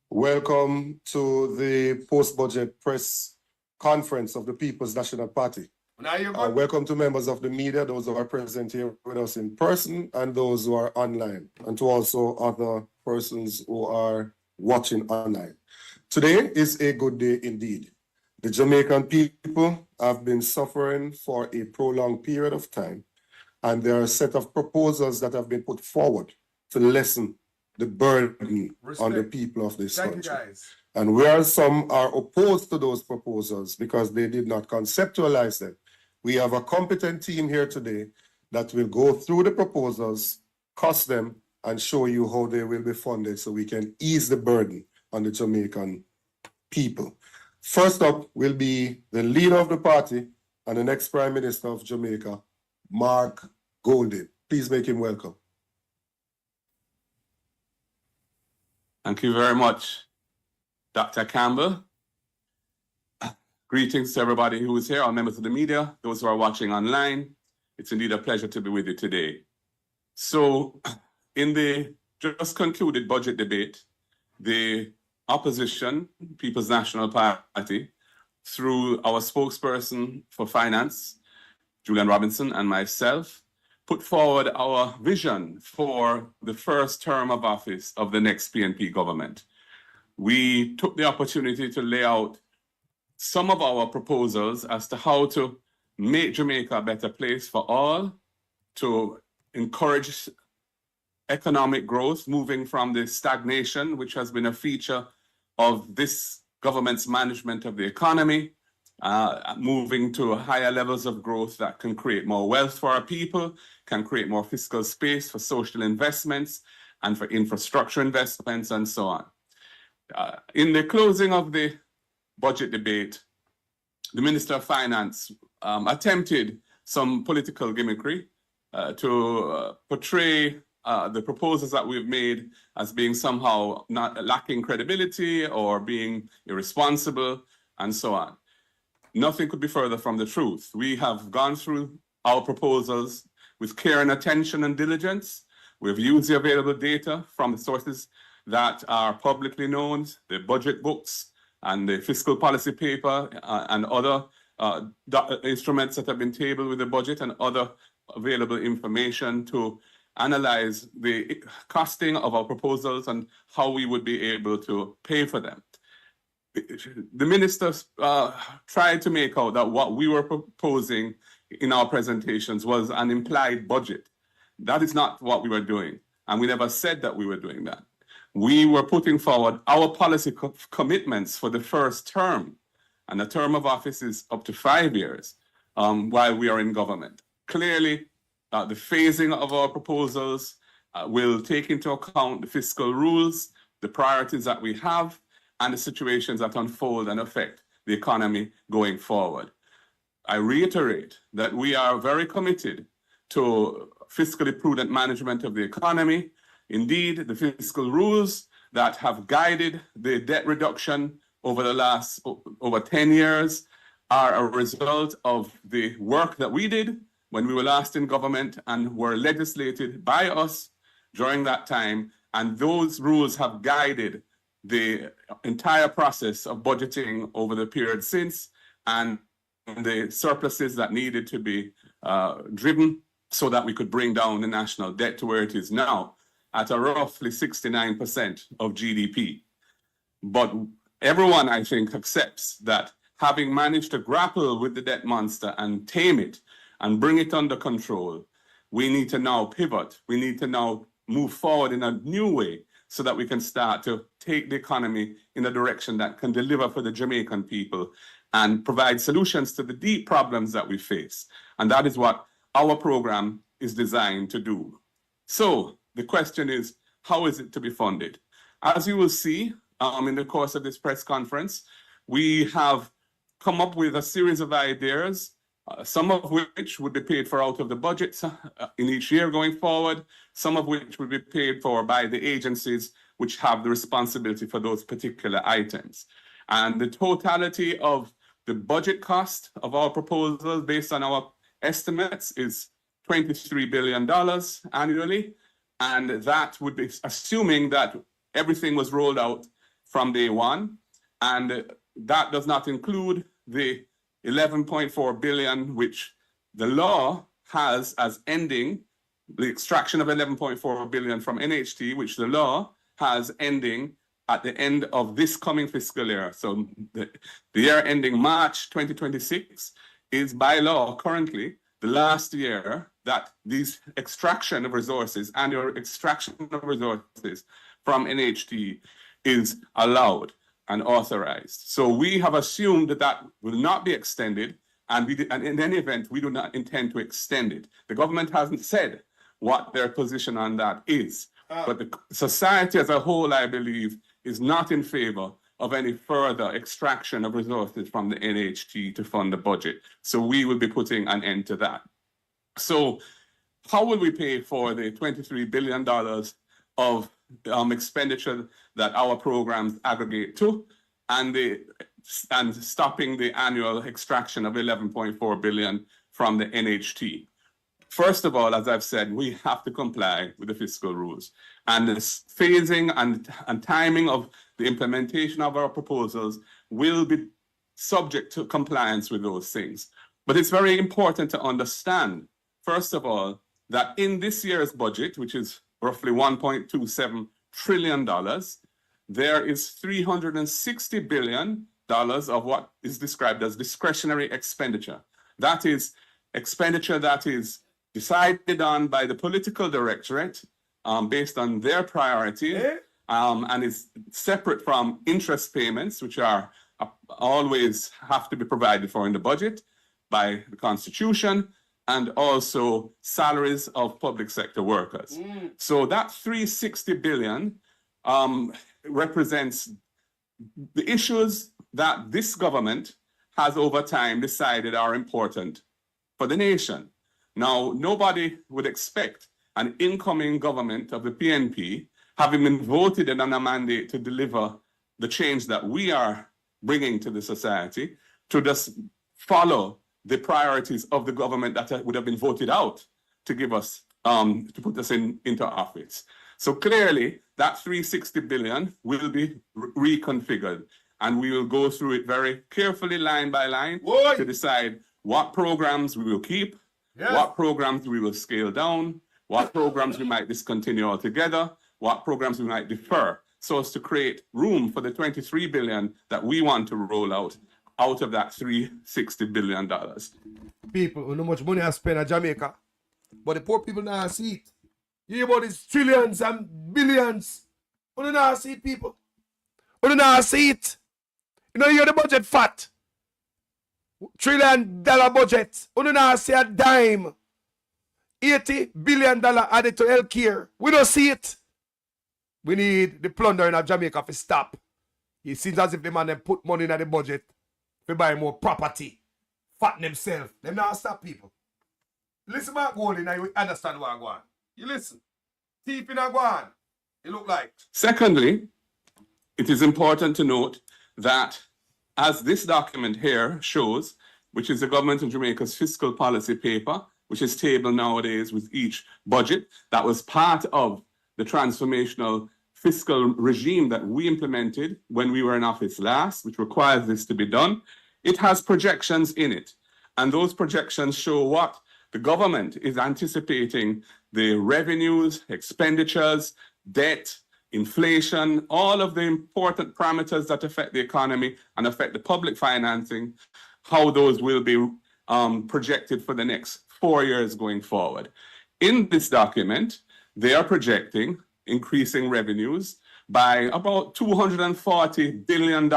Welcome to the post-budget press conference of the People's National Party. Welcome to members of the media, those who are present here with us in person and those who are online, and to also other persons who are watching online. Today is a good day indeed. The Jamaican people have been suffering for a prolonged period of time, and there are a set of proposals that have been put forward to lessen the burden on the people of this country. Thank you, guys. And where some are opposed to those proposals because they did not conceptualize them, we have a competent team here today that will go through the proposals, cost them, and show you how they will be funded so we can ease the burden on the Jamaican people. First up will be the leader of the party and the next Prime Minister of Jamaica, Mark Golding. Please make him welcome. Thank you very much, Dr. Campbell. Greetings to everybody who is here, our members of the media, those who are watching online. It's indeed a pleasure to be with you today. So, in the just concluded budget debate, the opposition, People's National Party, through our spokesperson for finance, Julian Robinson, and myself, put forward our vision for the first term of office of the next PNP government. We took the opportunity to lay out some of our proposals as to how to make Jamaica a better place for all, to encourage economic growth, moving from the stagnation, which has been a feature of this government's management of the economy, moving to higher levels of growth that can create more wealth for our people, can create more fiscal space for social investments and for infrastructure investments and so on. In the closing of the budget debate, the Minister of Finance attempted some political gimmickry to portray the proposals that we've made as being somehow not lacking credibility or being irresponsible and so on. Nothing could be further from the truth. We have gone through our proposals with care and attention and diligence. We've used the available data from the sources that are publicly known, the budget books and the fiscal policy paper and other instruments that have been tabled with the budget and other available information to analyze the costing of our proposals and how we would be able to pay for them. The ministers tried to make out that what we were proposing in our presentations was an implied budget. That is not what we were doing, and we never said that we were doing that. We were putting forward our policy commitments for the first term, and the term of office is up to 5 years while we are in government. Clearly, the phasing of our proposals will take into account the fiscal rules, the priorities that we have, and the situations that unfold and affect the economy going forward. I reiterate that we are very committed to fiscally prudent management of the economy. Indeed, the fiscal rules that have guided the debt reduction over the last over 10 years are a result of the work that we did when we were last in government and were legislated by us during that time. And those rules have guided the entire process of budgeting over the period since, and the surpluses that needed to be driven so that we could bring down the national debt to where it is now, at a roughly 69% of GDP. But everyone, I think, accepts that having managed to grapple with the debt monster and tame it and bring it under control, we need to now pivot. We need to now move forward in a new way so that we can start to take the economy in a direction that can deliver for the Jamaican people and provide solutions to the deep problems that we face. And that is what our program is designed to do. So the question is, how is it to be funded? As you will see in the course of this press conference, we have come up with a series of ideas some of which would be paid for out of the budget in each year going forward, some of which would be paid for by the agencies which have the responsibility for those particular items. And the totality of the budget cost of our proposal based on our estimates is $23 billion annually. And that would be assuming that everything was rolled out from day one. And that does not include the 11.4 billion, which the law has as ending, the extraction of 11.4 billion from NHT, which the law has ending at the end of this coming fiscal year. So the year ending March 2026 is by law currently the last year that these extraction of resources, annual extraction of resources from NHT is allowed and authorized. So we have assumed that that will not be extended, and in any event, we do not intend to extend it. The government hasn't said what their position on that is, but the society as a whole, I believe, is not in favor of any further extraction of resources from the NHT to fund the budget. So we will be putting an end to that. So how will we pay for the $23 billion of expenditure that our programs aggregate to, and stopping the annual extraction of 11.4 billion from the NHT? First of all, as I've said, we have to comply with the fiscal rules, and the phasing and timing of the implementation of our proposals will be subject to compliance with those things. But it's very important to understand, first of all, that in this year's budget, which is roughly $1.27 trillion, there is $360 billion of what is described as discretionary expenditure. That is expenditure that is decided on by the political directorate based on their priorities, and is separate from interest payments, which are always have to be provided for in the budget by the Constitution, and also salaries of public sector workers. So that $360 billion represents the issues that this government has over time decided are important for the nation. Now, nobody would expect an incoming government of the PNP, having been voted in on a mandate to deliver the change that we are bringing to the society, to just follow the priorities of the government that would have been voted out to give us, to put us into office. So clearly, that $360 billion will be reconfigured, and we will go through it very carefully, line by line, to decide what programs we will keep, what programs we will scale down, what programs we might discontinue altogether, what programs we might defer, so as to create room for the $23 billion that we want to roll out of that $360 billion. People who know much money I spend in Jamaica, but the poor people now see it. You hear about these trillions and billions. You don't now see it, people. You don't now see it. You know, you hear the budget fat. $1 trillion budget. You don't now see a dime. $80 billion added to healthcare. We don't see it. We need the plundering of Jamaica to stop. It seems as if the man them put money in the budget to buy more property. Fatten themselves. Them not stop people. Listen back going and you understand what I want. You listen. Thief in a guan. It look like. Secondly, it is important to note that as this document here shows, which is the government of Jamaica's fiscal policy paper, which is tabled nowadays with each budget, that was part of the transformational fiscal regime that we implemented when we were in office last, which requires this to be done. It has projections in it. And those projections show what the government is anticipating the revenues, expenditures, debt, inflation, all of the important parameters that affect the economy and affect the public financing, how those will be projected for the next 4 years going forward. In this document, they are projecting increasing revenues by about $240 billion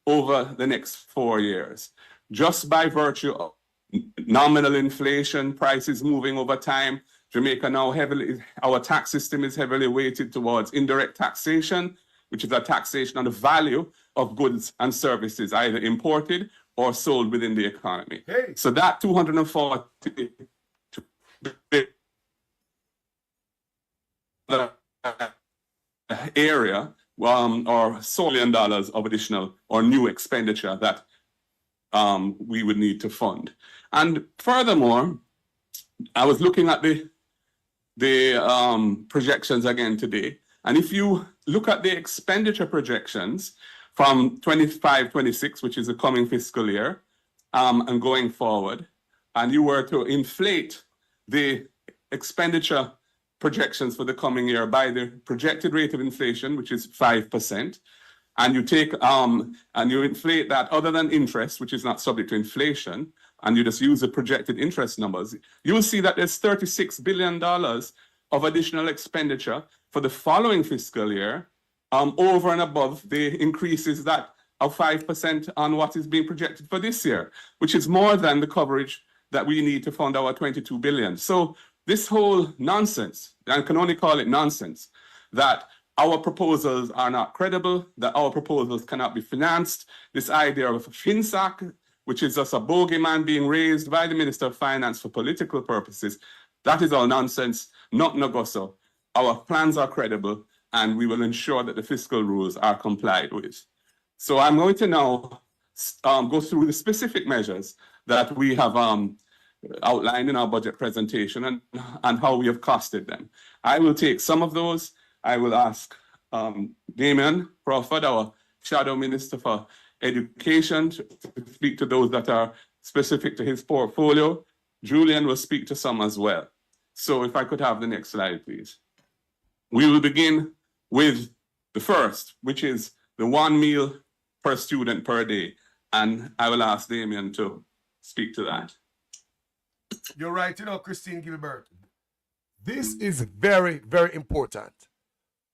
over the next 4 years, just by virtue of nominal inflation, prices moving over time. Jamaica now our tax system is heavily weighted towards indirect taxation, which is a taxation on the value of goods and services, either imported or sold within the economy. So that 240 area or $1 billion of additional or new expenditure that we would need to fund. And furthermore, I was looking at the projections again today. And if you look at the expenditure projections from 25-26, which is the coming fiscal year, and going forward, and you were to inflate the expenditure projections for the coming year by the projected rate of inflation, which is 5%, and you take and you inflate that other than interest, which is not subject to inflation, and you just use the projected interest numbers, you will see that there's $36 billion of additional expenditure for the following fiscal year, over and above the increases that of 5% on what is being projected for this year, which is more than the coverage that we need to fund our $22 billion. So this whole nonsense, I can only call it nonsense, that our proposals are not credible, that our proposals cannot be financed, this idea of a FinSAC, which is just a bogeyman being raised by the Minister of Finance for political purposes, that is all nonsense, not Nogoso. Our plans are credible, and we will ensure that the fiscal rules are complied with. So I'm going to now go through the specific measures that we have outlined in our budget presentation and how we have costed them. I will take some of those. I will ask Damien Crawford, our Shadow Minister for Education, to speak to those that are specific to his portfolio. Julian will speak to some as well. So if I could have the next slide, please. We will begin with the first, which is the 1 meal per student per day. And I will ask Damien to speak to that. You're right, Christine Gilbert. This is very, very important.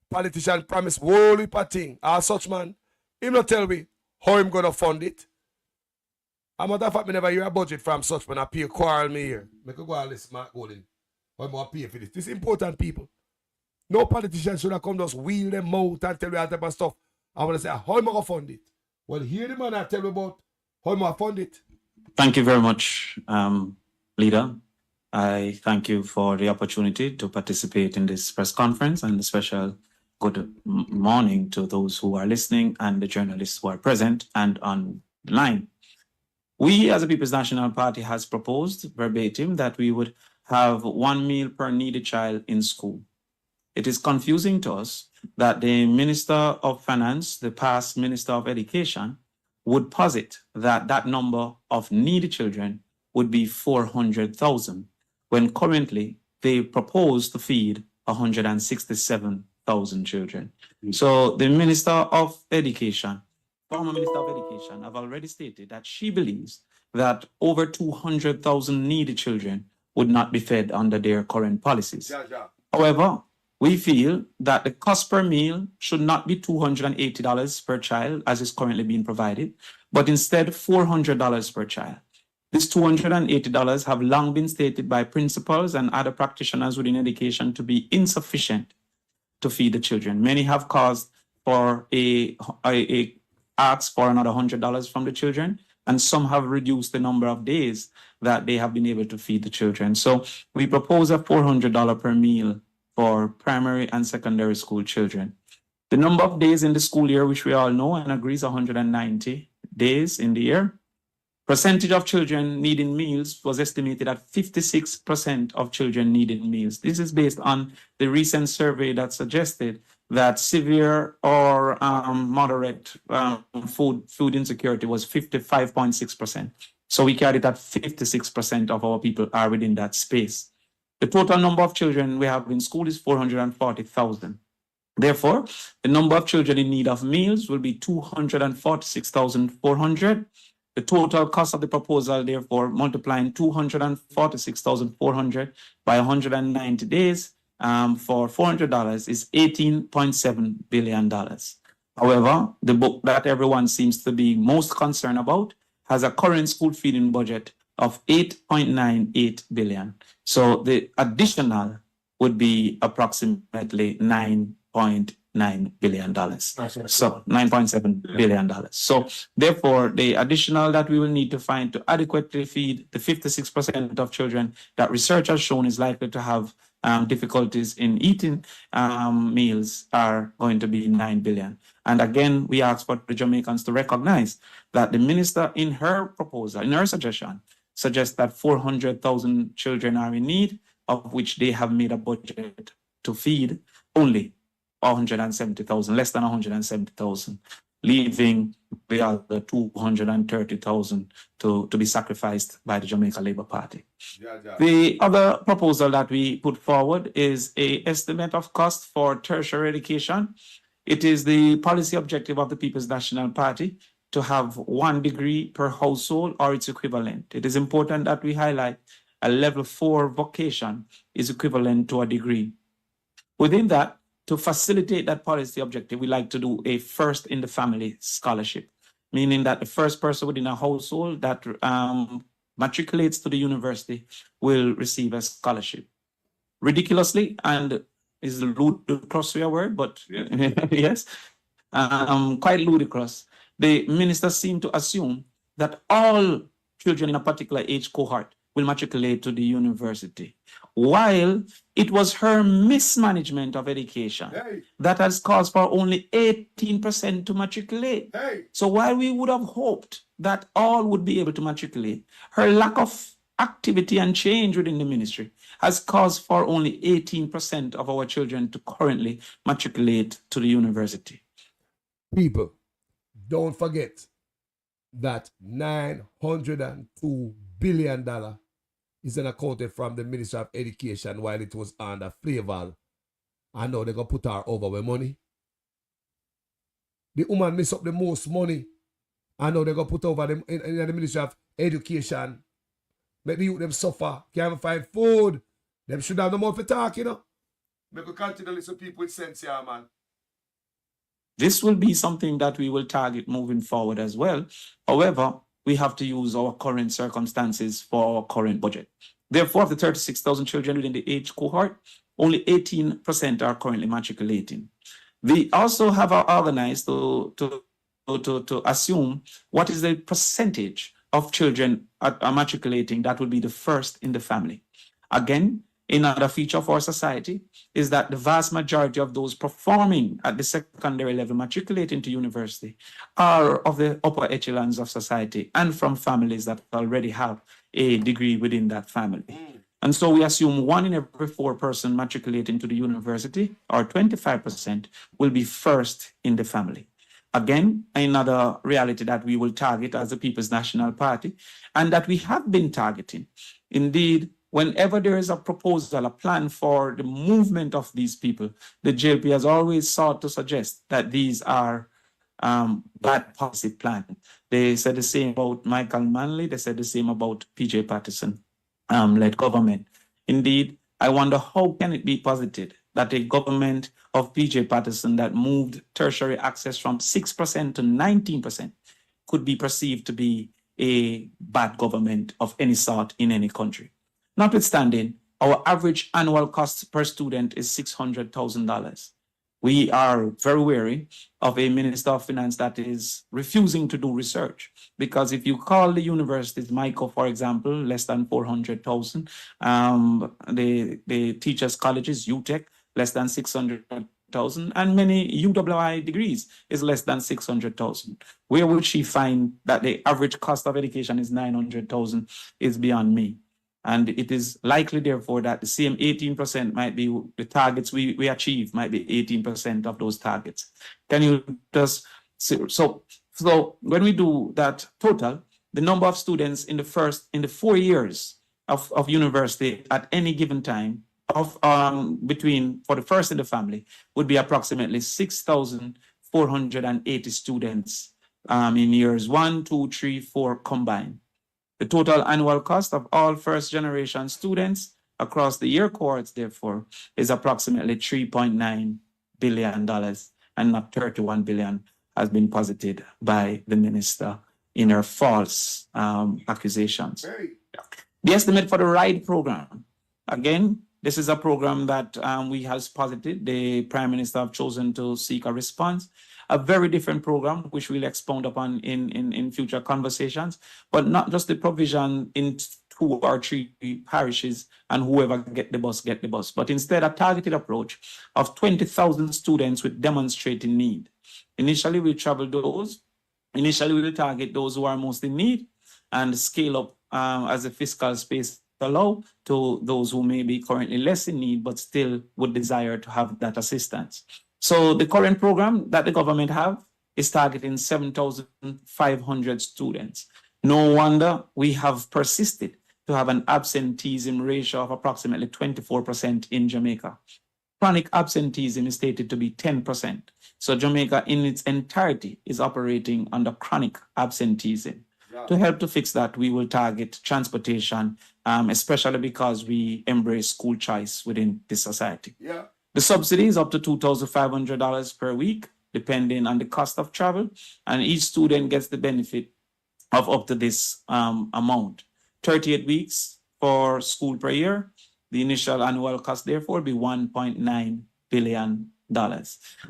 Politician promise whole heap of thing. As such man, him not tell me how him gonna fund it. A matter of fact, me never hear a budget from such man. I pay quarrel me here. Me could go and list Mark Golden. How am I pay for this? This is important, people. No politician should have come just wheel them out and tell you all type of stuff. I want to say, how am I gonna fund it? Well, hear the man I tell you about how am I fund it. Thank you very much, Leader. I thank you for the opportunity to participate in this press conference, and a special good morning to those who are listening and the journalists who are present and online. We, as a People's National Party, has proposed verbatim that we would have 1 meal per needy child in school. It is confusing to us that the Minister of Finance, the past Minister of Education, would posit that that number of needy children would be 400,000, when currently they propose to feed 167,000 children. So the Minister of Education, former Minister of Education, have already stated that she believes that over 200,000 needy children would not be fed under their current policies. However, we feel that the cost per meal should not be $280 per child, as is currently being provided, but instead $400 per child. This $280 have long been stated by principals and other practitioners within education to be insufficient to feed the children. Many have caused for ask for another $100 from the children, and some have reduced the number of days that they have been able to feed the children. So we propose a $400 per meal for primary and secondary school children. The number of days in the school year, which we all know and agree, is 190 days in the year. Percentage of children needing meals was estimated at 56% of children needing meals. This is based on the recent survey that suggested that severe or moderate food insecurity was 55.6%. So we carried that 56% of our people are within that space. The total number of children we have in school is 440,000. Therefore, the number of children in need of meals will be 246,400. The total cost of the proposal, therefore, multiplying 246,400 by 190 days for $400 is $18.7 billion. However, the book that everyone seems to be most concerned about has a current school feeding budget of $8.98 billion. So the additional would be approximately $9.9 $9 billion. So $9.7 billion. So therefore, the additional that we will need to find to adequately feed the 56% of children that research has shown is likely to have difficulties in eating meals are going to be $9 billion. And again, we ask for the Jamaicans to recognize that the minister in her proposal, in her suggestion, suggests that 400,000 children are in need, of which they have made a budget to feed only 170,000, less than 170,000, leaving the other 230,000 to be sacrificed by the Jamaica Labour Party. The other proposal that we put forward is an estimate of cost for tertiary education. It is the policy objective of the People's National Party to have 1 degree per household or its equivalent. It is important that we highlight a level 4 vocation is equivalent to a degree. Within that, to facilitate that policy objective, we like to do a first in the family scholarship, meaning that the first person within a household that matriculates to the university will receive a scholarship. Ridiculously, and is a ludicrous word, but yes, quite ludicrous. The minister seemed to assume that all children in a particular age cohort will matriculate to the university, while it was her mismanagement of education that has caused for only 18% to matriculate. So while we would have hoped that all would be able to matriculate, her lack of activity and change within the ministry has caused for only 18% of our children to currently matriculate to the university. People, don't forget that $902 billion is accounted from the Ministry of Education while it was under Flavel. And now they're going to put her over with money. The woman miss up the most money. And now they're going to put over them in the Ministry of Education. Make the youth them suffer. Can't find food. Them should have no more for talk, you know. Make we continue to listen to people with sense here, man. This will be something that we will target moving forward as well. However, we have to use our current circumstances for our current budget. Therefore, of the 36,000 children within the age cohort, only 18% are currently matriculating. We also have organized to assume what is the percentage of children are matriculating that will be the first in the family. Again, another feature of our society is that the vast majority of those performing at the secondary level, matriculating to university, are of the upper echelons of society and from families that already have a degree within that family. And so we assume 1 in every 4 person matriculating to the university, or 25%, will be first in the family. Again, another reality that we will target as the People's National Party, and that we have been targeting. Indeed, whenever there is a proposal, a plan for the movement of these people, the JLP has always sought to suggest that these are bad policy plans. They said the same about Michael Manley. They said the same about PJ Patterson led government. Indeed, I wonder how can it be posited that a government of PJ Patterson that moved tertiary access from 6% to 19% could be perceived to be a bad government of any sort in any country. Notwithstanding, our average annual cost per student is $600,000. We are very wary of a Minister of Finance that is refusing to do research, because if you call the universities, MICO, for example, less than 400,000, the teachers' colleges, UTEC, less than 600,000, and many UWI degrees is less than 600,000. Where would she find that the average cost of education is 900,000 is beyond me. And it is likely, therefore, that the same 18% might be the targets we achieve, might be 18% of those targets. Can you just see? So when we do that total, the number of students in the 4 years of university at any given time of for the first in the family would be approximately 6,480 students in years 1, 2, 3, 4 combined. The total annual cost of all first-generation students across the year cohorts, therefore, is approximately $3.9 billion, and not $31 billion has been posited by the minister in her false accusations. The estimate for the RIDE program, again, This is a program that we have posited. The Prime Minister have chosen to seek a response. A very different program, which we'll expound upon in future conversations, but not just the provision in 2 or 3 parishes and whoever get the bus, but instead a targeted approach of 20,000 students with demonstrating need. Initially, we'll target those who are most in need and scale up as the fiscal space allow to those who may be currently less in need, but still would desire to have that assistance. So the current program that the government have is targeting 7,500 students. No wonder we have persisted to have an absenteeism ratio of approximately 24% in Jamaica. Chronic absenteeism is stated to be 10%. So Jamaica in its entirety is operating under chronic absenteeism. Yeah. To help to fix that, we will target transportation, especially because we embrace school choice within this society. Yeah. The subsidy is up to $2,500 per week, depending on the cost of travel, and each student gets the benefit of up to this amount. 38 weeks for school per year. The initial annual cost, therefore, will be $1.9 billion.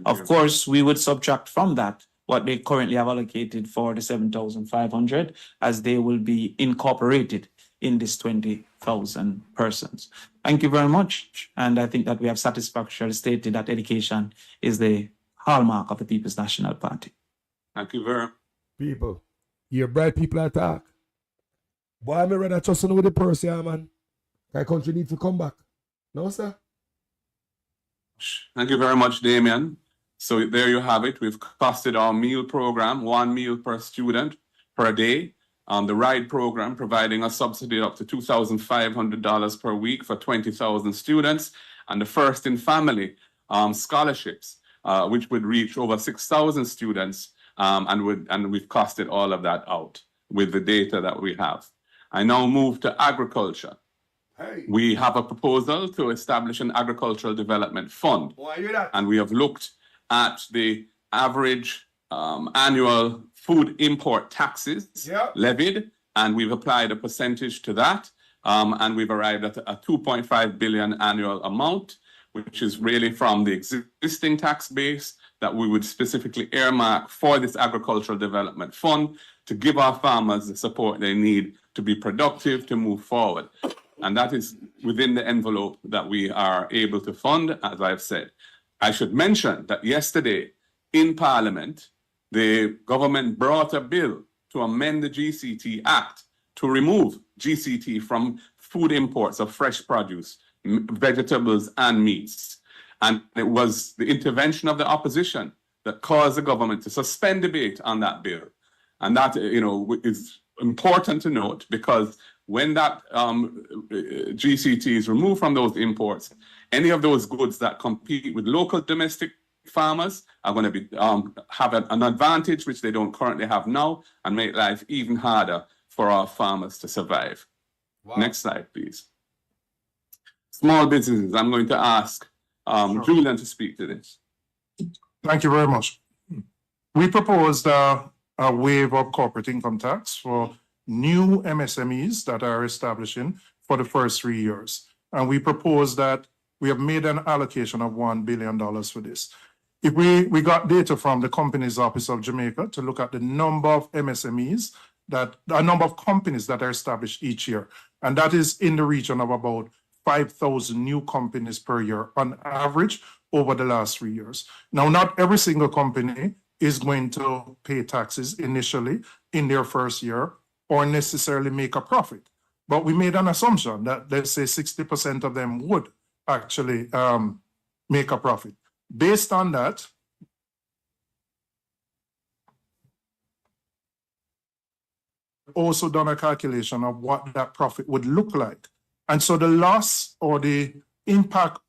Of course, we would subtract from that what they currently have allocated for the 7,500, as they will be incorporated in this 20,000 persons. Thank you very much. And I think that we have satisfactorily stated that education is the hallmark of the People's National Party. Thank you very much. People, your bright people attack. Boy, I'm rather trusting with the purse here, man. Our country need to come back. No, sir? Thank you very much, Damien. So there you have it. We've costed our meal program, 1 meal per student per day. The RIDE program providing a subsidy up to $2,500 per week for 20,000 students. And the First in Family scholarships, which would reach over 6,000 students. And we've costed all of that out with the data that we have. I now move to agriculture. Hey. We have a proposal to establish an agricultural development fund. And we have looked at the average annual food import taxes levied, and we've applied a percentage to that. And we've arrived at a 2.5 billion annual amount, which is really from the existing tax base that we would specifically earmark for this agricultural development fund to give our farmers the support they need to be productive, to move forward. And that is within the envelope that we are able to fund, as I've said. I should mention that yesterday in Parliament, the government brought a bill to amend the GCT Act to remove GCT from food imports of fresh produce, vegetables and meats. And it was the intervention of the opposition that caused the government to suspend debate on that bill. And that, is important to note, because when that GCT is removed from those imports, any of those goods that compete with local domestic farmers are going to be have an advantage which they don't currently have now, and make life even harder for our farmers to survive. Wow. Next slide, please. Small businesses. I'm going to ask Julian to speak to this. Thank you very much. We proposed a waive of corporate income tax for new MSMEs that are establishing for the first 3 years. And we propose that we have made an allocation of $1 billion for this. If we got data from the Companies Office of Jamaica to look at the number of MSMEs, a number of companies that are established each year, and that is in the region of about 5,000 new companies per year on average over the last 3 years. Now, not every single company is going to pay taxes initially in their first year or necessarily make a profit. But we made an assumption that, let's say, 60% of them would actually make a profit. Based on that, also done a calculation of what that profit would look like. And so the loss or the impact.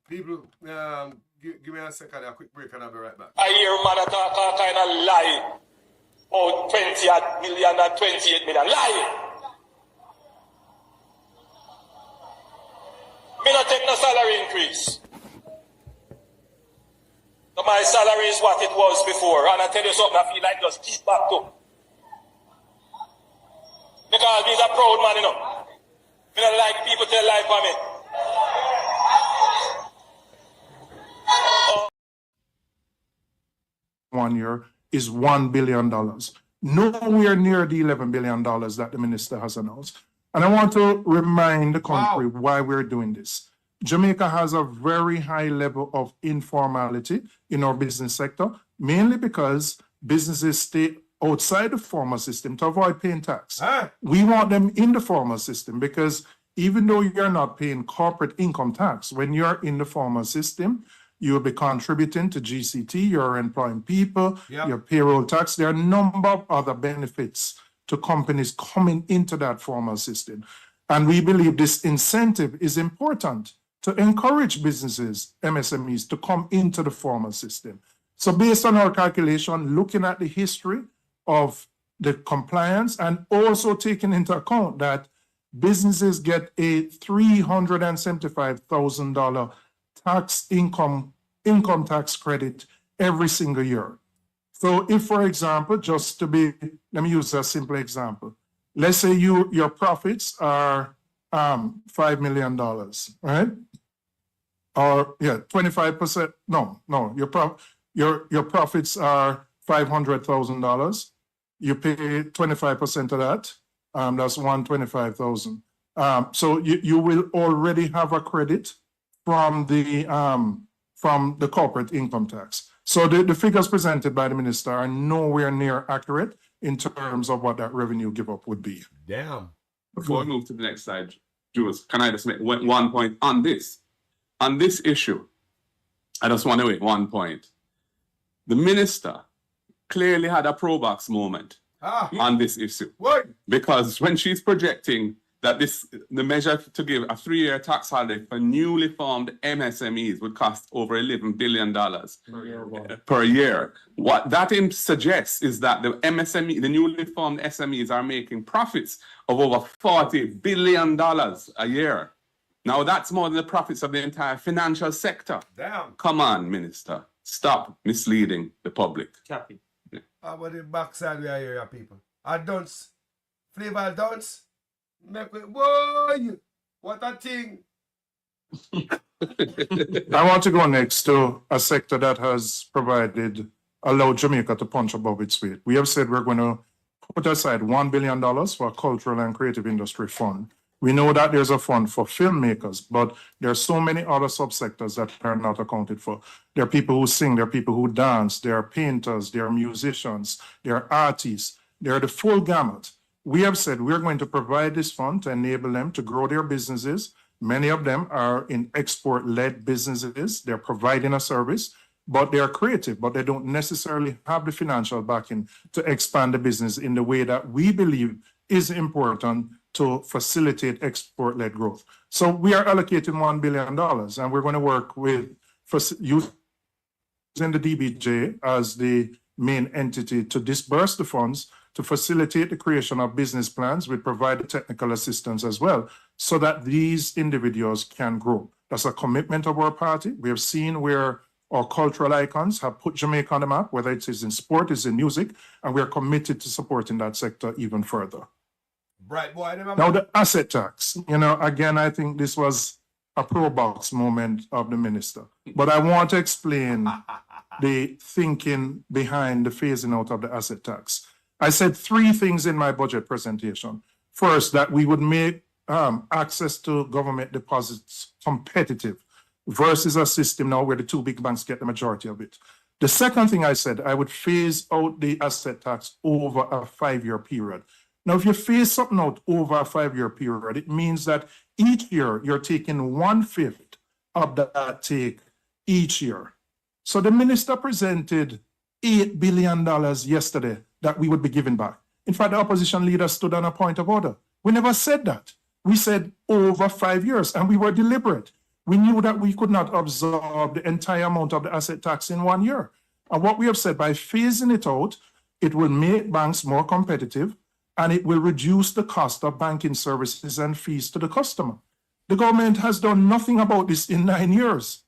People, give me a second, a quick break, and I'll be right back. I hear man talk all kind of lie. Oh, 20 million and 28 million. Lie. Me not take no salary increase. So my salary is what it was before. And I tell you something, I feel like just keep back to. Because he's a proud man, you know. Me don't like people tell lie for me. 1 year is $1 billion. Nowhere near the $11 billion that the minister has announced. And I want to remind the country why we're doing this. Jamaica has a very high level of informality in our business sector, mainly because businesses stay outside the formal system to avoid paying tax. We want them in the formal system because even though you're not paying corporate income tax, when you're in the formal system, you'll be contributing to GCT, you're employing people, your payroll tax. There are a number of other benefits to companies coming into that formal system. And we believe this incentive is important to encourage businesses, MSMEs, to come into the formal system. So based on our calculation, looking at the history of the compliance and also taking into account that businesses get a $375,000 income tax credit every single year. So if, for example, let me use a simple example. Let's say your profits are $5 million, right? Or 25%. No, your profits are $500,000. You pay 25% of that. That's $125,000. So you will already have a credit from the corporate income tax. So the figures presented by the minister are nowhere near accurate in terms of what that revenue give up would be. Damn. Before we move to the next slide, Jules, can I just make one point on this? On this issue, I just want to make one point. The minister clearly had a pro-box moment on this issue. What? Because when she's projecting that the measure to give a 3-year tax holiday for newly formed MSMEs would cost over $11 billion per year. What that suggests is that the newly formed SMEs are making profits of over $40 billion a year. Now that's more than the profits of the entire financial sector. Damn. Come on, minister. Stop misleading the public. How about the backside we are here, people? A dunce. Flavor dunce. Make it, boy, what a thing. I want to go next to a sector that has allowed Jamaica to punch above its weight. We have said we're going to put aside $1 billion for a cultural and creative industry fund. We know that there's a fund for filmmakers, but there are so many other subsectors that are not accounted for. There are people who sing, there are people who dance, there are painters, there are musicians, there are artists, there are the full gamut. We have said we're going to provide this fund to enable them to grow their businesses. Many of them are in export-led businesses. They're providing a service, but they are creative, but they don't necessarily have the financial backing to expand the business in the way that we believe is important to facilitate export-led growth. So we are allocating $1 billion, and we're going to work with using the DBJ as the main entity to disburse the funds to facilitate the creation of business plans. We provide technical assistance as well so that these individuals can grow. That's a commitment of our party. We have seen where our cultural icons have put Jamaica on the map, whether it is in sport, it's in music, and we are committed to supporting that sector even further. Bright boy. Now the asset tax, again, I think this was a pro-box moment of the minister. But I want to explain the thinking behind the phasing out of the asset tax. I said 3 things in my budget presentation. First, that we would make access to government deposits competitive versus a system now where the 2 big banks get the majority of it. The second thing I said, I would phase out the asset tax over a 5-year period. Now, if you phase something out over a 5-year period, it means that each year you're taking 1/5 of that take each year. So the minister presented $8 billion yesterday that we would be giving back. In fact, the opposition leader stood on a point of order. We never said that. We said over 5 years, and we were deliberate. We knew that we could not absorb the entire amount of the asset tax in 1 year. And what we have said, by phasing it out, it will make banks more competitive, and it will reduce the cost of banking services and fees to the customer. The government has done nothing about this in 9 years.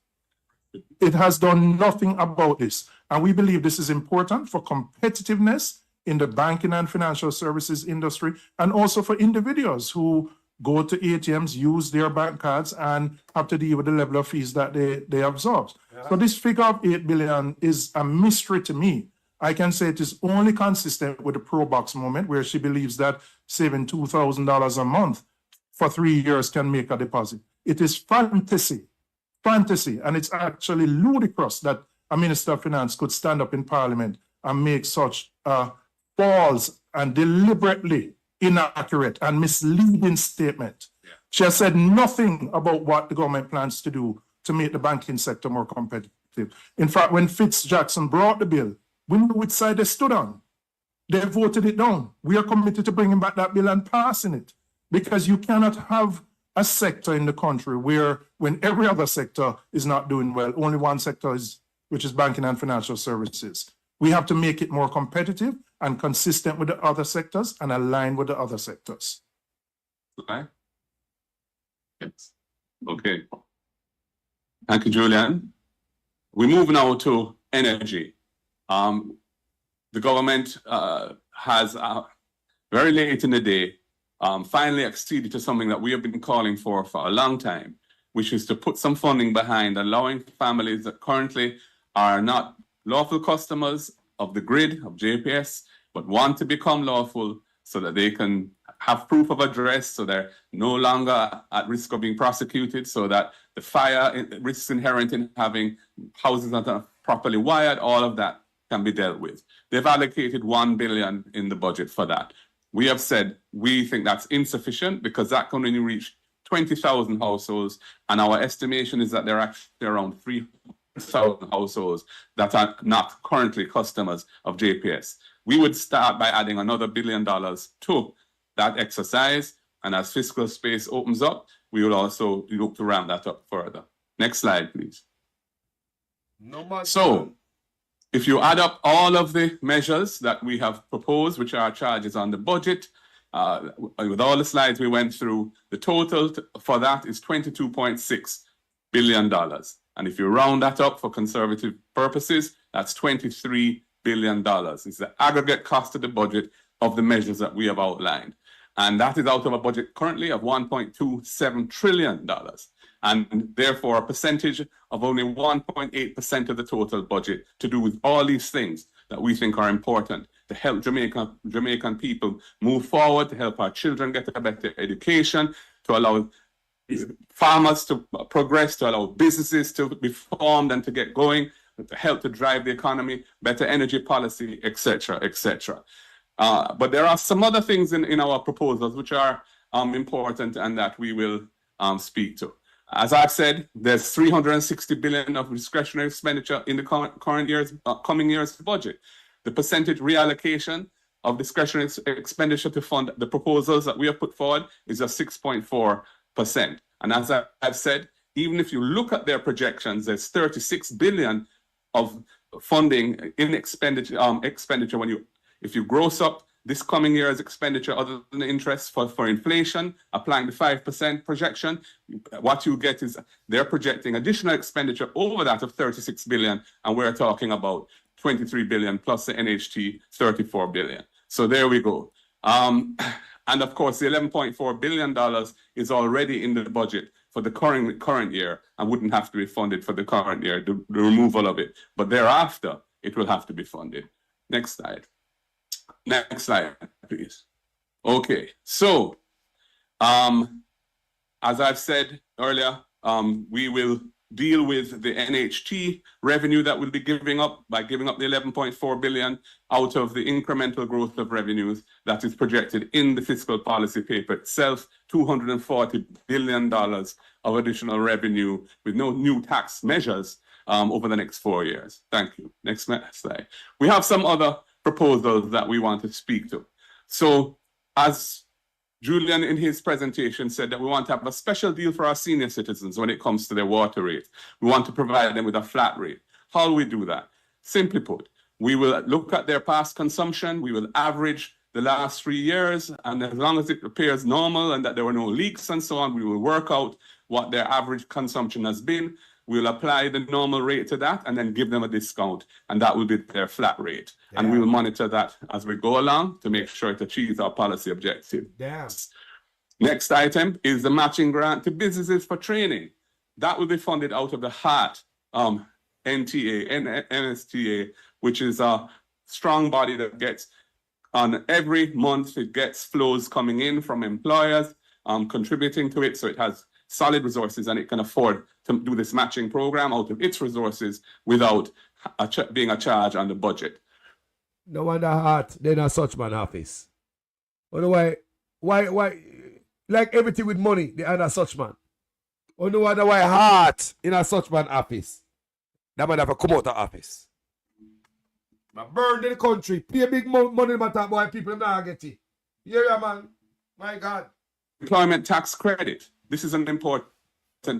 It has done nothing about this. And we believe this is important for competitiveness in the banking and financial services industry, and also for individuals who go to ATMs, use their bank cards, and have to deal with the level of fees that they absorb. Yeah. So this figure of 8 billion is a mystery to me. I can say it is only consistent with the ProBox moment, where she believes that saving $2,000 a month for 3 years can make a deposit. It is fantasy, and it's actually ludicrous that a Minister of Finance could stand up in Parliament and make such a false and deliberately inaccurate and misleading statement. Yeah. She has said nothing about what the government plans to do to make the banking sector more competitive. In fact, when Fitz-Jackson brought the bill, we knew which side they stood on. They voted it down. We are committed to bringing back that bill and passing it, because you cannot have a sector in the country where, when every other sector is not doing well, only one sector is, which is banking and financial services. We have to make it more competitive and consistent with the other sectors and align with the other sectors. Okay. Yes. Okay. Thank you, Julian. We move now to energy. The government has, very late in the day, finally acceded to something that we have been calling for a long time, which is to put some funding behind allowing families that currently are not lawful customers of the grid, of JPS, but want to become lawful so that they can have proof of address, so they're no longer at risk of being prosecuted, so that the fire risks inherent in having houses that are properly wired, all of that can be dealt with. They've allocated $1 billion in the budget for that. We have said we think that's insufficient because that can only reach 20,000 households, and our estimation is that there are actually around 3,000 households that are not currently customers of JPS. We would start by adding another $1 billion to that exercise, and as fiscal space opens up, we will also look to ramp that up further. Next slide, please. So, if you add up all of the measures that we have proposed, which are charges on the budget, with all the slides we went through, the total for that is $22.6 billion. And if you round that up for conservative purposes, that's $23 billion. It's the aggregate cost of the budget of the measures that we have outlined. And that is out of a budget currently of $1.27 trillion. And therefore, a percentage of only 1.8% of the total budget to do with all these things that we think are important to help Jamaican people move forward, to help our children get a better education, to allow farmers to progress, to allow businesses to be formed and to get going, to help to drive the economy, better energy policy, etc., etc. But there are some other things in our proposals which are important and that we will speak to. As I've said, there's $360 billion of discretionary expenditure in the coming year's budget. The percentage reallocation of discretionary expenditure to fund the proposals that we have put forward is a 6.4%. And as I've said, even if you look at their projections, there's $36 billion of funding in expenditure if you gross up this coming year's expenditure other than the interest for inflation, applying the 5% projection, what you get is they're projecting additional expenditure over that of $36 billion, and we're talking about $23 billion plus the NHT, $34 billion. So there we go. And of course, the $11.4 billion is already in the budget for the current year and wouldn't have to be funded for the current year, the removal of it. But thereafter, it will have to be funded. Next slide. Next slide, please. Okay, so as I've said earlier, we will deal with the NHT revenue that we'll be giving up by giving up the $11.4 billion out of the incremental growth of revenues that is projected in the fiscal policy paper itself, $240 billion of additional revenue with no new tax measures over the next 4 years. Thank you. Next slide. We have some other proposals that we want to speak to. So as Julian in his presentation said that we want to have a special deal for our senior citizens when it comes to their water rate. We want to provide them with a flat rate. How do we do that? Simply put, we will look at their past consumption, we will average the last 3 years, and as long as it appears normal and that there were no leaks and so on, we will work out what their average consumption has been. we'll apply the normal rate to that and then give them a discount, and that will be their flat rate. And we'll monitor that as we go along to make sure it achieves our policy objective. Damn. Next item is the matching grant to businesses for training. That will be funded out of the HEART NSTA, which is a strong body that gets on every month, it gets flows coming in from employers, contributing to it. So it has solid resources and it can afford to do this matching program out of its resources without being a charge on the budget. No wonder HEART, they're not such man office. Why, like everything with money, they are not such man. Oh, no wonder why HEART in a such man office. That man have to come out of office. But burn the country, pay big money, matter boy, people not get it. Yeah, man. My God. Employment tax credit. This is an important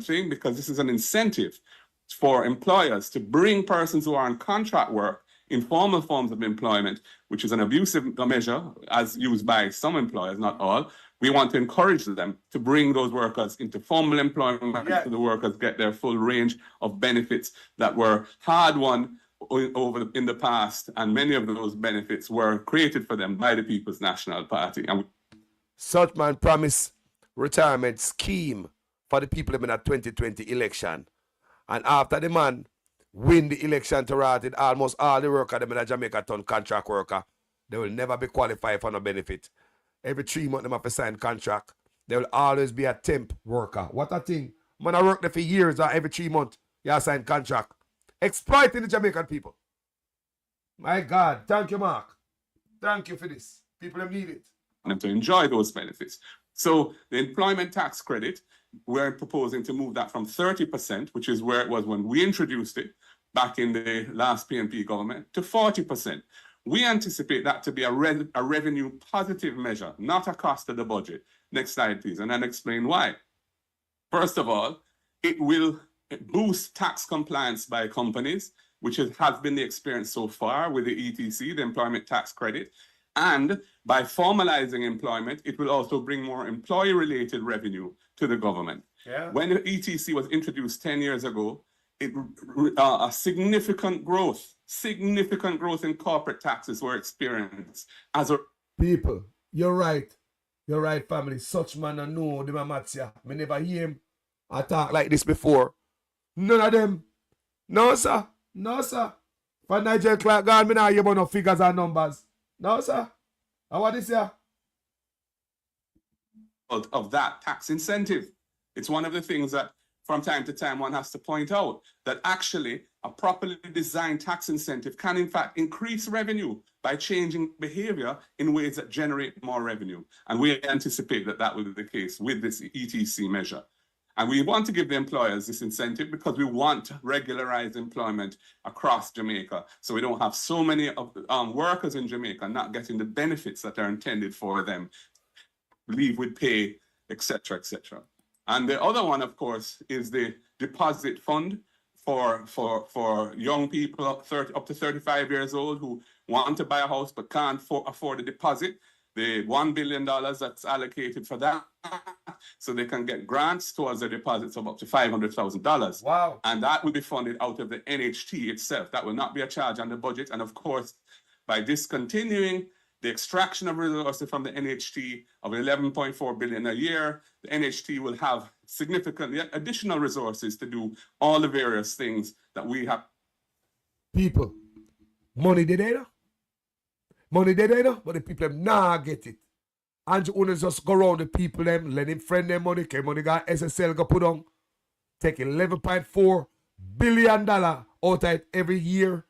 thing because this is an incentive for employers to bring persons who are on contract work, informal forms of employment, which is an abusive measure as used by some employers, not all. We want to encourage them to bring those workers into formal employment so the workers get their full range of benefits that were hard won in the past, and many of those benefits were created for them by the People's National Party. And such man promised retirement scheme for the people in that 2020 election. And after the man win the election to rat it, almost all the workers in Jamaica turn contract worker. They will never be qualified for no benefit. Every 3 months, they have to sign contract. They will always be a temp worker. What a thing. Man, I work there for years, every 3 months, you have to sign contract. Exploiting the Jamaican people. My God. Thank you, Mark. Thank you for this. People have need it. And to enjoy those benefits. So the employment tax credit, we're proposing to move that from 30%, which is where it was when we introduced it back in the last PNP government, to 40%. We anticipate that to be a revenue positive measure, not a cost to the budget. Next slide, please, and I'll explain why. First of all, it will boost tax compliance by companies, which has been the experience so far with the ETC, the employment tax credit. And by formalizing employment, it will also bring more employee-related revenue to the government. Yeah. When the ETC was introduced 10 years ago, a significant growth in corporate taxes were experienced as a people. You're right, family. Such man I know the Mamatsia. Me never hear him talk like this before. None of them. No, sir. For Nigel Clark, God, me not hear about no figures and numbers. No, sir. And what is here? Of that tax incentive. It's one of the things that from time to time one has to point out, that actually a properly designed tax incentive can in fact increase revenue by changing behavior in ways that generate more revenue. And we anticipate that that will be the case with this ETC measure. And we want to give the employers this incentive because we want to regularize employment across Jamaica. So we don't have so many workers in Jamaica not getting the benefits that are intended for them, leave with pay, etc., etc. And the other one, of course, is the deposit fund for young people up to 35 years old who want to buy a house but can't afford a deposit. The $1 billion that's allocated for that, so they can get grants towards their deposits of up to $500,000. Wow. And that will be funded out of the NHT itself. That will not be a charge on the budget. And of course, by discontinuing the extraction of resources from the NHT of $11.4 billion a year, the NHT will have significant additional resources to do all the various things that we have. People, money they there. Money they there, but the people them nah get it. And you just go around the people them, let him friend them money, okay, money got SSL go put on, take $11.4 billion out of it every year.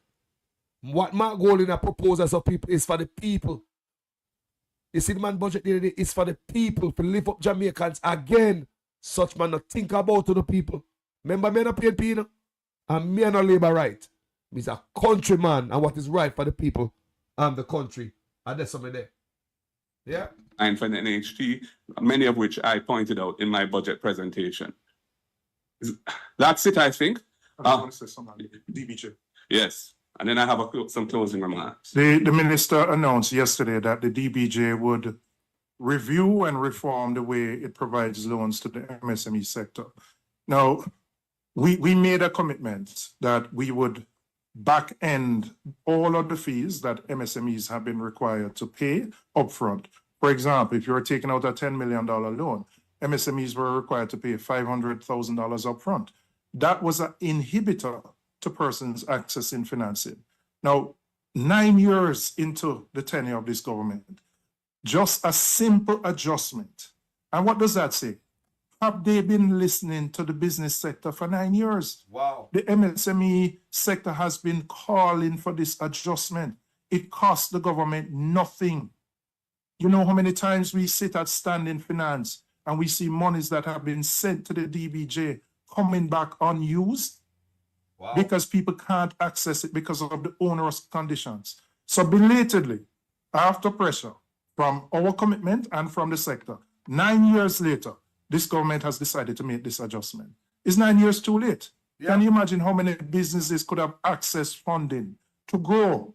What my goal in a proposal of people is for the people. You see the man budget is for the people to lift up Jamaicans again. Such man not think about to the people. Remember me not PNP, no? And me not labor right. Me's a countryman and what is right for the people and the country. And there's something there. Yeah? And for the NHT, many of which I pointed out in my budget presentation. That's it, I think. I want to say something. DBJ. Yes. And then I have some closing remarks. The minister announced yesterday that the DBJ would review and reform the way it provides loans to the MSME sector. Now, we made a commitment that we would back end all of the fees that MSMEs have been required to pay upfront. For example, if you're taking out a $10 million loan, MSMEs were required to pay $500,000 upfront. That was an inhibitor to persons accessing financing. Now, 9 years into the tenure of this government, just a simple adjustment. And what does that say? Have they been listening to the business sector for 9 years? Wow. The MSME sector has been calling for this adjustment. It costs the government nothing. You know how many times we sit at Standing Finance and we see monies that have been sent to the DBJ coming back unused? Wow. Because people can't access it because of the onerous conditions. So belatedly, after pressure from our commitment and from the sector, 9 years later, this government has decided to make this adjustment. Is 9 years too late? Yeah. Can you imagine how many businesses could have accessed funding to grow,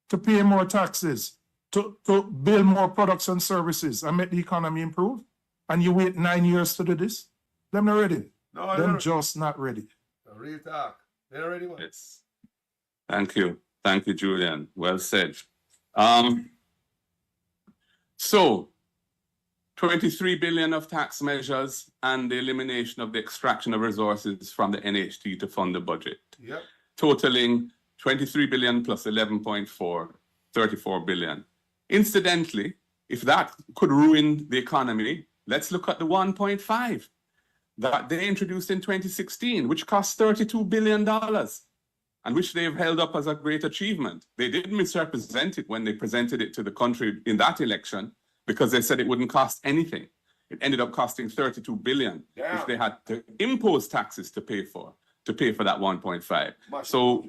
to pay more taxes, to build more products and services and make the economy improve? And you wait 9 years to do this? Them not ready. No, Them just not ready. Real talk. They're ready. Yes. Thank you. Thank you, Julian. Well said. So, 23 billion of tax measures and the elimination of the extraction of resources from the NHT to fund the budget. Yep. Totaling 23 billion plus 11.4, 34 billion. Incidentally, if that could ruin the economy, let's look at the 1.5 that they introduced in 2016, which cost $32 billion and which they've held up as a great achievement. They didn't misrepresent it when they presented it to the country in that election because they said it wouldn't cost anything. It ended up costing $32 billion, which they had to impose taxes to pay for that 1.5. So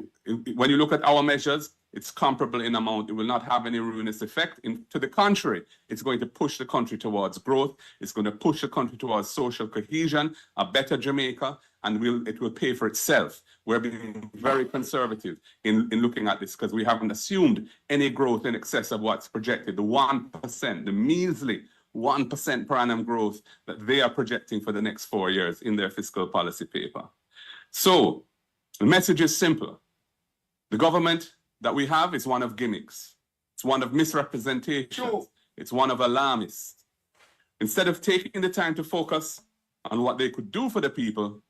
when you look at our measures, it's comparable in amount. It will not have any ruinous effect. To the contrary, it's going to push the country towards growth. It's going to push the country towards social cohesion, a better Jamaica, and it will pay for itself. We're being very conservative in looking at this because we haven't assumed any growth in excess of what's projected. The 1%, the measly 1% per annum growth that they are projecting for the next 4 years in their fiscal policy paper. So the message is simple. The government that we have is one of gimmicks. It's one of misrepresentations. It's one of alarmists. Instead of taking the time to focus on what they could do for the people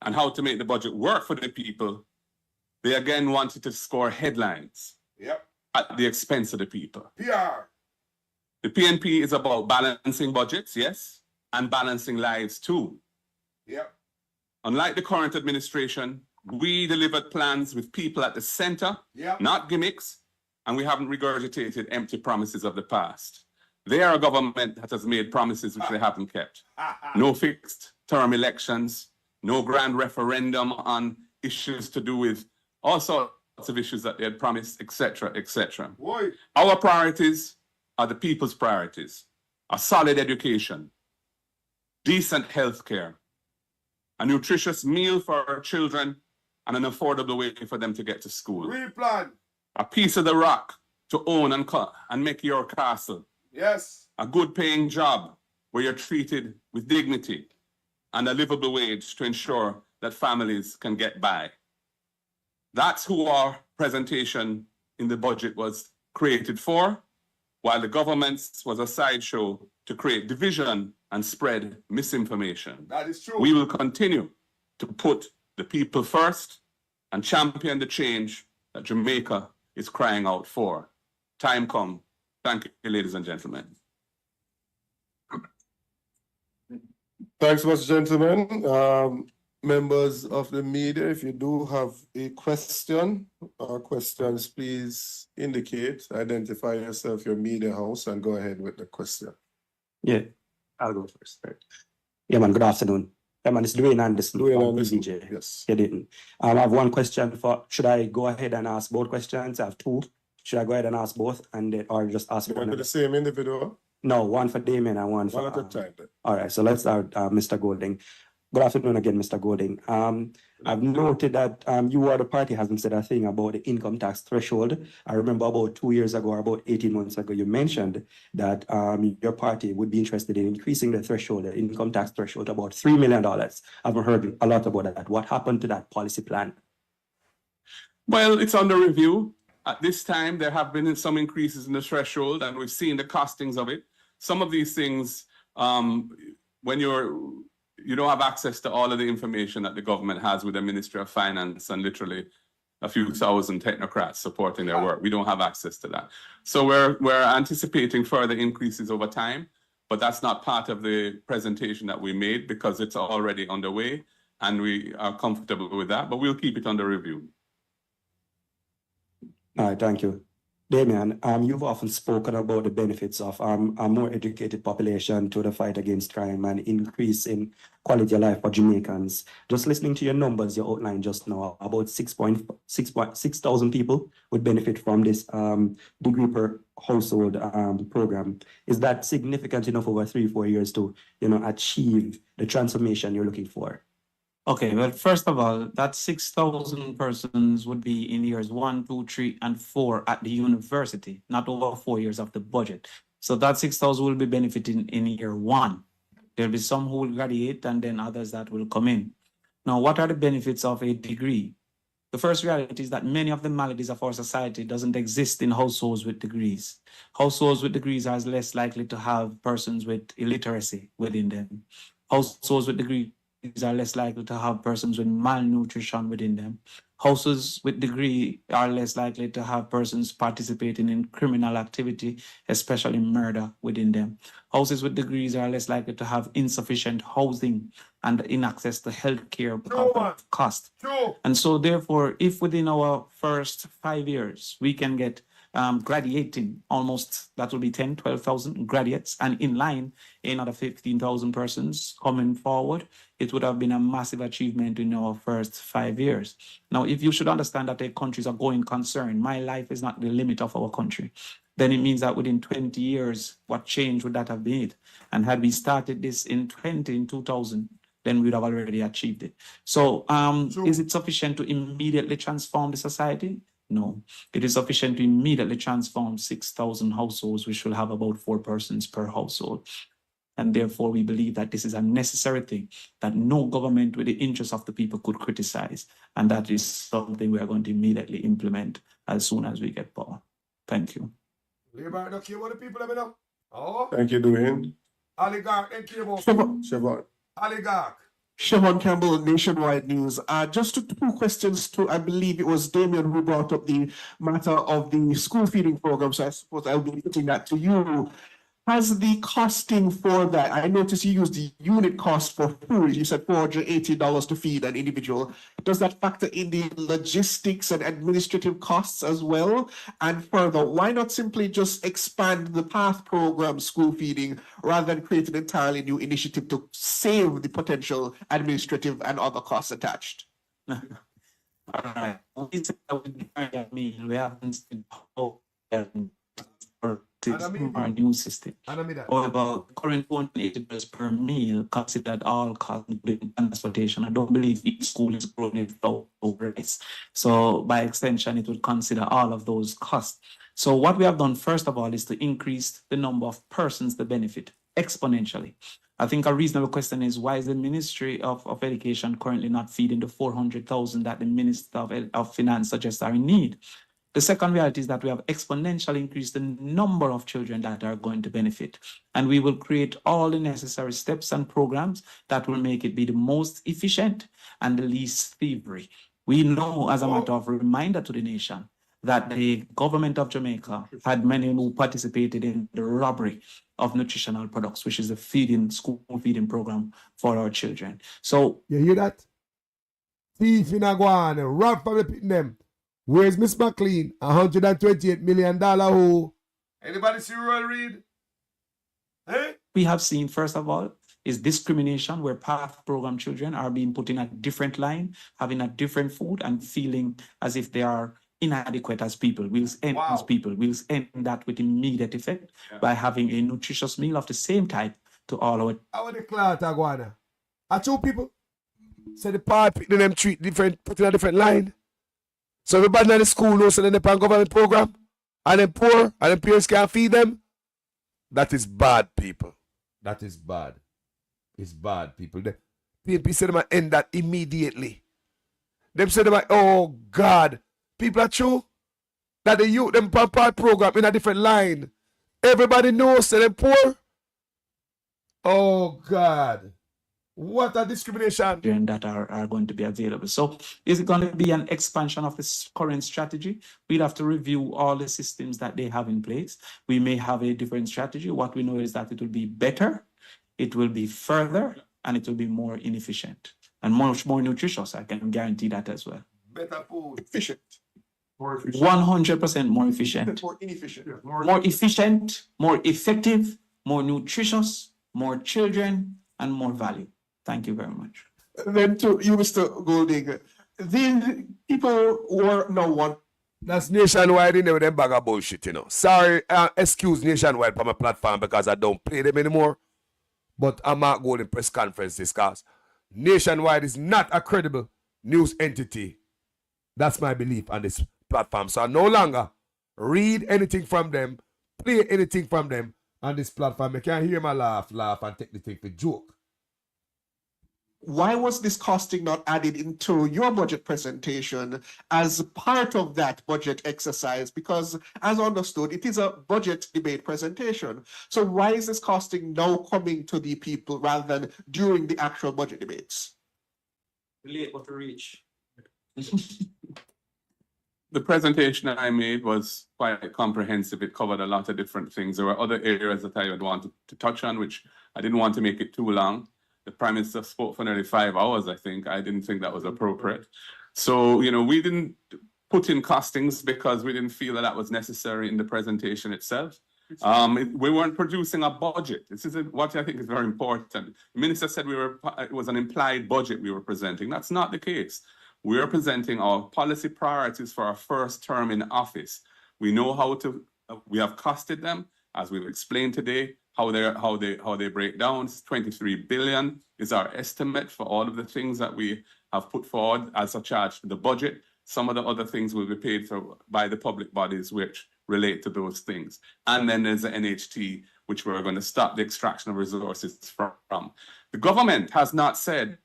and how to make the budget work for the people, they again wanted to score headlines at the expense of the people. PR. The PNP is about balancing budgets, yes, and balancing lives too. Yep. Unlike the current administration, we delivered plans with people at the center, not gimmicks, and we haven't regurgitated empty promises of the past. They are a government that has made promises which they haven't kept. No fixed term elections, no grand referendum on issues to do with all sorts of issues that they had promised, etc., etc. Our priorities are the people's priorities. A solid education, decent health care, a nutritious meal for our children, and an affordable way for them to get to school. Replan. A piece of the rock to own and make your castle. Yes. A good paying job where you're treated with dignity and a livable wage to ensure that families can get by. That's who our presentation in the budget was created for, while the government's was a sideshow to create division and spread misinformation. That is true. We will continue to put the people first and champion the change that Jamaica is crying out for. Time come. Thank you, ladies and gentlemen. Thanks much, gentlemen. Members of the media, if you do have a question or questions, please indicate, identify yourself, your media house, and go ahead with the question. Yeah, I'll go first. Right. Yeah, man, good afternoon. Yeah, man, it's Dwayne Anderson from BBJ. Yes. I have one question should I go ahead and ask both questions? I have two. Should I go ahead and ask both or just ask one? For the same individual? No, one for Damien and one for... One at a time then. All right, so let's start, Mr. Golding. Good afternoon again, Mr. Golding. I've noted that you or the party hasn't said a thing about the income tax threshold. I remember about 2 years ago, or about 18 months ago, you mentioned that your party would be interested in increasing the threshold, the income tax threshold, to about $3 million. I haven't heard a lot about that. What happened to that policy plan? Well, it's under review. At this time, there have been some increases in the threshold, and we've seen the costings of it. Some of these things, when you don't have access to all of the information that the government has with the Ministry of Finance and literally a few thousand technocrats supporting their work. We don't have access to that. So we're anticipating further increases over time, but that's not part of the presentation that we made because it's already underway and we are comfortable with that, but we'll keep it under review. All right, thank you. Damian, you've often spoken about the benefits of a more educated population to the fight against crime and increase in quality of life for Jamaicans. Just listening to your numbers you outlined just now, about 6,000 people would benefit from this degree per household program. Is that significant enough over 3-4 years to achieve the transformation you're looking for? Okay, well, first of all, that 6,000 persons would be in years 1, 2, 3, and 4 at the university, not over 4 years of the budget. So that 6,000 will be benefiting in year 1. There'll be some who will graduate and then others that will come in. Now, what are the benefits of a degree? The first reality is that many of the maladies of our society doesn't exist in households with degrees. Households with degrees are less likely to have persons with illiteracy within them. Households with degrees are less likely to have persons with malnutrition within them. Houses with degree are less likely to have persons participating in criminal activity, especially murder within them. Houses with degrees are less likely to have insufficient housing and in access to healthcare cost. And so therefore, if within our first 5 years, we can get graduating almost, that will be 10, 12,000 graduates, and in line, another 15,000 persons coming forward, it would have been a massive achievement in our first 5 years. Now, if you should understand that a country is a going concern, my life is not the limit of our country, then it means that within 20 years, what change would that have been? And had we started this in 2000, then we'd have already achieved it. So is it sufficient to immediately transform the society? No, it is sufficient to immediately transform 6,000 households, which will have about 4 persons per household. And therefore, we believe that this is a necessary thing that no government with the interests of the people could criticize. And that is something we are going to immediately implement as soon as we get power. Thank you. Thank you, Dwayne. Oligarch, thank you about Siobhan. Oligarch. Siobhan Campbell, Nationwide News. Just 2 questions to, I believe it was Damien who brought up the matter of the school feeding program, so I suppose I'll be putting that to you. Has the costing for that, I noticed you used the unit cost for food, you said $480 to feed an individual. Does that factor in the logistics and administrative costs as well? And further, why not simply just expand the PATH program school feeding rather than create an entirely new initiative to save the potential administrative and other costs attached? All right. We haven't seen how our new system. However, current $180 per meal considered all costs, including transportation. I don't believe each school is growing without rice. So by extension, it would consider all of those costs. So what we have done, first of all, is to increase the number of persons that benefit exponentially. I think a reasonable question is, why is the Ministry of Education currently not feeding the 400,000 that the Minister of Finance suggests are in need? The second reality is that we have exponentially increased the number of children that are going to benefit. And we will create all the necessary steps and programs that will make it be the most efficient and the least thievery. We know, as a matter of reminder to the nation, that the government of Jamaica had many who participated in the robbery of nutritional products, which is the school feeding program for our children. So you hear that? Thief in Aguana, rob from the pit them. Where's Miss McLean? $128 million who? Anybody see Royal Reid? Hey? We have seen, first of all, is discrimination where PATH program children are being put in a different line, having a different food and feeling as if they are inadequate as people. We'll end as people. We'll end that with immediate effect by having a nutritious meal of the same type to all our... How are the clout, Aguana? Are 2 people? So the part people them treat different, put in a different line. So everybody in the school knows so then they on government program, and them poor, and them parents can't feed them. That is bad, people. That is bad. It's bad, people. The PNP said them end that immediately. Them said them, oh God, people are true that the youth them part program in a different line. Everybody knows so them poor. Oh God. What a discrimination. That are going to be available. So is it going to be an expansion of this current strategy? We'd have to review all the systems that they have in place. We may have a different strategy. What we know is that it will be better, it will be further, and it will be more inefficient and much more nutritious. I can guarantee that as well. Better food. Efficient. More efficient. 100% more efficient. More inefficient. Yeah, More efficient, more effective, more nutritious, more children, and more value. Thank you very much. Then to you, Mr. Golding, the people who are now one. That's Nationwide in there with them bag of bullshit, you know. Sorry, excuse Nationwide from my platform because I don't play them anymore. But I'm not going to press conferences because Nationwide is not a credible news entity. That's my belief on this platform. So I no longer read anything from them, play anything from them on this platform. You can't hear my laugh, and take the thing for joke. Why was this costing not added into your budget presentation as part of that budget exercise? Because as understood, it is a budget debate presentation. So why is this costing now coming to the people rather than during the actual budget debates? Late but to reach. The presentation I made was quite comprehensive. It covered a lot of different things. There were other areas that I would want to touch on, which I didn't want to make it too long. The Prime Minister spoke for nearly 5 hours, I think. I didn't think that was appropriate. So, you know, we didn't put in costings because we didn't feel that that was necessary in the presentation itself. We weren't producing a budget. This is what I think is very important. The Minister said it was an implied budget we were presenting. That's not the case. We are presenting our policy priorities for our first term in office. We know how to, we have costed them, as we've explained today. How they break down. 23 billion is our estimate for all of the things that we have put forward as a charge to the budget. Some of the other things will be paid for by the public bodies which relate to those things. And then there's the NHT, which we're going to stop the extraction of resources from. The government has not said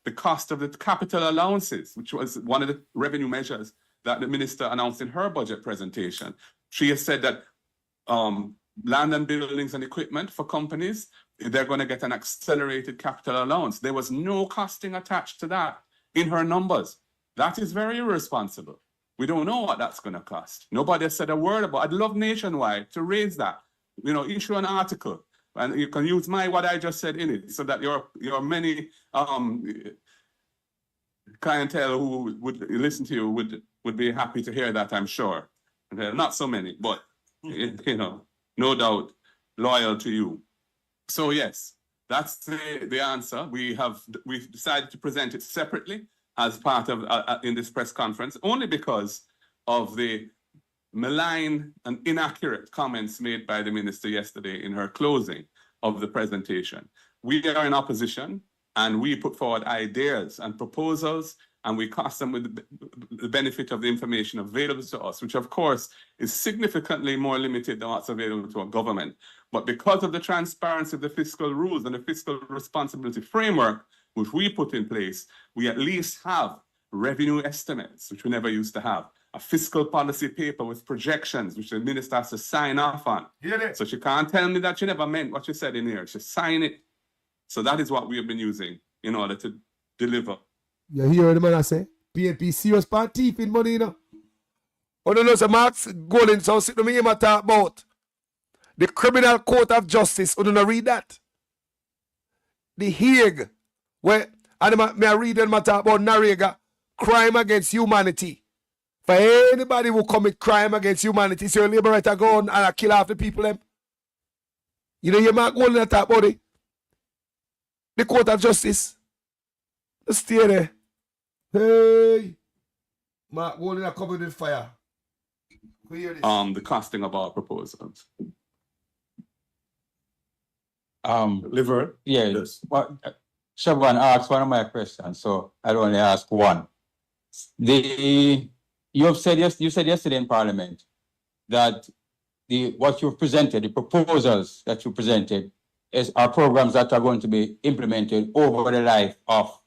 the cost of the capital allowances, which was one of the revenue measures that the minister announced in her budget presentation. She has said that land and buildings and equipment for companies, they're going to get an accelerated capital allowance. There was no costing attached to that in her numbers. That is very irresponsible. We don't know what that's going to cost. Nobody has said a word about it. I'd love Nationwide to raise that. You know, issue an article, and you can use what I just said in it, so that your many clientele who would listen to you would be happy to hear that, I'm sure. Not so many, but you know, no doubt loyal to you. So yes, that's the answer. We've decided to present it separately as part of in this press conference, only because of the malign and inaccurate comments made by the minister yesterday in her closing of the presentation. We are in opposition, and we put forward ideas and proposals, and we cost them with the benefit of the information available to us, which of course is significantly more limited than what's available to a government. But because of the transparency of the fiscal rules and the fiscal responsibility framework, which we put in place, we at least have revenue estimates, which we never used to have, a fiscal policy paper with projections, which the minister has to sign off on. So she can't tell me that she never meant what she said in here. She signed it. So that is what we have been using in order to deliver. You hear what the man I say? PNP serious part thief in money, you know. Oh, no, so Mark's Golden, so sit to me and talk about the Criminal Court of Justice. Oh, don't read that. The Hague, where, and I read and talk about Noriega, crime against humanity. For anybody who commit crime against humanity, so your liberator go on and kill half the people, them. You know, you Mark Golden talk about it. The Court of Justice. Let's stay there. Hey, Mark, holding a covered with fire. The costing of our proposals. Liver. Yeah. Yes. Well, Siobhan asked one of my questions, so I'll only ask one. You said yesterday in Parliament that what you've presented, the proposals that you presented, are programs that are going to be implemented over the life of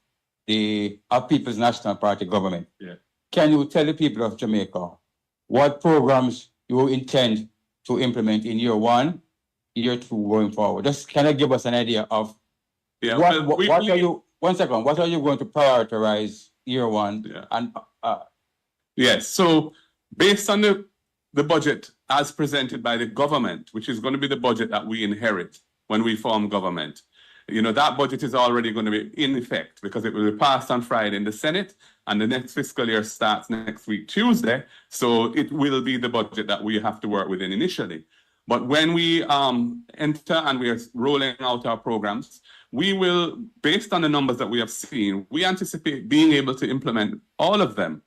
the People's National Party government. Yeah. Can you tell the people of Jamaica what programs you intend to implement in year 1, year 2 going forward? Just can you give us an idea of what are you going to prioritize year 1? Yeah. And Yes, so based on the budget as presented by the government, which is going to be the budget that we inherit when we form government, that budget is already going to be in effect because it will be passed on Friday in the Senate and the next fiscal year starts next week, Tuesday. So it will be the budget that we have to work within initially. But when we enter and we are rolling out our programs, we will, based on the numbers that we have seen, we anticipate being able to implement all of them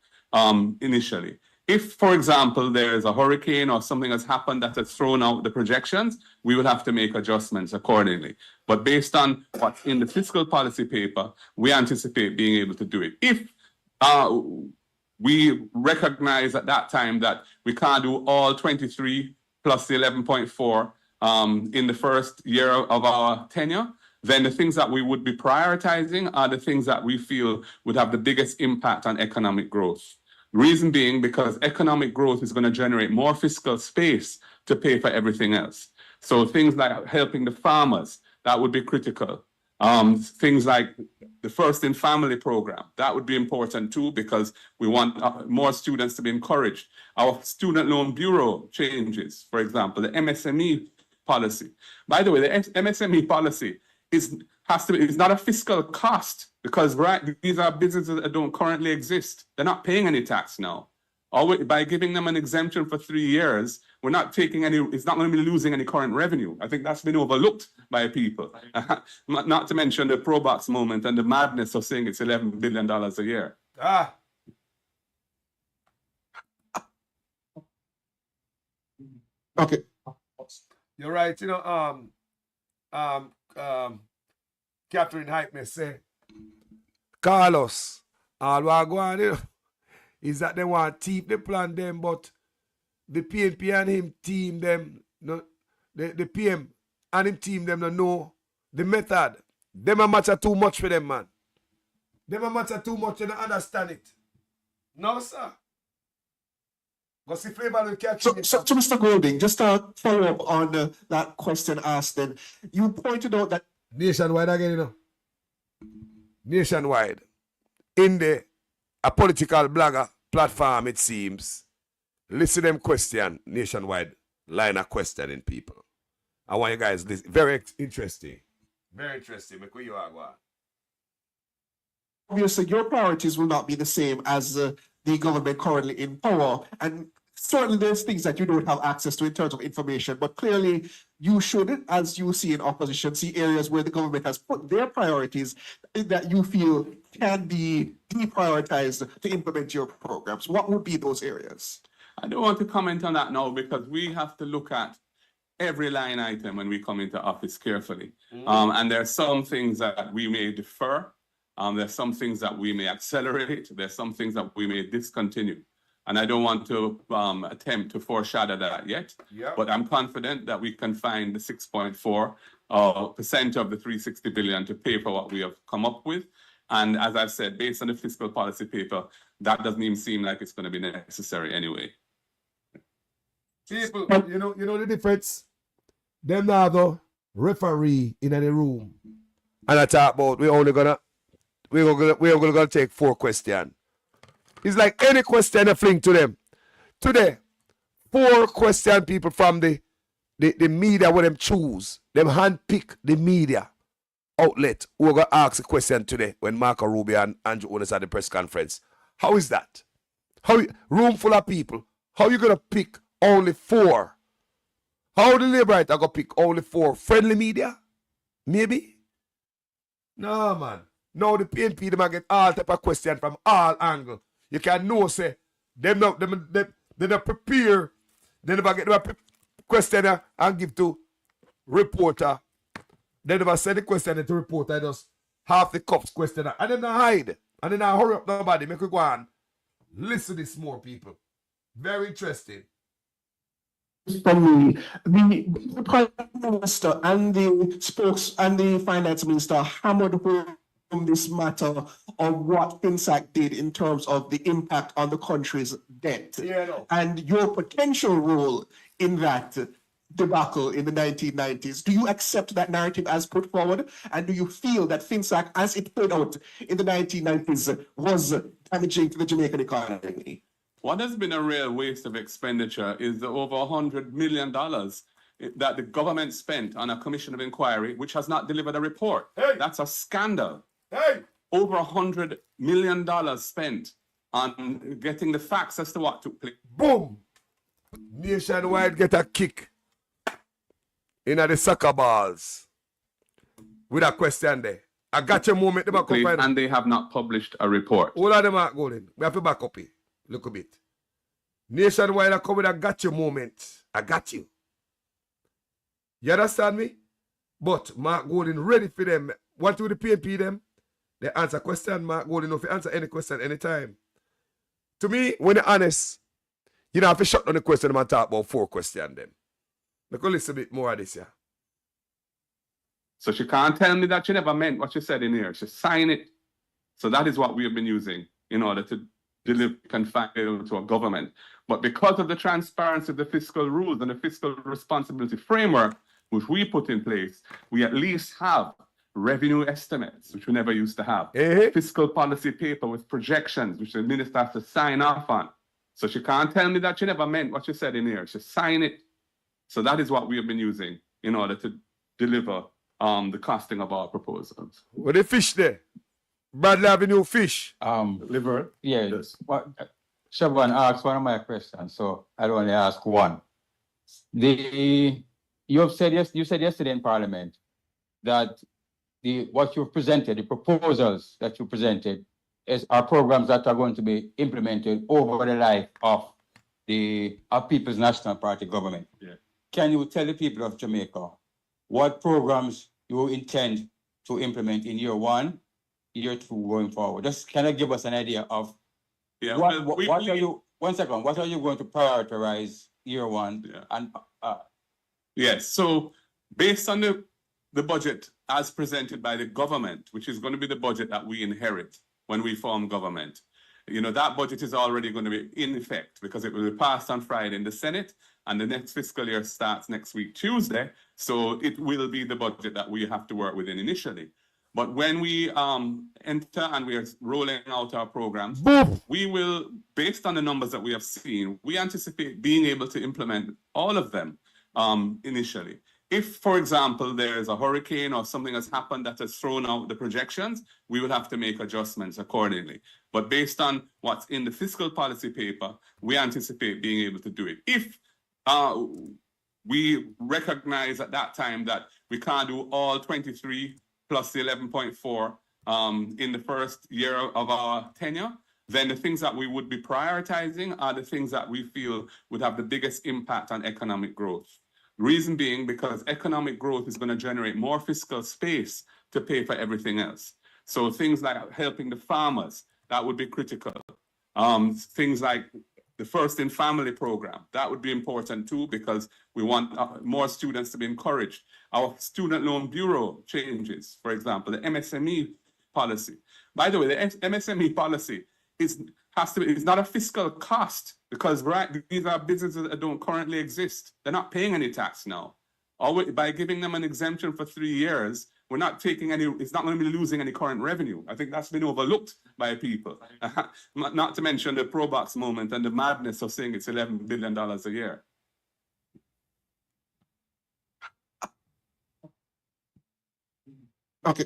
initially. If, for example, there is a hurricane or something has happened that has thrown out the projections, we will have to make adjustments accordingly. But based on what's in the fiscal policy paper, we anticipate being able to do it. If we recognize at that time that we can't do all 23 plus the 11.4 in the first year of our tenure, then the things that we would be prioritizing are the things that we feel would have the biggest impact on economic growth. Reason being because economic growth is going to generate more fiscal space to pay for everything else. So things like helping the farmers, that would be critical. Things like the First in Family program, that would be important too because we want more students to be encouraged. Our Student Loan Bureau changes, for example, the MSME policy. By the way, the MSME policy is not a fiscal cost because these are businesses that don't currently exist. They're not paying any tax now. By giving them an exemption for 3 years, we're not taking it's not going to be losing any current revenue. I think that's been overlooked by people. Not to mention the ProBox moment and the madness of saying it's $11 billion a year. Okay. You're right, Catherine Hype may say, Carlos, all what go on is that they want to keep the plan them, but the PNP and him team them, no, the PM and him team them don't know the method. Them a matter too much for them, man. Them a matter too much, they don't understand it. No, sir. Because if will catch so Mr. Golding, just to follow up on that question asked then, you pointed out that nationwide again, nationwide. In a political blogger platform, it seems. Listen them question, nationwide line of questioning people. I want you guys listen. Very interesting. Very interesting. Make you are going. Obviously, your priorities will not be the same as the government currently in power. And certainly there's things that you don't have access to in terms of information, but clearly you should, as you see in opposition, see areas where the government has put their priorities that you feel can be deprioritized to implement your programs. What would be those areas? I don't want to comment on that now because we have to look at every line item when we come into office carefully. And there are some things that we may defer. There's some things that we may accelerate. There's some things that we may discontinue. And I don't want to attempt to foreshadow that yet. Yep. But I'm confident that we can find the 6.4% of the 360 billion to pay for what we have come up with. And as I've said, based on the fiscal policy paper, that doesn't even seem like it's going to be necessary anyway. People, you know the difference? Them now the referee in any room. And I talk about we're gonna take 4 questions. It's like any question I fling to them. Today, 4 question people from the media where them choose. Them handpick the media outlet who are gonna ask a question today when Marco Rubio and Andrew Holness at the press conference. How is that? Room full of people. How you gonna pick only 4? How the Labour right are gonna pick only 4 friendly media? Maybe? No, man. No, the PNP them get all type of question from all angles. You can know, say, they not prepare. They never get the question and give to reporter. They never send the question to reporter, just half the cops question that. And then I hide. And then I hurry up nobody. Make we go on. Listen to this more, people. Very interesting. For me, the Prime Minister and the Finance Minister hammered home this matter of what FinSAC did in terms of the impact on the country's debt and your potential role in that debacle in the 1990s. Do you accept that narrative as put forward? And do you feel that FinSAC, as it played out in the 1990s, was damaging to the Jamaican economy? What has been a real waste of expenditure is the over $100 million that the government spent on a commission of inquiry, which has not delivered a report. Hey. That's a scandal. Hey. Over $100 million spent on getting the facts as to what took place. Boom! Nationwide get a kick in the soccer balls with a question there. I got your moment. And they have not published a report. All of them are going. We have to back up it. Look a bit. Nationwide, I come with a got you moment. I got you. You understand me? But Mark Golding ready for them. What do the PNP them? They answer question, Mark Golding, if you answer any question anytime. To me, when you're honest, you don't have to shut down the question and talk about 4 questions then. Look a little bit more of this, yeah. So she can't tell me that she never meant what she said in here. She signed it. So that is what we have been using in order to deliver confine to a government. But because of the transparency of the fiscal rules and the fiscal responsibility framework, which we put in place, we at least have revenue estimates, which we never used to have. Fiscal policy paper with projections, which the minister has to sign off on. So she can't tell me that she never meant what she said in here. She signed it. So that is what we have been using in order to deliver the costing of our proposals. What the fish there? Bradley Avenue fish. Liver. Yeah. Yes. Siobhan asked one of my questions, so I'll only ask one. You said yesterday in Parliament that what you've presented, the proposals that you presented, are programs that are going to be implemented over the life of the People's National Party government. Yeah. Can you tell the people of Jamaica what programs you intend to implement in year 1, year 2 going forward? Just kind of give us an idea of what are you going to prioritize year 1? Yeah. And yes, so based on the budget as presented by the government, which is going to be the budget that we inherit when we form government, that budget is already going to be in effect because it will be passed on Friday in the Senate and the next fiscal year starts next week, Tuesday. So it will be the budget that we have to work within initially. But when we enter and we are rolling out our programs, we will, based on the numbers that we have seen, we anticipate being able to implement all of them initially. If, for example, there is a hurricane or something has happened that has thrown out the projections, we will have to make adjustments accordingly. But based on what's in the fiscal policy paper, we anticipate being able to do it. If we recognize at that time that we can't do all 23 plus the 11.4 in the first year of our tenure, then the things that we would be prioritizing are the things that we feel would have the biggest impact on economic growth. Reason being because economic growth is going to generate more fiscal space to pay for everything else. So things like helping the farmers, that would be critical. Things like the First in Family program, that would be important too because we want more students to be encouraged. Our Student Loan Bureau changes, for example, the MSME policy. By the way, the MSME policy is not a fiscal cost because these are businesses that don't currently exist. They're not paying any tax now. By giving them an exemption for 3 years, we're not taking any, it's not going to be losing any current revenue. I think that's been overlooked by people. Not to mention the Probox moment and the madness of saying it's $11 billion a year. Okay.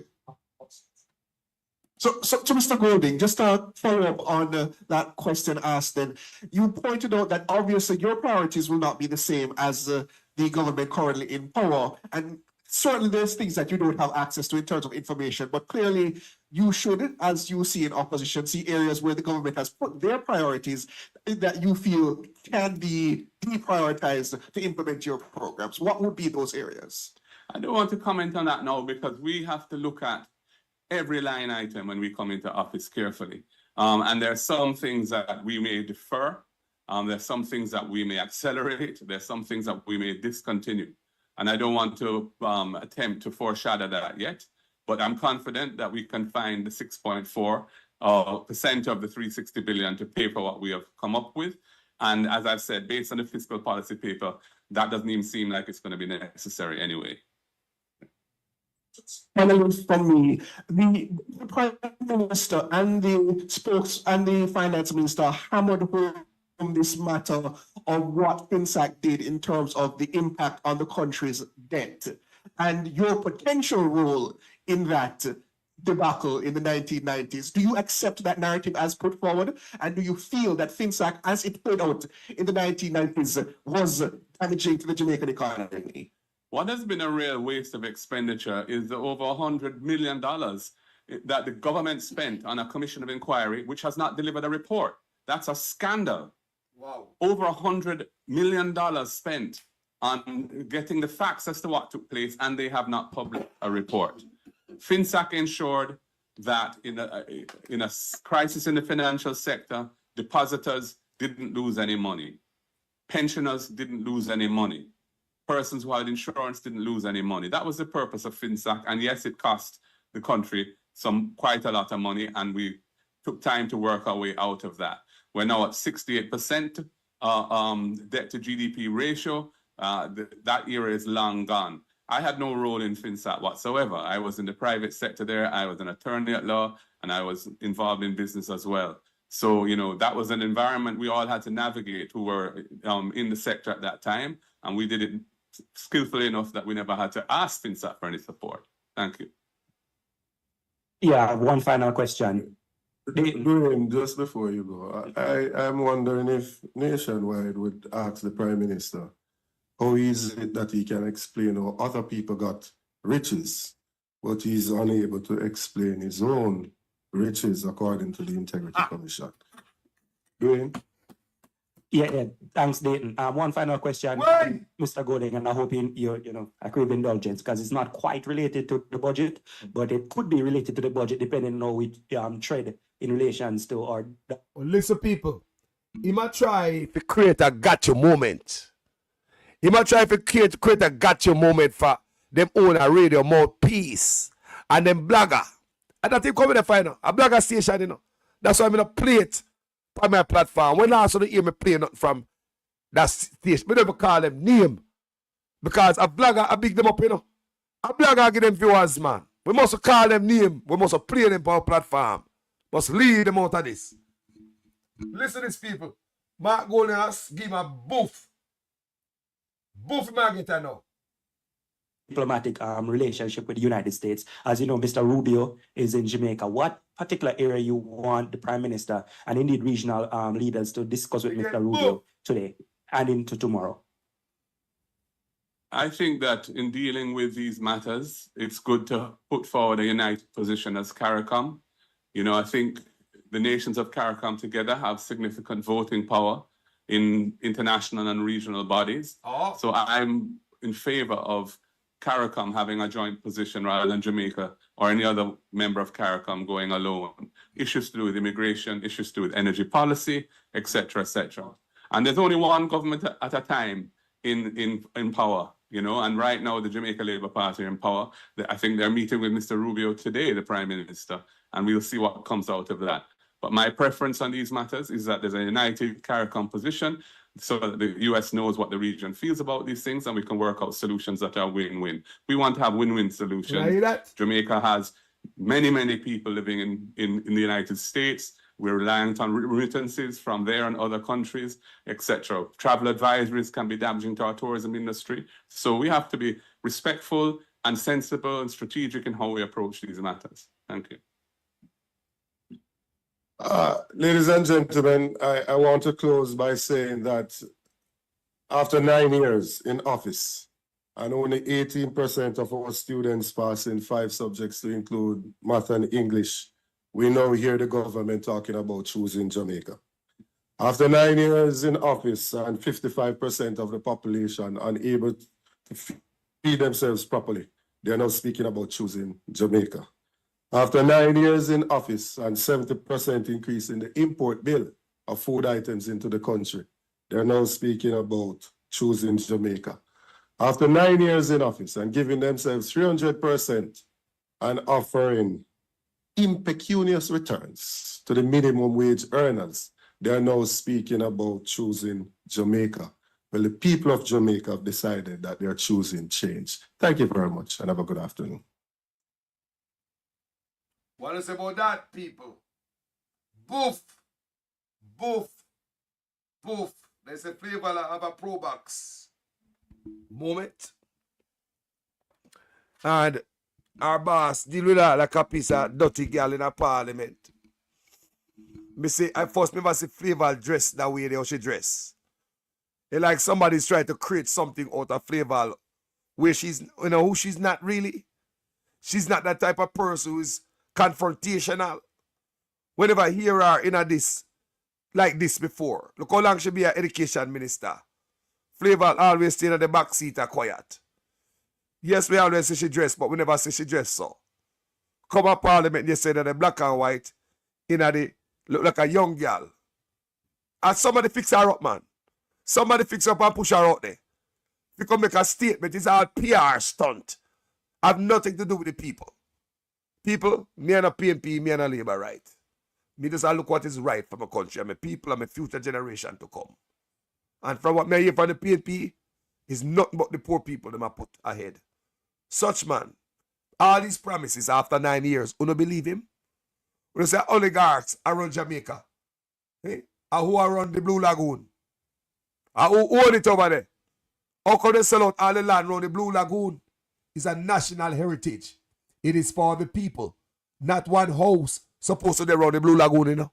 So Mr. Golding, just to follow up on that question asked then, you pointed out that obviously your priorities will not be the same as the government currently in power. And certainly there's things that you don't have access to in terms of information, but clearly you should, as you see in opposition, see areas where the government has put their priorities that you feel can be deprioritized to implement your programs. What would be those areas? I don't want to comment on that now because we have to look at every line item when we come into office carefully. And there are some things that we may defer. There's some things that we may accelerate. There's some things that we may discontinue. And I don't want to attempt to foreshadow that yet, but I'm confident that we can find the 6.4% of the 360 billion to pay for what we have come up with. And as I've said, based on the fiscal policy paper, that doesn't even seem like it's going to be necessary anyway. Finally, from me, the Prime Minister and the Finance Minister hammered home this matter of what FinSAC did in terms of the impact on the country's debt and your potential role in that debacle in the 1990s. Do you accept that narrative as put forward? And do you feel that FinSAC, as it played out in the 1990s, was damaging to the Jamaican economy? What has been a real waste of expenditure is the over $100 million that the government spent on a commission of inquiry, which has not delivered a report. That's a scandal. Wow. Over $100 million spent on getting the facts as to what took place, and they have not published a report. FinSAC ensured that in a crisis in the financial sector, depositors didn't lose any money. Pensioners didn't lose any money. Persons who had insurance didn't lose any money. That was the purpose of FinSAC. And yes, it cost the country quite a lot of money, and we took time to work our way out of that. We're now at 68% debt to GDP ratio. That era is long gone. I had no role in FinSAC whatsoever. I was in the private sector there. I was an attorney at law, and I was involved in business as well. So, you know, that was an environment we all had to navigate who were in the sector at that time. And we did it skillfully enough that we never had to ask FinSAC for any support. Thank you. Yeah, one final question. Graham, just before you go, I'm wondering if Nationwide would ask the Prime Minister how is it that he can explain how other people got riches, but he's unable to explain his own riches according to the Integrity Commission. Graham? Yeah, thanks, Dayton. One final question, Mr. Golding, and I hope you crave indulgence because it's not quite related to the budget, but it could be related to the budget depending on how we tread in relations to our. Well, listen, people, he might try to create a gotcha moment. He might try to create a gotcha moment for them own a radio mouthpiece and them blogger. And that thing coming to find out. A blogger station, you know. That's why I'm gonna play it on my platform. When I also hear me play nothing from that station, we never call them name. Because a blogger, I big them up, you know. A blogger give them viewers, man. We must call them name. We must play them on our platform. Must lead them out of this. Listen to this, people. Mark Golden has give him a boof. Boof Margita now. Diplomatic relationship with the United States. As you know, Mr. Rubio is in Jamaica. What particular area you want the Prime Minister and indeed regional leaders to discuss with Mr. Rubio today and into tomorrow? I think that in dealing with these matters, it's good to put forward a united position as CARICOM. You know, I think the nations of CARICOM together have significant voting power in international and regional bodies. Oh. So I'm in favor of CARICOM having a joint position rather than Jamaica or any other member of CARICOM going alone. Issues to do with immigration, issues to do with energy policy, etc., etc. And there's only one government at a time in power, you know, and right now the Jamaica Labour Party are in power. I think they're meeting with Mr. Rubio today, the Prime Minister, and we'll see what comes out of that. But my preference on these matters is that there's a united CARICOM position so that the US knows what the region feels about these things and we can work out solutions that are win-win. We want to have win-win solutions. Jamaica has many, many people living in the United States. We're reliant on remittances from there and other countries, etc. Travel advisories can be damaging to our tourism industry. So we have to be respectful and sensible and strategic in how we approach these matters. Thank you. Ladies and gentlemen, I want to close by saying that after 9 years in office and only 18% of our students passing 5 subjects to include math and English, we now hear the government talking about choosing Jamaica. After 9 years in office and 55% of the population unable to feed themselves properly, they're now speaking about choosing Jamaica. After 9 years in office and 70% increase in the import bill of food items into the country, they're now speaking about choosing Jamaica. After 9 years in office and giving themselves 300% and offering impecunious returns to the minimum wage earners, they are now speaking about choosing Jamaica. Well, the people of Jamaica have decided that they're choosing change. Thank you very much and have a good afternoon. What is about that, people? Boof, boof, boof. There's a flavor of a pro box moment. And our boss deal with that like a piece of dirty girl in a parliament. Me say, I first never see Flavor dress that way they she dress. It's like somebody's trying to create something out of Flavor where she's, who she's not really. She's not that type of person who is confrontational. Whenever I hear her in a this, like this before, look how long she be an education minister. Flavor always stay in the back seat and quiet. Yes, we always say she dress, but we never say she dress so. Come up parliament, they say that the black and white, look like a young girl. And somebody fix her up, man. Somebody fix her up and push her out there. You can make a statement, it's all PR stunt. Have nothing to do with the people. People, me and a PNP, me and a Labour right. Me just look what is right for my country and my people and my future generation to come. And from what me hear from the PNP, is nothing but the poor people that I put ahead. Such man, all these promises after 9 years, you don't believe him? When you say oligarchs around Jamaica, and who are around the Blue Lagoon? And who own it over there? How can they sell out all the land around the Blue Lagoon? It's a national heritage. It is for the people. Not one house supposed to be around the Blue Lagoon, you know?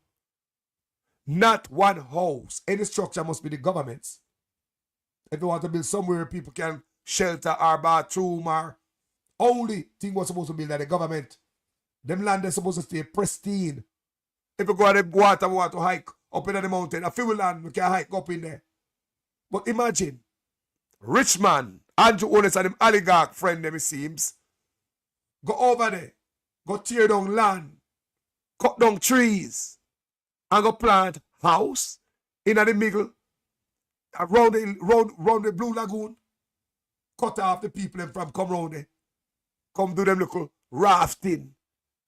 Not one house. Any structure must be the government's. If you want to build somewhere people can shelter or bathroom or only thing was supposed to build at the government. Them land is supposed to stay pristine. If you go at the water, we want to hike up in the mountain, a few land, we can hike up in there. But imagine, rich man, Andrew Holness and him oligarch friend them it seems, go over there, go tear down land, cut down trees, and go plant house in the middle, around the Blue Lagoon, cut off the people from come round there. Come do them little rafting.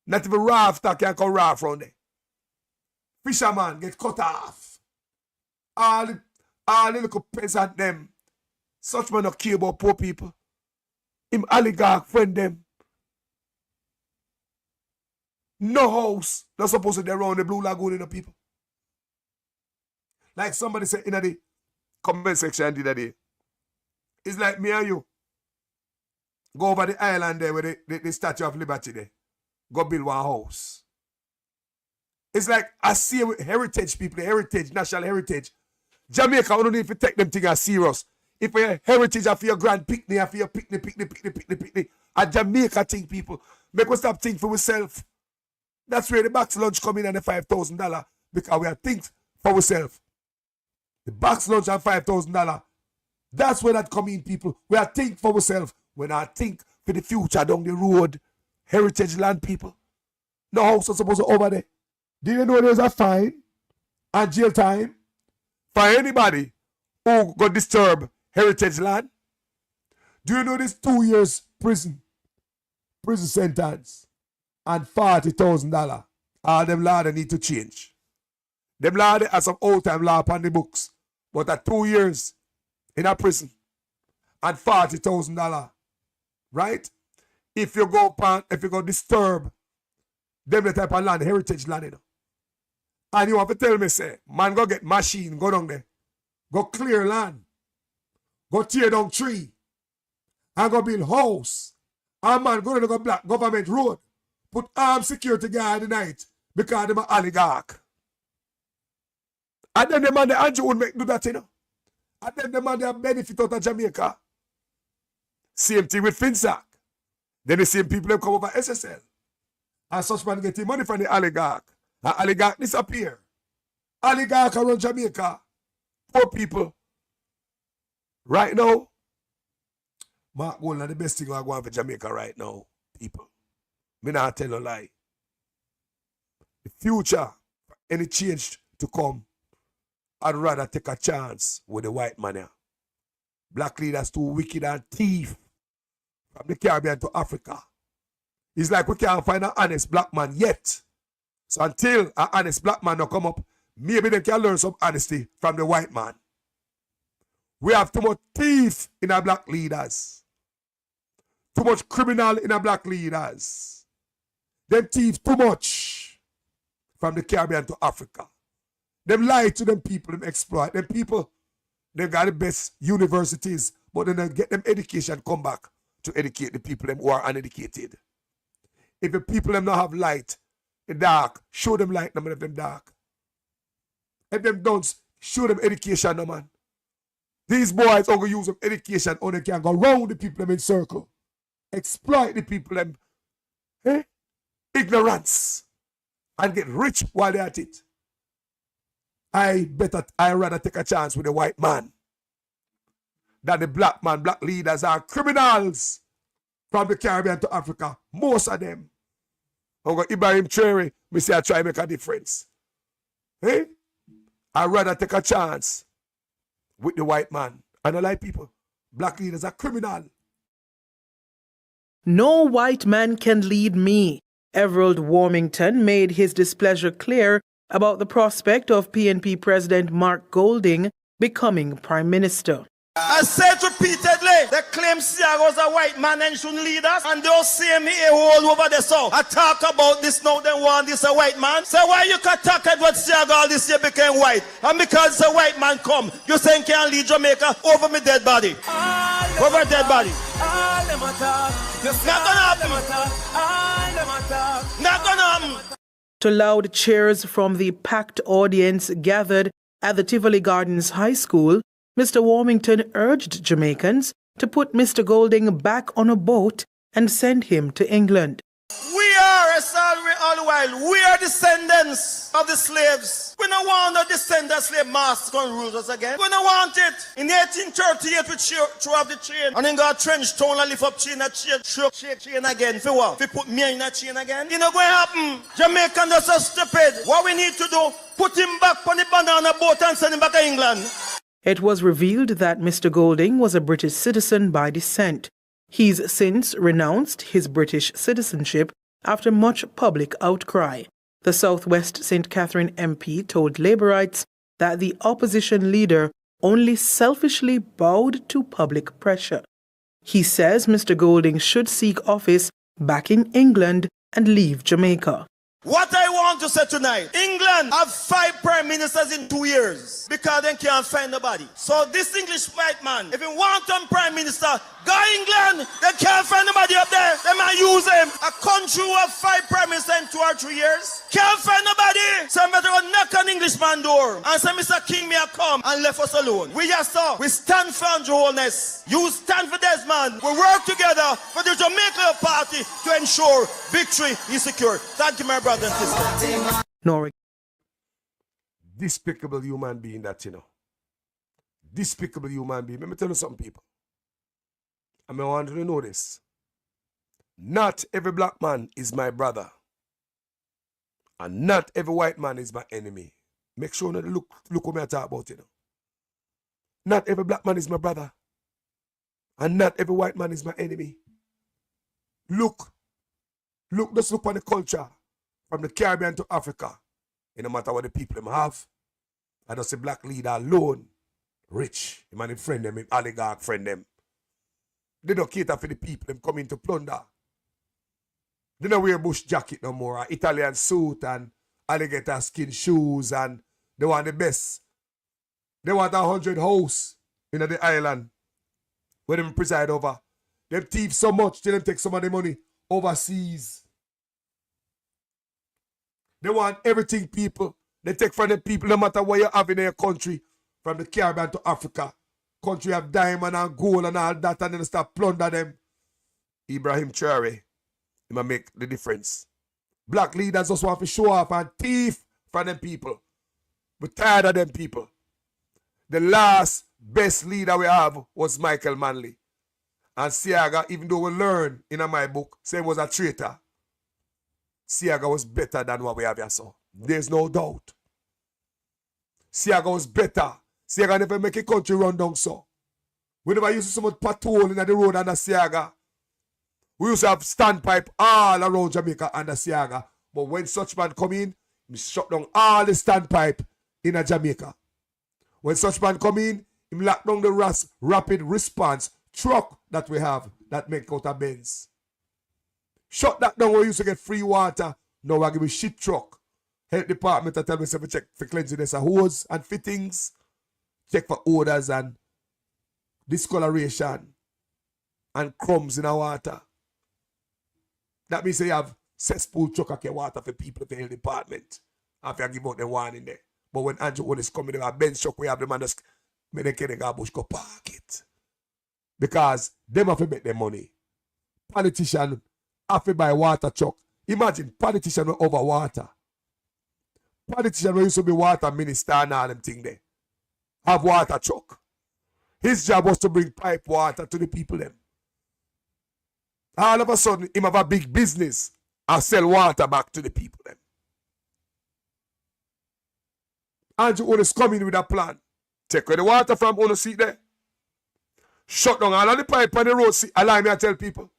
Not even rafter can come raft round there. Fisherman get cut off. All the little peasant them. Such man not care about poor people. Him oligarch friend them. No house not supposed to be around the Blue Lagoon in the people. Like somebody said in the comment section the other day. It's like me and you. Go over the island there with the Statue of Liberty there. Go build one house. It's like I see with heritage people, heritage, national heritage. Jamaica, we don't need to take them things as serious. If your heritage are for your grand picnic, or for your picnic, a Jamaica thing, people, make us stop thinking for ourselves. That's where the box lunch come in and the $5,000 because we are think for ourselves. The box lunch and $5,000. That's where that come in, people. We are think for ourselves. When I think for the future down the road, heritage land, people. No house is supposed to over there. Do you know there's a fine and jail time for anybody who got disturb heritage land? Do you know this 2 years prison sentence and $40,000? All them law they need to change. Them law they have some old time law upon the books, but at 2 years in a prison and $40,000, right? If you go disturb them the type of land, heritage land, you know. And you have to tell me, say, man, go get machine, go down there, go clear land, go tear down tree, and go build house. And man, go to the black government road, put armed security guard at the night because they're an oligarch. And then the man, the Andrew would make do that, you know. And then the man, they have benefit out of Jamaica. Same thing with FinSac. Then the same people have come over SSL. And such man getting money from the oligarch. And oligarch disappear. Oligarch around Jamaica. Poor people. Right now, Mark Golden, the best thing I go on for Jamaica right now, people. Me not tell a lie. the future, any change to come, I'd rather take a chance with the white man here. Black leaders too wicked and thief from the Caribbean to Africa. It's like we can't find an honest black man yet. So until an honest black man don't come up, maybe they can learn some honesty from the white man. We have too much thief in our black leaders. Too much criminal in our black leaders. Them thief too much from the Caribbean to Africa. Them lie to them people, them exploit. Them people, they got the best universities, but then they get them education, come back to educate the people them who are uneducated. If the people them not have light, the dark, show them light, no man, if them dark. If them don't, show them education, no man. These boys are going to use them education, or they can go round the people them in circle. Exploit the people them. Ignorance. And get rich while they're at it. I rather take a chance with the white man than the black man. Black leaders are criminals from the Caribbean to Africa. Most of them. I'm going to Ibrahim Traore, me say I try to make a difference. I'd rather take a chance with the white man. And I like people. Black leaders are criminal. No white man can lead me. Everald Warmington made his displeasure clear about the prospect of PNP President Mark Golding becoming Prime Minister. I said repeatedly, they claim Siago's a white man and shouldn't lead us, and they'll see me all over the south. I talk about this now, they want this a white man. So why you can talk at what Siago all this year became white? And because a white man come, you saying can't lead Jamaica over me dead body. Over dead body. Not gonna happen. Not gonna happen. To loud cheers from the packed audience gathered at the Tivoli Gardens High School, Mr. Warmington urged Jamaicans to put Mr. Golding back on a boat and send him to England. We are, as all the while, we are descendants of the slaves. We don't want no descendant slave masters going to rule us again. We don't want it. In 1838, we threw off the chain. And then got trench town and lift up chain and chain again. For what? We put me in a chain again? You know what's going to happen? Jamaicans are so stupid. What we need to do, put him back on the banana boat and send him back to England. It was revealed that Mr. Golding was a British citizen by descent. He's since renounced his British citizenship after much public outcry. The Southwest St. Catherine MP told Labourites that the opposition leader only selfishly bowed to public pressure. He says Mr. Golding should seek office back in England and leave Jamaica. What I want to say tonight, England have 5 prime ministers in 2 years because they can't find nobody. So this English white man, if he wants a prime minister, go England, they can't find nobody up there. They might use him. A country who have 5 prime ministers in 2 or 3 years, can't find nobody. So I better go knock on Englishman door and say, Mr. King, may I come, and left us alone. We just saw, we stand for Holness. You stand for Desmond. We work together for the Jamaica party to ensure victory is secure. Thank you, my brother. Despicable human being that, you know. Despicable human being. Let me tell you something, people. I want you to know this. Not every black man is my brother. And not every white man is my enemy. Make sure that look what I talk about, you know. Not every black man is my brother. And not every white man is my enemy. Just look on the culture. From the Caribbean to Africa, no matter what the people them have, I just say black leader alone, rich, him and him friend them, him oligarch friend them. They don't cater for the people them coming to plunder. They don't wear bush jacket no more, Italian suit and alligator skin shoes, and they want the best. They want 100 house in the island where them preside over. Them thief so much, they them take some of the money overseas. They want everything, people. They take from the people, no matter what you have in your country, from the Caribbean to Africa. Country have diamond and gold and all that, and then start plunder them. Ibrahim Traore, he might make the difference. Black leaders just want to show off and thief from them people. We're tired of them people. The last best leader we have was Michael Manley. And Siaga, even though we learn in my book, say he was a traitor. Siaga was better than what we have here, so there's no doubt. Siaga was better. Siaga never make a country run down, so. We never used to so much patrol in the road under Siaga. We used to have standpipe all around Jamaica under Siaga. But when such man come in, he shut down all the standpipe in Jamaica. When such man come in, he lock down the rapid response truck that we have that make out of Benz. Shut that down where we used to get free water. Now I give a shit truck. Health department to tell me to check for cleanliness of hose and fittings. Check for odors and discoloration and crumbs in our water. That means you have cesspool truck and get water for people in the health department. After I give out the warning there. But when Andrew Holness coming, there are bench truck, we have the man that's make the Kenny Bush go park it. Because them have to make their money. Politician have to buy water truck. Imagine politician will over water. Politician will used to be water minister and all them thing there. Have water truck. His job was to bring pipe water to the people them. All of a sudden, him have a big business and sell water back to the people them. Andrew Holness coming with a plan. Take away the water from on the seat there. Shut down all of the pipe on the road. See, allow me to tell people.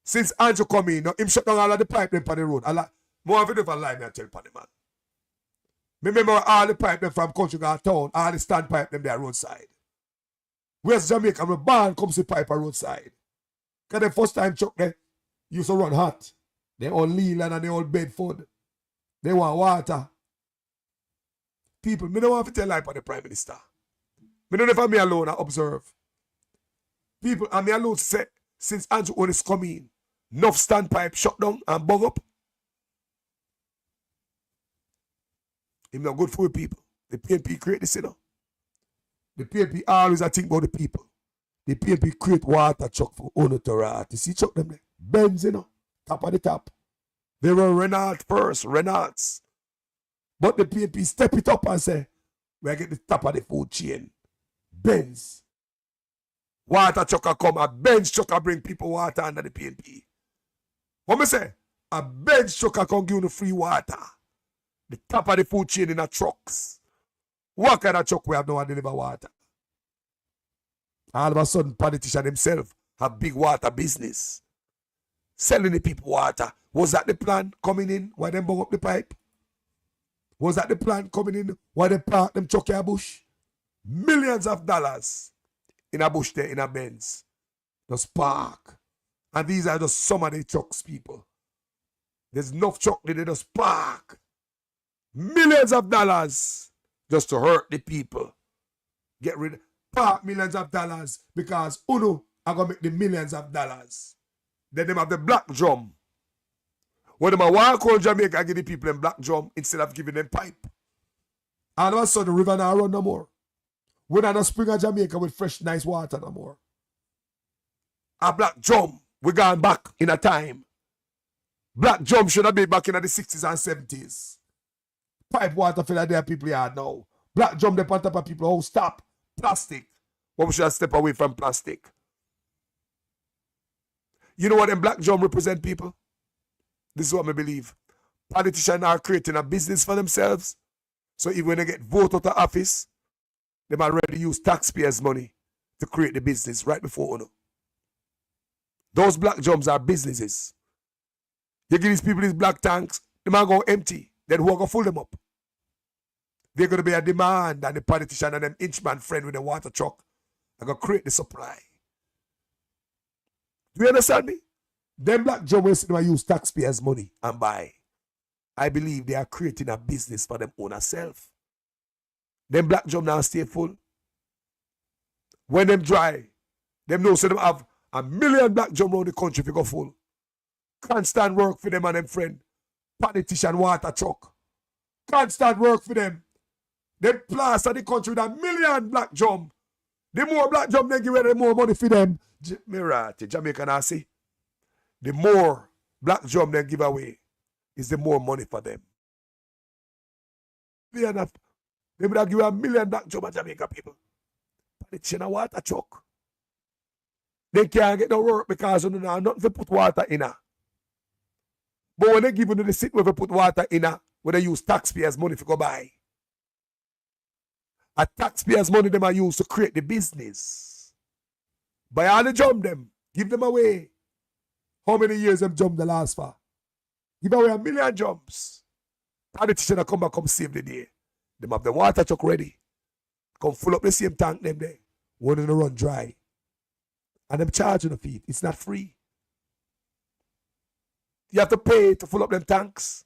Since Andrew come in, him shut down all of the pipe them on the road. More of it if I lie me to tell the man. Remember all the pipe them from country or town, all the stand pipe them there roadside. Where's Jamaica? When barn comes the pipe on roadside. Because the first time truck there used to run hot. They all Leland and they all Bedford. They want water. People, me don't want to tell lie for the Prime Minister. Me don't know if I'm me alone, I observe. People, and me alone say, since Andrew Holness come in, enough standpipe shut down and bung up. It's not good for the people. The PNP create this, you know. The PNP always I think about the people. The PNP create water truck for owner to rat. You see truck them there? Benz, you know, top of the top. They were Renault first, Renaults. But the PNP step it up and say, we get the top of the food chain. Benz. Water truck come, a Benz truck bring people water under the PNP. What me say? A Benz truck come give you free water. The top of the food chain in the trucks. What kind of truck we have no one deliver water? All of a sudden, politicians themselves have big water business. Selling the people water. Was that the plan coming in while they bung up the pipe? Was that the plan coming in while they park them truck in a bush? Millions of dollars in a bush there in a Benz. Just park. And these are just some of the trucks, people. There's enough truck that they just park. Millions of dollars just to hurt the people. Get rid of park millions of dollars because Uno are going to make the millions of dollars. Then them have the black drum. When them walk around Jamaica and give the people them black drum instead of giving them pipe. All of a sudden the river now run no more. We don't have spring of Jamaica with fresh nice water no more. A black drum, we gone back in a time. Black drum should have been back in the 60s and 70s. Pipe water for the there people yard now. Black drum they on top of people. Oh, stop. Plastic. But we should have step away from plastic. You know what them black drum represent, people? This is what I believe. Politicians are creating a business for themselves. So even when they get voted out of office, they might already use taxpayers' money to create the business right before Uno. Those black drums are businesses. You give these people these black tanks, they might go empty. Then who are going to fill them up? They're going to be a demand, and the politician and them inchman friend with the water truck are going to create the supply. Do you understand me? Them black drums will use taxpayers' money and buy. I believe they are creating a business for them own self. Them black drum now stay full. When them dry, them know so them have 1 million black drum around the country if you go full. Constant work for them and them friend. Politician water truck. Constant work for them. They plaster the country with 1 million black drum. The more black drum they give away, the more money for them. Jamaica now see. The more black drum they give away is the more money for them. They would have given 1 million black drum at Jamaica people. Politician water truck. They can't get no work because they don't have nothing to put water in her. But when they give you the sit where they put water in where they use taxpayers' money to go buy. A taxpayers' money them are used to create the business. Buy all the jump them. Give them away. How many years them jump the last for? Give away 1 million jumps. Politicians that come back, come save the day. Them have the water truck ready. Come full up the same tank them there. One in the run dry. And them charging the fee. It's not free. You have to pay to fill up them tanks.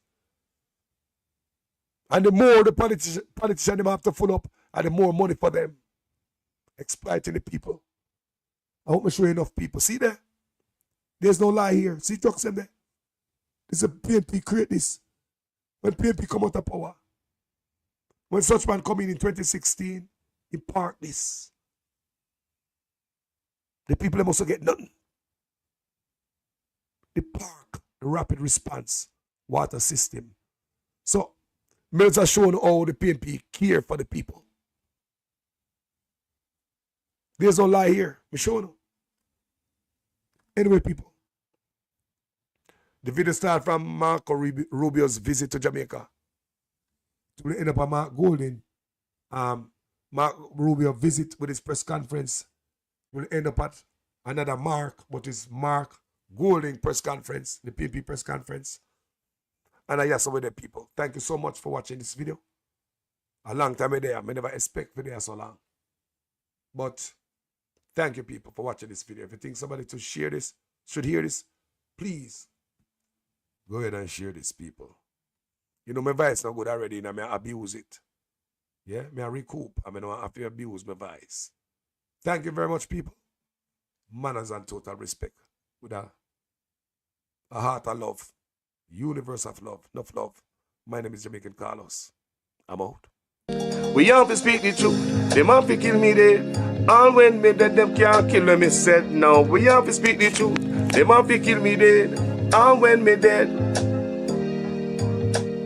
And the more the politician them have to fill up, and the more money for them. Exploiting the people. I hope I show you enough people. See there? There's no lie here. See trucks in there? This is a PNP create this. When PNP come out of power. When such man come in 2016, he parked this. The people must get nothing. The park, the rapid response water system. So, Mills are showing how the PNP care for the people. There's no lie here. I'm showing you. Anyway, people. The video starts from Marco Rubio's visit to Jamaica. To end up at Mark Golding. Mark Rubio visit with his press conference will end up at another Mark, but it's Mark Golding press conference, the PNP press conference. And I ask with the people. Thank you so much for watching this video. A long time there. I never expect video so long. But thank you, people, for watching this video. If you think somebody to share this, should hear this, please go ahead and share this, people. You know, my voice not good already, and I abuse it. Yeah, I recoup. I don't have to abuse my voice. Thank you very much, people. Manners and total respect. With a heart of love. Universe of love. Enough love. My name is Jamaican Carlos. I'm out. We have to speak the truth. Them have to kill me dead. All when me dead, them can't kill me said. No, we have to speak the truth. Them have to kill me dead. All when me dead.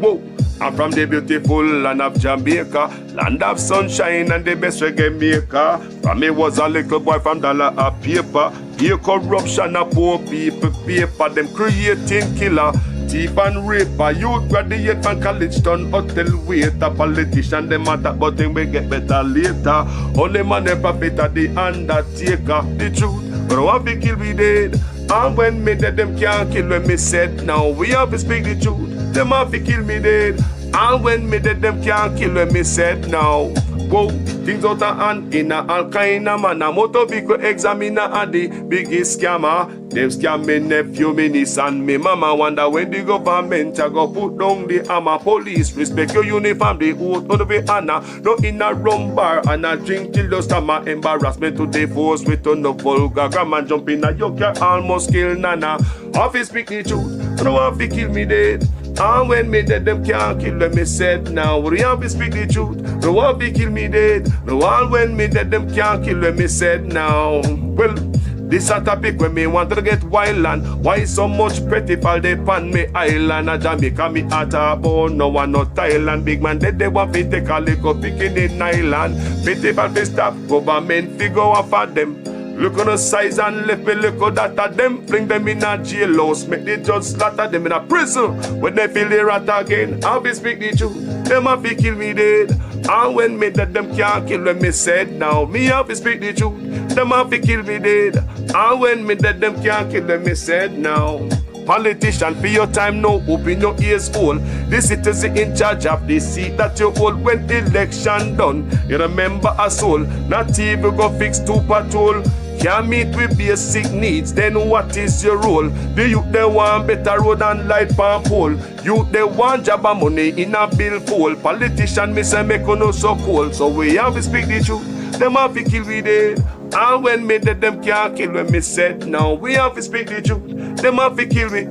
Whoa. I'm from the beautiful land of Jamaica, land of sunshine and the best reggae maker. From me was a little boy from dollar a paper. Here corruption a poor people paper. Them creating killer, thief and raper. Youth graduate from college done hotel waiter. Politician them matter but them will get better later. Only man ever fit at the undertaker. The truth, but I want to kill me dead. And when me dead, them can't kill when me said. Now we have to speak the truth. Them have to kill me dead. And when me dead, them can't kill when me said. Now, whoa, things out of hand in a all kind of man. A motor vehicle examiner and the biggest scammer. Them scam me nephew, me niece and me mama. Wonder when the government a go put down the hammer. Police respect your uniform, the oath on the honor. No in a rum bar and a drink till the stomach. Embarrassment to the force with on the vulgar grammar. Jump in a yoke, almost kill nana. Office speak the truth, no one fi kill me dead. And when me dead, them can't kill when me said. Now we have to speak the truth, no one fi kill me dead. No one when me dead, them can't kill when me said. Now, well, this a topic when me want to get wild and why so much pretty fall they pan me island. A Jamaica me at a bone, no one no Thailand. Big man dead, they want to take a little picking in island. Pity for the stop, government figure off for them. Look on the size and left me look at that of them. Bring them in a jail house, make the judge slaughter them in a prison. When they feel the rat again, I'll be speak the truth. Them have to kill me dead. And when me dead, them can't kill when me said. Now me have to speak the truth. Them have to kill me dead. And when me dead, them can't kill when me said. Now politician, for your time now, open your ears all. The citizen in charge of the seat that you hold when election done. You remember us all, not even go fix two patrol. Can't meet with basic needs, then what is your role? The youth they want better road and light pan pole. Youth they want job and money in a bill full. Politician me say make no so cold. So we have to speak the truth, them have to kill we dead. And when me dead, them can't kill when me said. Now we have to speak the truth, them have to kill me.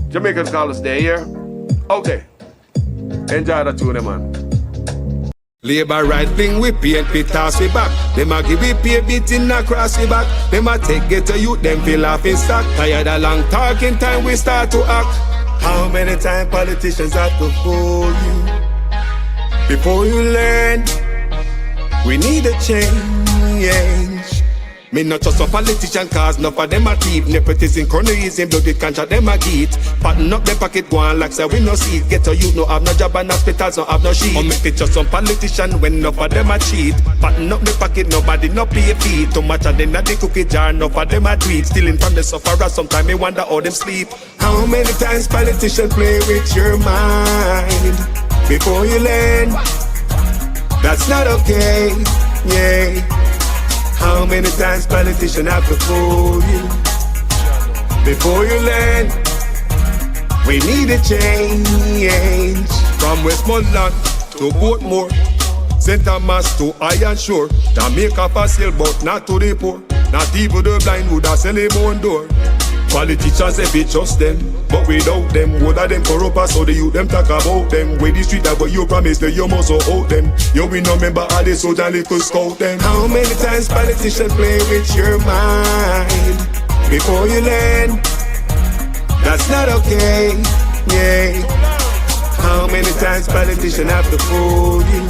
Jamaican Carlos there, here. Okay. Enjoy the tune, man. Labor right fling we PNP toss we back. Them a give we pay beating across we back. Them a take get to youth, them feel off in stock. Tired of long talking time we start to act. How many times politicians have to fool you before you learn? We need a change. Me not just a politician cause enough of them a thief. Nepotism, cronyism, bloody contract them a get. Pattern up the pocket go on like say we no see it. Get a youth no have no job and hospitals no have no sheet. Or make it just some politician when enough of them a cheat. Pattern up the pocket, nobody no pay feet. Too much of them at the cookie jar, enough of them a tweet. Stealing from the sufferer, sometimes me wonder how them sleep. How many times politicians play with your mind before you learn? That's not okay, yeah. How many times politicians have to fool you before you learn? We need a change. From Westmoreland to Portmore, St. Thomas to Iron Shore, Jamaica for sale but not to the poor. Not even the blind would have sell him on door. Politicians if we trust them, but without them, what are them corrupt us? So the youth them talk about them. Where the street that but you promise that you must hold them. You we no member all the soldier little scout them. How many times politicians play with your mind before you learn? That's not okay, yeah. How many times politicians have to fool you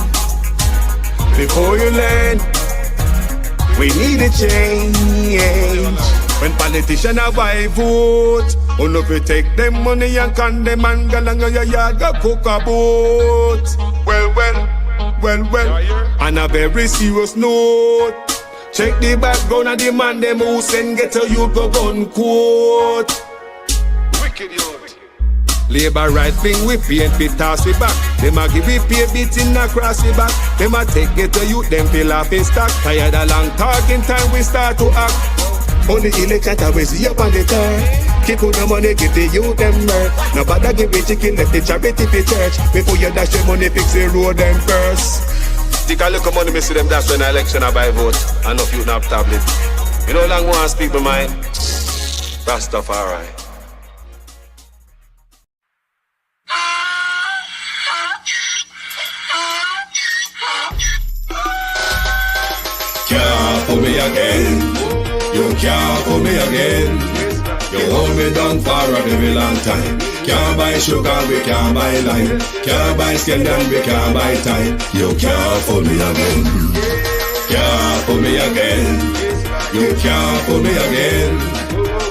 before you learn? We need a change. When politicians have I vote, oh no, we take them money and condemn and go along your yard go cook a boat. Well, on a very serious note, check the background of the man them who send get a youth go gun quote. Wicked youth. Labor right thing we paint fi toss we back. Them a give we pay beating across we back. Them a take get a youth them fill off in stock. Tired of long talking time we start to act. On the election time we see up on the turn. Keep on the money, give the youth them work. Nobody give the chicken, let the charity for church. Before you dash the money, fix the road them first. Take a look at money, me see them dash when the election I buy vote. And if you not have tablet. You know long want to speak my mind. That stuff alright. Can't fool me again. You can't fool me again. You hold me down for a very long time. Can't buy sugar, we can't buy lime. Can't buy skin and we can't buy time. You can't fool me again. Can't fool me again. You can't fool me again.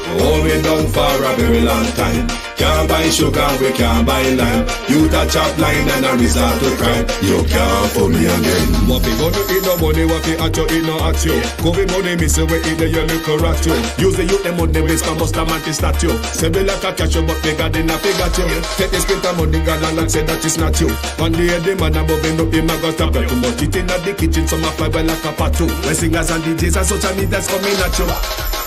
You hold me down for a very long time. Can't buy sugar, we can't buy lime. You touch up line and a resort to crime. You can't fool me again. What we gonna eat no money, what we at you, eat no at you. COVID money, me say we eat the yellow correct you. Use the youth, them money, waste my must have mantis statue. Say we like a catch you, but we got in a figure you. Take the spit of money, God and say that is not you. One day the man above him up, him a go stop you. But it in the kitchen, some a fly by like a patu. When singers and DJs and social media's coming at you.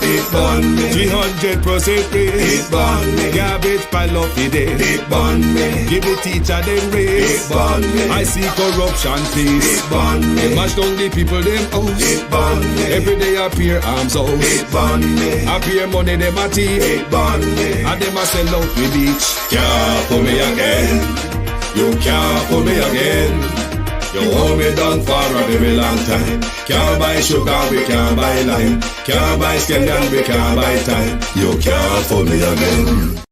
It burn me. 300% praise. It burn me. Garbage pile up the day. It burn me. Give the teacher them raise. It burn me. I see corruption face. It burn me. They mash down the people them house. It burn me. Every day appear arms out. It burn me. Appear money them a thief. It burn me. And them a sell out the beach. Can't fool me again. You can't fool me again. You hold me down for a very long time. Can't buy sugar, we can't buy lime. Can't buy skin and we can't buy time. You can't fool me again.